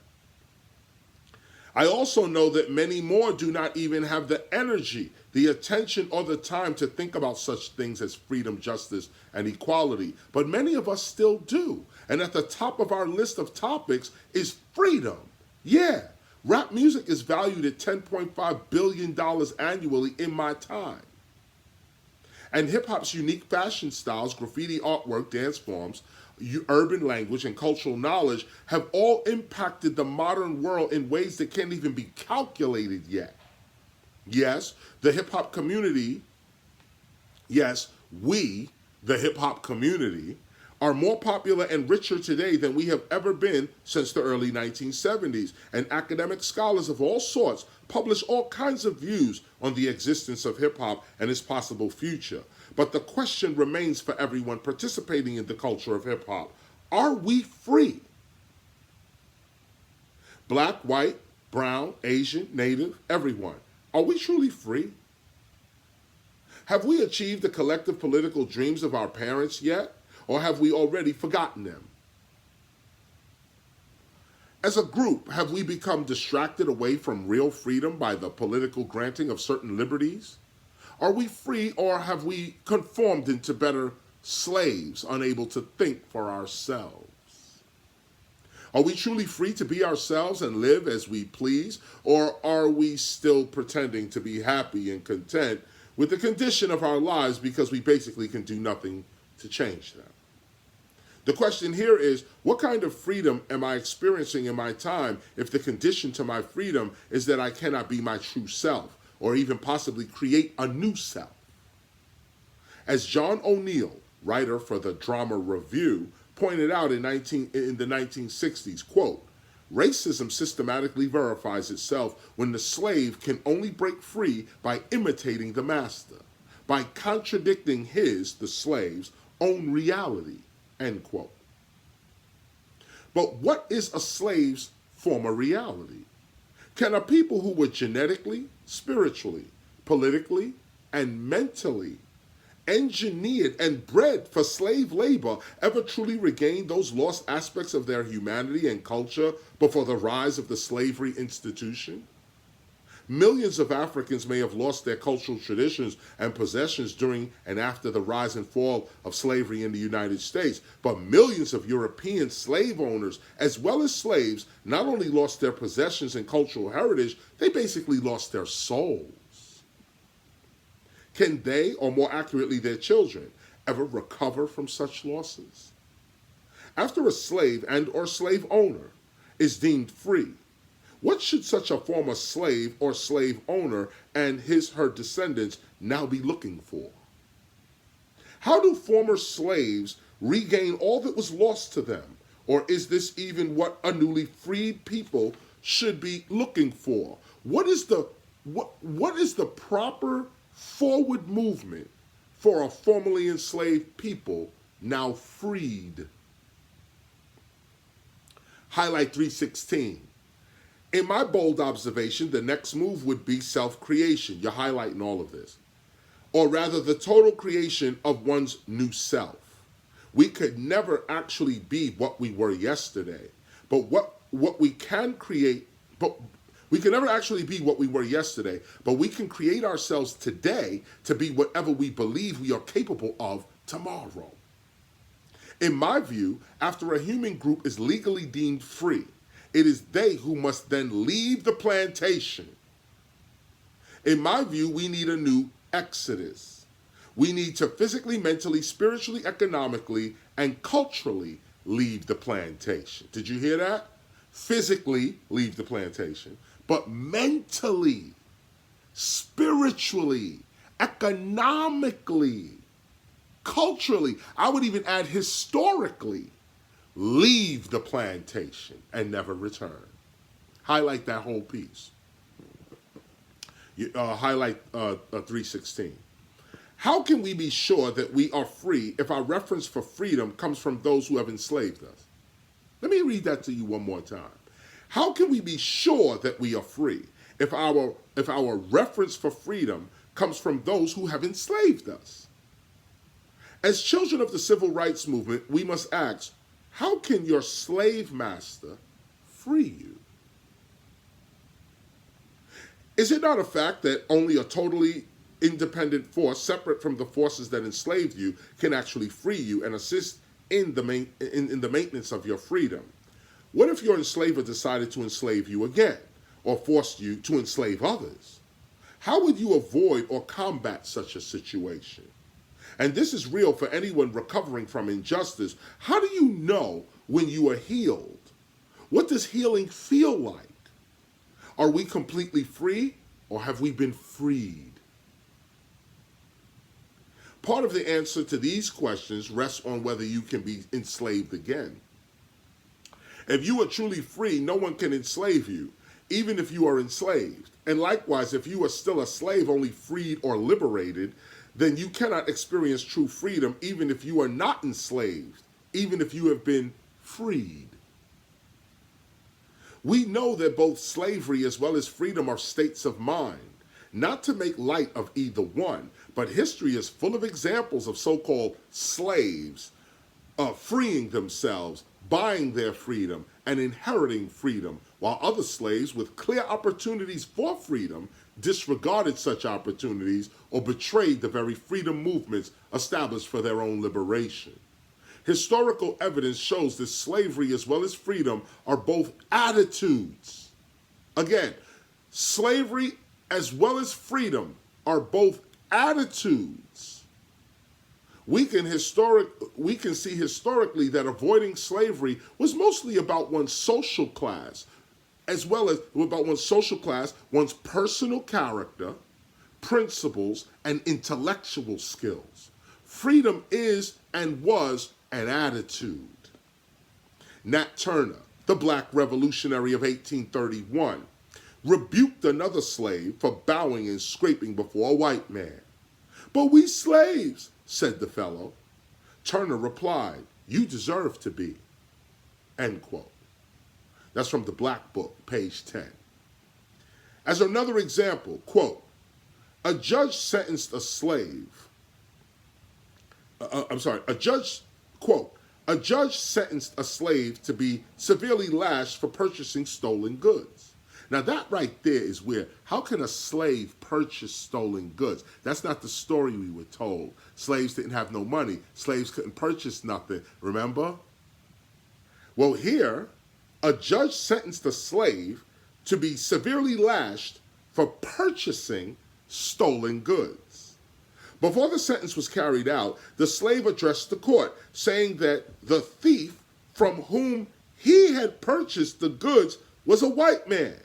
I also know that many more do not even have the energy, the attention, or the time to think about such things as freedom, justice, and equality. But many of us still do. And at the top of our list of topics is freedom. Yeah, rap music is valued at $10.5 billion annually in my time. And hip-hop's unique fashion styles, graffiti artwork, dance forms, urban language, and cultural knowledge have all impacted the modern world in ways that can't even be calculated yet. Yes, the hip-hop community, yes, we, the hip-hop community, are more popular and richer today than we have ever been since the early 1970s, and academic scholars of all sorts publish all kinds of views on the existence of hip-hop and its possible future. But the question remains for everyone participating in the culture of hip-hop. Are we free? Black, white, brown, Asian, Native, everyone. Are we truly free? Have we achieved the collective political dreams of our parents yet? Or have we already forgotten them? As a group, have we become distracted away from real freedom by the political granting of certain liberties? Are we free, or have we conformed into better slaves, unable to think for ourselves? Are we truly free to be ourselves and live as we please, or are we still pretending to be happy and content with the condition of our lives because we basically can do nothing to change them? The question here is, what kind of freedom am I experiencing in my time if the condition to my freedom is that I cannot be my true self, or even possibly create a new self? As John O'Neill, writer for the Drama Review, pointed out in the 1960s, quote, racism systematically verifies itself when the slave can only break free by imitating the master, by contradicting his, the slave's, own reality, end quote. But what is a slave's former reality? Can a people who were genetically, spiritually, politically, and mentally engineered and bred for slave labor ever truly regained those lost aspects of their humanity and culture before the rise of the slavery institution? Millions of Africans may have lost their cultural traditions and possessions during and after the rise and fall of slavery in the United States, but millions of European slave owners, as well as slaves, not only lost their possessions and cultural heritage, they basically lost their souls. Can they, or more accurately their children, ever recover from such losses? After a slave and or slave owner is deemed free, what should such a former slave or slave owner and her descendants now be looking for? How do former slaves regain all that was lost to them? Or is this even what a newly freed people should be looking for? What is the proper forward movement for a formerly enslaved people now freed? Highlight 316. In my bold observation, the next move would be self-creation. You're highlighting all of this. Or rather, the total creation of one's new self. We could never actually be what we were yesterday. But what we can create, but we can never actually be what we were yesterday, but we can create ourselves today to be whatever we believe we are capable of tomorrow. In my view, after a human group is legally deemed free, it is they who must then leave the plantation. In my view, we need a new exodus. We need to physically, mentally, spiritually, economically, and culturally leave the plantation. Did you hear that? Physically leave the plantation, but mentally, spiritually, economically, culturally, I would even add historically, leave the plantation and never return. Highlight that whole piece. Highlight 316. How can we be sure that we are free if our reference for freedom comes from those who have enslaved us? Let me read that to you one more time. How can we be sure that we are free if our reference for freedom comes from those who have enslaved us? As children of the civil rights movement, we must ask, how can your slave master free you? Is it not a fact that only a totally independent force, separate from the forces that enslaved you, can actually free you and assist in the maintenance of your freedom? What if your enslaver decided to enslave you again, or forced you to enslave others? How would you avoid or combat such a situation? And this is real for anyone recovering from injustice. How do you know when you are healed? What does healing feel like? Are we completely free, or have we been freed? Part of the answer to these questions rests on whether you can be enslaved again. If you are truly free, no one can enslave you, even if you are enslaved. And likewise, if you are still a slave, only freed or liberated, then you cannot experience true freedom even if you are not enslaved, even if you have been freed. We know that both slavery as well as freedom are states of mind. Not to make light of either one, but history is full of examples of so-called slaves freeing themselves, buying their freedom, and inheriting freedom, while other slaves with clear opportunities for freedom disregarded such opportunities or betrayed the very freedom movements established for their own liberation. Historical evidence shows that slavery as well as freedom are both attitudes. Again, slavery as well as freedom are both attitudes. We can see historically that avoiding slavery was mostly about one's social class, as well as about one's social class, one's personal character, principles, and intellectual skills. Freedom is and was an attitude. Nat Turner, the black revolutionary of 1831, rebuked another slave for bowing and scraping before a white man. "But we slaves," said the fellow. Turner replied, "You deserve to be." End quote. That's from the Black Book, page 10. As another example, quote, "A judge sentenced a slave I'm sorry, a judge, quote, a judge sentenced a slave to be severely lashed for purchasing stolen goods. Now that right there is where, how can a slave purchase stolen goods? That's not the story we were told. Slaves didn't have no money. Slaves couldn't purchase nothing, remember? Well, here, a judge sentenced a slave to be severely lashed for purchasing stolen goods. Before the sentence was carried out, the slave addressed the court, saying that the thief from whom he had purchased the goods was a white man.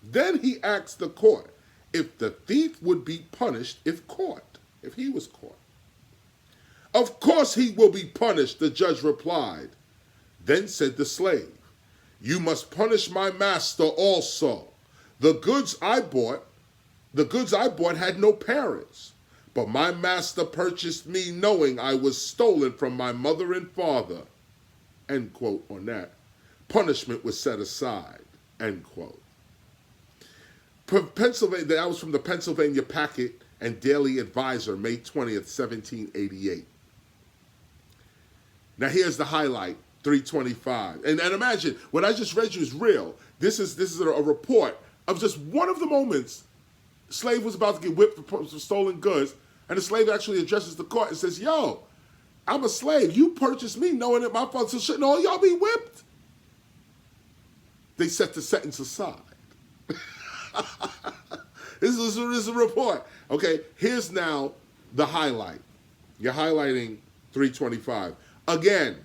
Then he asked the court if the thief would be punished if caught, if he was caught. Of course he will be punished, the judge replied. Then said the slave, you must punish my master also. The goods I bought had no parents, but my master purchased me knowing I was stolen from my mother and father. End quote on that. Punishment was set aside. End quote. Pennsylvania, that was from the Pennsylvania Packet and Daily Advisor, May 20th, 1788. Now here's the highlight, 325. And imagine, what I just read you is real. This is a report of just one of the moments slave was about to get whipped for stolen goods, and the slave actually addresses the court and says, yo, I'm a slave. You purchased me knowing that my father, so shouldn't all y'all be whipped? They set the sentence aside. This is a report. Okay, here's now the highlight. You're highlighting 325. Again,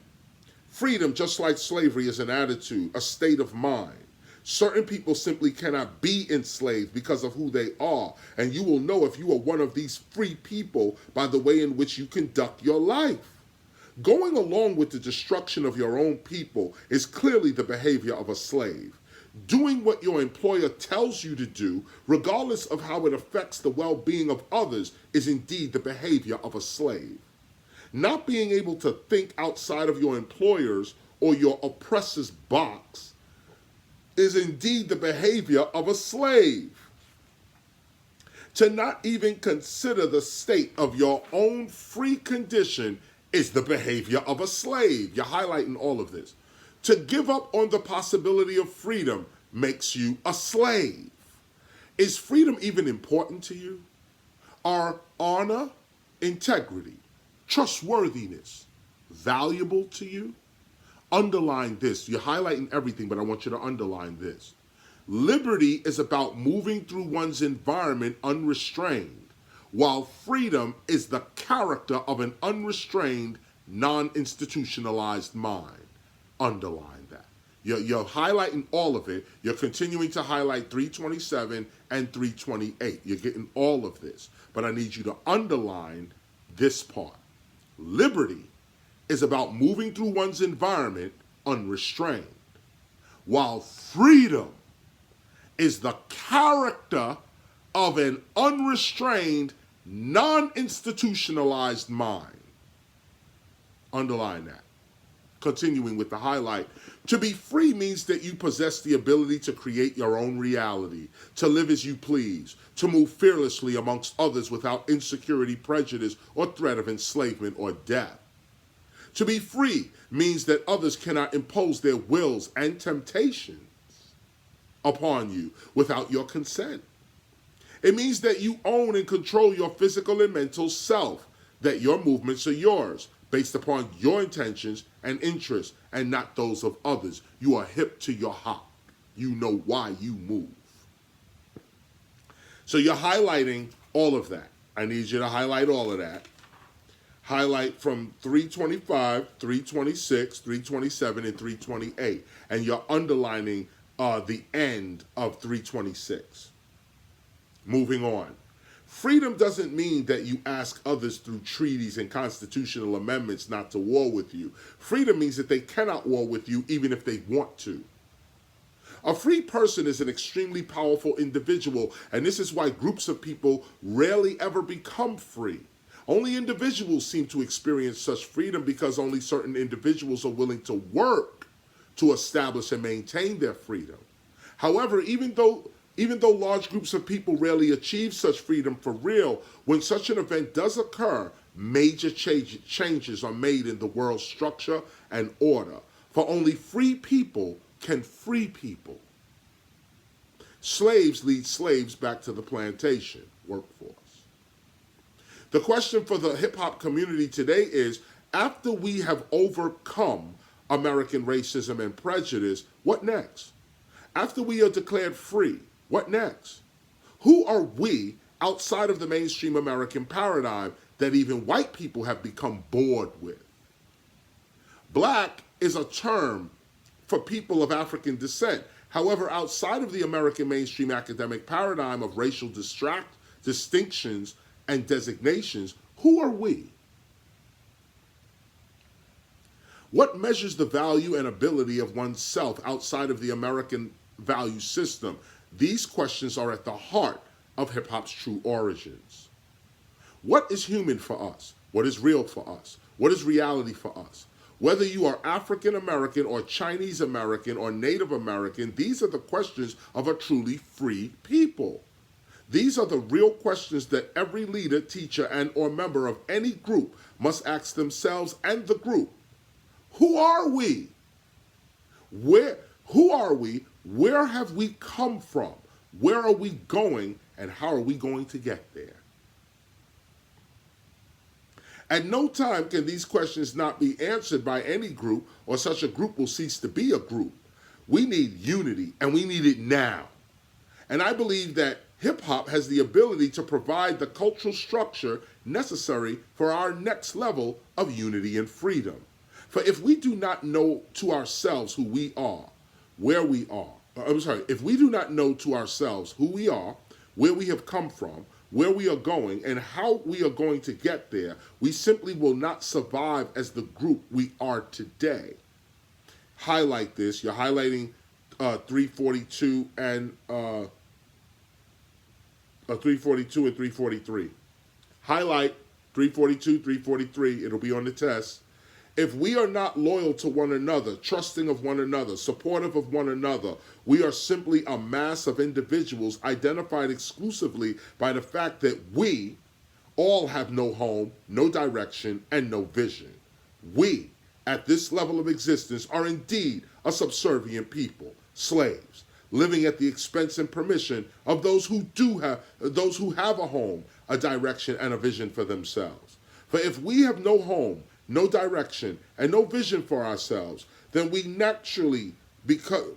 freedom, just like slavery, is an attitude, a state of mind. Certain people simply cannot be enslaved because of who they are, and you will know if you are one of these free people by the way in which you conduct your life. Going along with the destruction of your own people is clearly the behavior of a slave. Doing what your employer tells you to do, regardless of how it affects the well-being of others, is indeed the behavior of a slave. Not being able to think outside of your employer's or your oppressor's box is indeed the behavior of a slave. To not even consider the state of your own free condition is the behavior of a slave. You're highlighting all of this. To give up on the possibility of freedom makes you a slave. Is freedom even important to you? Are honor, integrity, trustworthiness valuable to you? Underline this. You're highlighting everything, but I want you to underline this. Liberty is about moving through one's environment unrestrained, while freedom is the character of an unrestrained, non-institutionalized mind. Underline that. You're highlighting all of it. You're continuing to highlight 327 and 328. You're getting all of this. But I need you to underline this part. Liberty is about moving through one's environment unrestrained, while freedom is the character of an unrestrained, non-institutionalized mind. Underline that. Continuing with the highlight, to be free means that you possess the ability to create your own reality, to live as you please, to move fearlessly amongst others without insecurity, prejudice, or threat of enslavement or death. To be free means that others cannot impose their wills and temptations upon you without your consent. It means that you own and control your physical and mental self, that your movements are yours, based upon your intentions and interests and not those of others. You are hip to your hop. You know why you move. So you're highlighting all of that. I need you to highlight all of that. Highlight from 325, 326, 327, and 328. And you're underlining the end of 326. Moving on. Freedom doesn't mean that you ask others through treaties and constitutional amendments not to war with you. Freedom means that they cannot war with you even if they want to. A free person is an extremely powerful individual, and this is why groups of people rarely ever become free. Only individuals seem to experience such freedom because only certain individuals are willing to work to establish and maintain their freedom. However, even though large groups of people rarely achieve such freedom for real, when such an event does occur, major changes are made in the world's structure and order. For only free people can free people. Slaves lead slaves back to the plantation workforce. The question for the hip-hop community today is, after we have overcome American racism and prejudice, what next? After we are declared free, what next? Who are we outside of the mainstream American paradigm that even white people have become bored with? Black is a term for people of African descent. However, outside of the American mainstream academic paradigm of racial distinctions and designations, who are we? What measures the value and ability of oneself outside of the American value system? These questions are at the heart of hip-hop's true origins. What is human for us? What is real for us? What is reality for us? Whether you are African American or Chinese American or Native American, these are the questions of a truly free people. These are the real questions that every leader, teacher, and or member of any group must ask themselves and the group. Who are we? Who are we? Where have we come from? Where are we going? And how are we going to get there? At no time can these questions not be answered by any group, or such a group will cease to be a group. We need unity, and we need it now. And I believe that hip-hop has the ability to provide the cultural structure necessary for our next level of unity and freedom. For if we do not know to ourselves who we are, where we are, if we do not know to ourselves who we are, where we have come from, where we are going, and how we are going to get there, we simply will not survive as the group we are today. Highlight this. You're highlighting 342 and 342 and 343. Highlight 342, 343. It'll be on the test. If we are not loyal to one another, trusting of one another, supportive of one another, we are simply a mass of individuals identified exclusively by the fact that we all have no home, no direction, and no vision. We, at this level of existence, are indeed a subservient people, slaves, living at the expense and permission of those who have a home, a direction, and a vision for themselves. For if we have no home, no direction, and no vision for ourselves, then we naturally become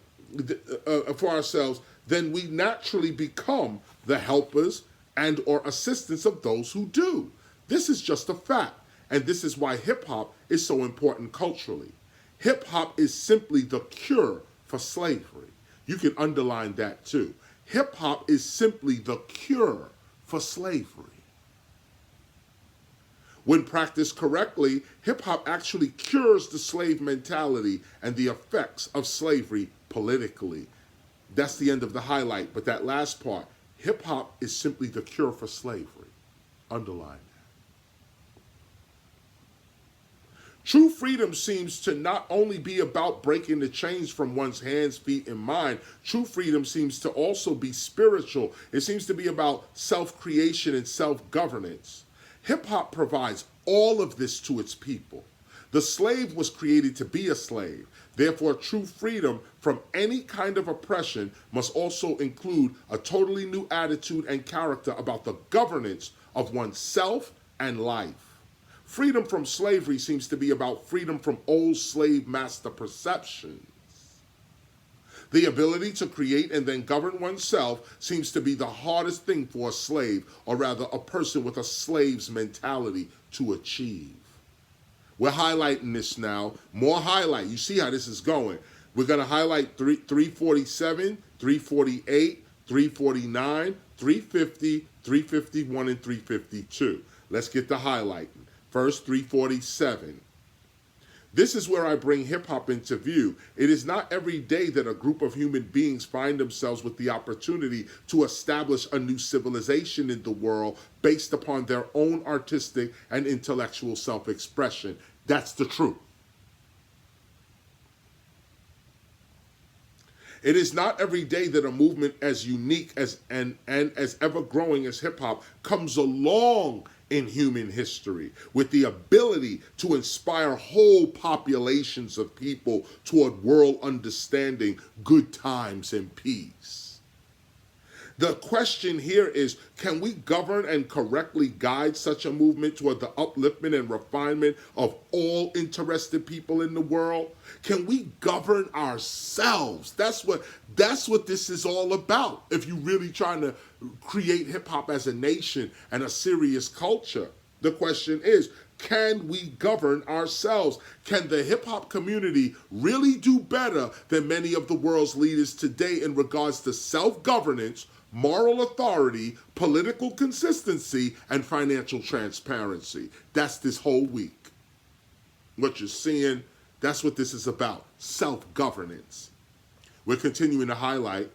the helpers and or assistants of those who do. This is just a fact, and this is why hip-hop is so important culturally. Hip-hop is simply the cure for slavery. You can underline that too. Hip-hop is simply the cure for slavery. When practiced correctly, hip-hop actually cures the slave mentality and the effects of slavery politically. That's the end of the highlight, but that last part, hip-hop is simply the cure for slavery. Underline that. True freedom seems to not only be about breaking the chains from one's hands, feet, and mind. True freedom seems to also be spiritual. It seems to be about self-creation and self-governance. Hip-hop provides all of this to its people. The slave was created to be a slave. Therefore, true freedom from any kind of oppression must also include a totally new attitude and character about the governance of oneself and life. Freedom from slavery seems to be about freedom from old slave master perceptions. The ability to create and then govern oneself seems to be the hardest thing for a slave, or rather a person with a slave's mentality, to achieve. We're highlighting this now. More highlight. You see how this is going. We're going to highlight 347, 348, 349, 350, 351, and 352. Let's get the highlighting. First, 347. This is where I bring hip-hop into view. It is not every day that a group of human beings find themselves with the opportunity to establish a new civilization in the world based upon their own artistic and intellectual self-expression. That's the truth. It is not every day that a movement as unique and as ever-growing as hip-hop comes along in human history, with the ability to inspire whole populations of people toward world understanding, good times, and peace. The question here is, can we govern and correctly guide such a movement toward the upliftment and refinement of all interested people in the world? Can we govern ourselves? That's what this is all about. If you're really trying to create hip hop as a nation and a serious culture, the question is, can we govern ourselves? Can the hip hop community really do better than many of the world's leaders today in regards to self-governance, moral authority, political consistency, and financial transparency? That's this whole week. What you're seeing, that's what this is about, self-governance. We're continuing to highlight,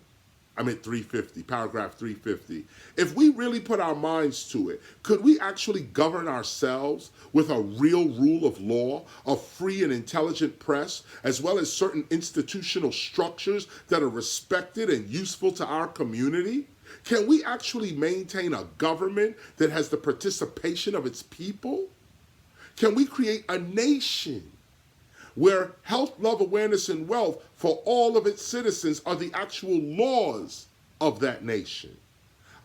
I'm at 350, paragraph 350. If we really put our minds to it, could we actually govern ourselves with a real rule of law, a free and intelligent press, as well as certain institutional structures that are respected and useful to our community? Can we actually maintain a government that has the participation of its people? Can we create a nation where health, love, awareness, and wealth for all of its citizens are the actual laws of that nation?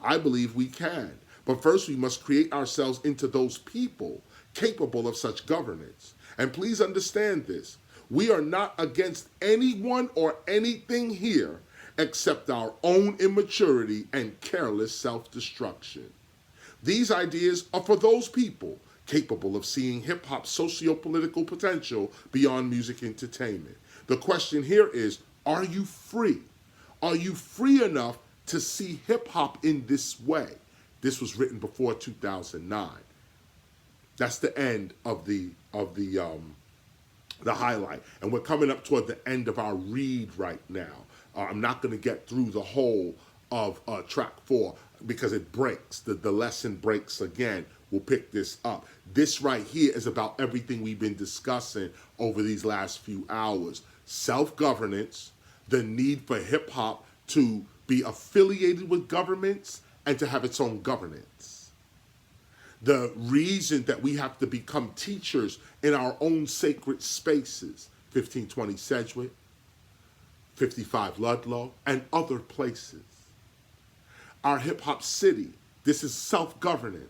I believe we can. But first we must create ourselves into those people capable of such governance. And please understand this. We are not against anyone or anything here except our own immaturity and careless self-destruction. These ideas are for those people capable of seeing hip-hop's socio-political potential beyond music entertainment. The question here is, are you free? Are you free enough to see hip-hop in this way? This was written before 2009. That's the end of the highlight. And we're coming up toward the end of our read right now. I'm not going to get through the whole of track 4 because it breaks. The lesson breaks again. We'll pick this up. This right here is about everything we've been discussing over these last few hours. Self-governance, the need for hip-hop to be affiliated with governments and to have its own governance. The reason that we have to become teachers in our own sacred spaces, 1520 Sedgwick, 55 Ludlow, and other places. Our hip-hop city, this is self-governance.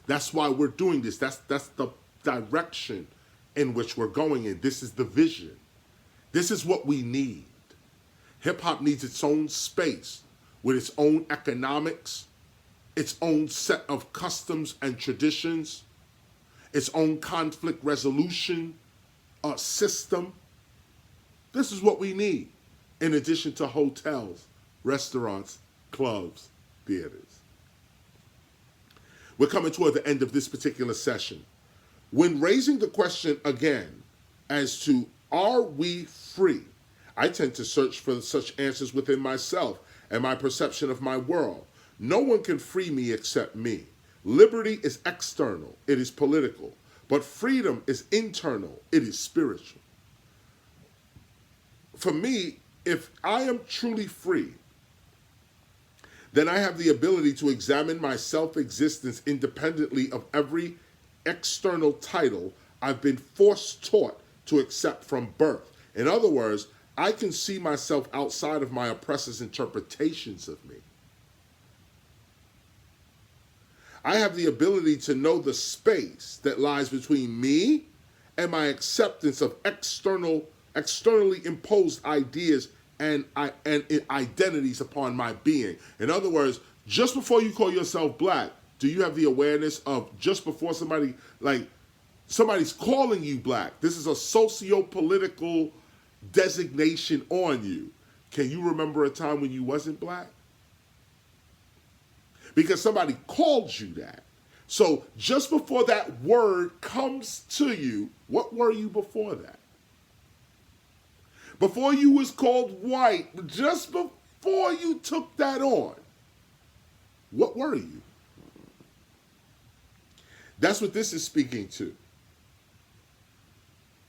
That's why we're doing this. That's the direction in which we're going in. This is the vision. This is what we need. Hip-hop needs its own space with its own economics, its own set of customs and traditions, its own conflict resolution system. This is what we need, in addition to hotels, restaurants, clubs, theaters. We're coming toward the end of this particular session. When raising the question again as to are we free, I tend to search for such answers within myself and my perception of my world. No one can free me except me. Liberty is external, it is political, but freedom is internal, it is spiritual. For me, if I am truly free, then I have the ability to examine my self-existence independently of every external title I've been taught to accept from birth. In other words, I can see myself outside of my oppressors' interpretations of me. I have the ability to know the space that lies between me and my acceptance of externally imposed ideas and identities upon my being. In other words, just before you call yourself black, do you have the awareness of just before somebody's calling you black? This is a socio-political designation on you. Can you remember a time when you wasn't black? Because somebody called you that. So just before that word comes to you, what were you before that? Before you was called white, just before you took that on, what were you? That's what this is speaking to.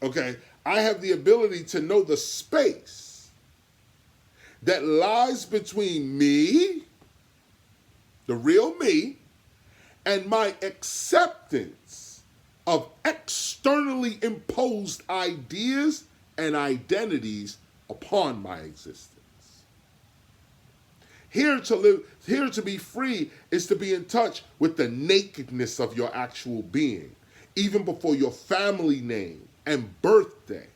Okay, I have the ability to know the space that lies between me, the real me, and my acceptance of externally imposed ideas and identities upon my existence. Here to live, here to be free is to be in touch with the nakedness of your actual being, even before your family name and birthday.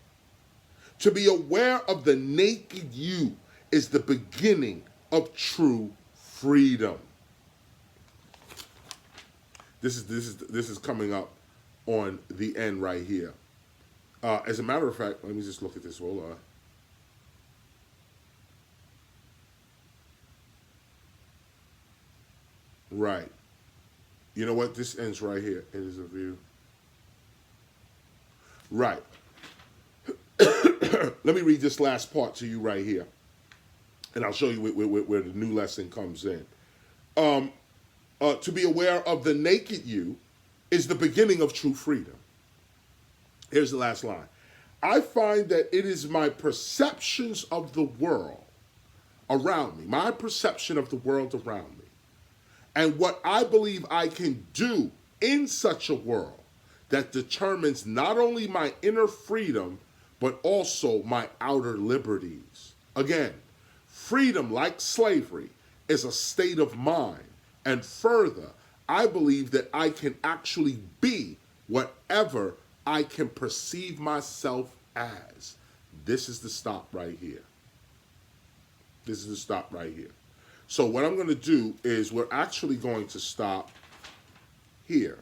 To be aware of the naked you is the beginning of true freedom. This is coming up on the end right here. As a matter of fact, let me just look at this. Hold on. Right. You know what? This ends right here. It is a view. Right. Let me read this last part to you right here, and I'll show you where the new lesson comes in. To be aware of the naked you is the beginning of true freedom. Here's the last line. I find that it is my perceptions of the world around me, my perception of the world around me, and what I believe I can do in such a world that determines not only my inner freedom, but also my outer liberties. Again, freedom, like slavery, is a state of mind. And further, I believe that I can actually be whatever I can perceive myself as. This is the stop right here. This is the stop right here. So what I'm going to do is we're actually going to stop here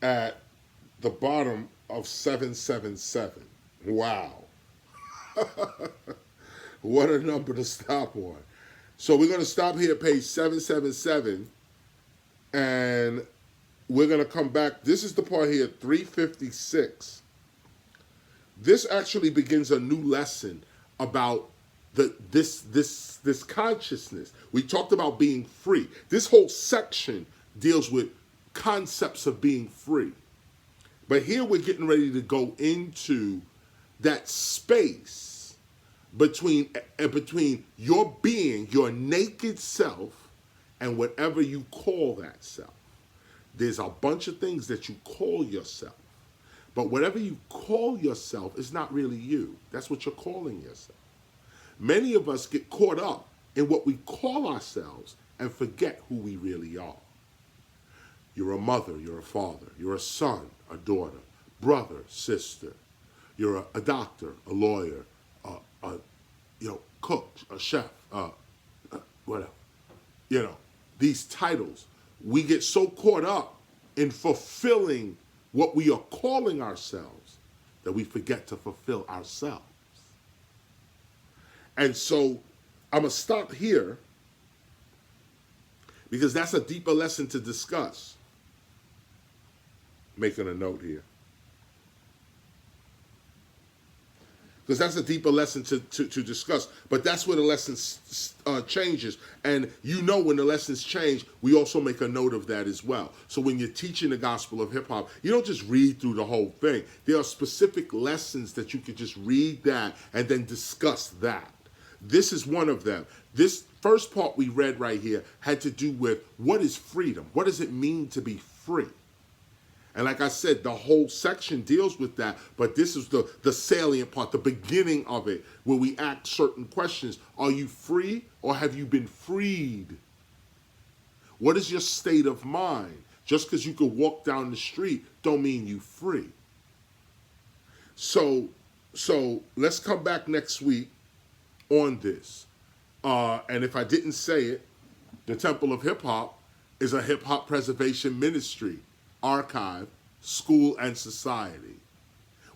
at the bottom of 777. Wow. What a number to stop on. So we're going to stop here at page 777, and we're going to come back. This is the part here, 356. This actually begins a new lesson about this consciousness. We talked about being free. This whole section deals with concepts of being free. But here we're getting ready to go into that space between your being, your naked self, and whatever you call that self. There's a bunch of things that you call yourself. But whatever you call yourself is not really you. That's what you're calling yourself. Many of us get caught up in what we call ourselves and forget who we really are. You're a mother, you're a father, you're a son, a daughter, brother, sister. You're a doctor, a lawyer, a cook, a chef, whatever. These titles. We get so caught up in fulfilling what we are calling ourselves that we forget to fulfill ourselves. And so I'm going to stop here because that's a deeper lesson to discuss. Making a note here. Because that's a deeper lesson to discuss. But that's where the lesson changes. And when the lessons change, we also make a note of that as well. So when you're teaching the gospel of hip-hop, you don't just read through the whole thing. There are specific lessons that you could just read that and then discuss that. This is one of them. This first part we read right here had to do with what is freedom? What does it mean to be free? And like I said, the whole section deals with that, but this is the salient part, the beginning of it, where we ask certain questions. Are you free or have you been freed? What is your state of mind? Just because you could walk down the street don't mean you free. So let's come back next week on this. And if I didn't say it, the Temple of Hip Hop is a hip hop preservation ministry, archive, school, and society.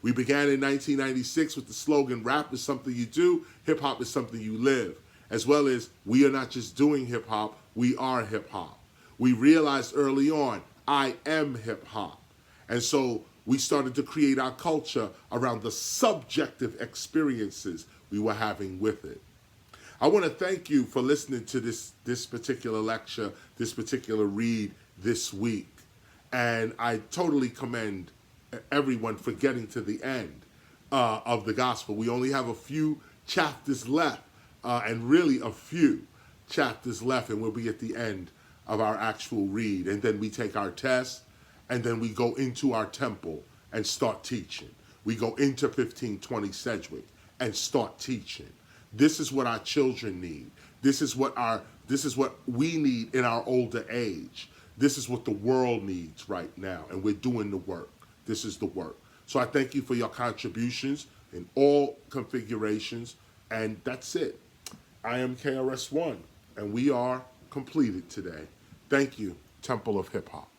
We began in 1996 with the slogan, rap is something you do, hip hop is something you live, as well as we are not just doing hip hop, we are hip hop. We realized early on, I am hip hop. And so we started to create our culture around the subjective experiences we were having with it. I want to thank you for listening to this particular lecture, this particular read this week. And I totally commend everyone for getting to the end of the gospel. We only have a few chapters left, and really a few chapters left, and we'll be at the end of our actual read. And then we take our test, and then we go into our temple and start teaching. We go into 1520 Sedgwick and start teaching. This is what our children need. This is what we need in our older age. This is what the world needs right now, and we're doing the work. This is the work. So I thank you for your contributions in all configurations, and that's it. I am KRS-One, and we are completed today. Thank you, Temple of Hip Hop.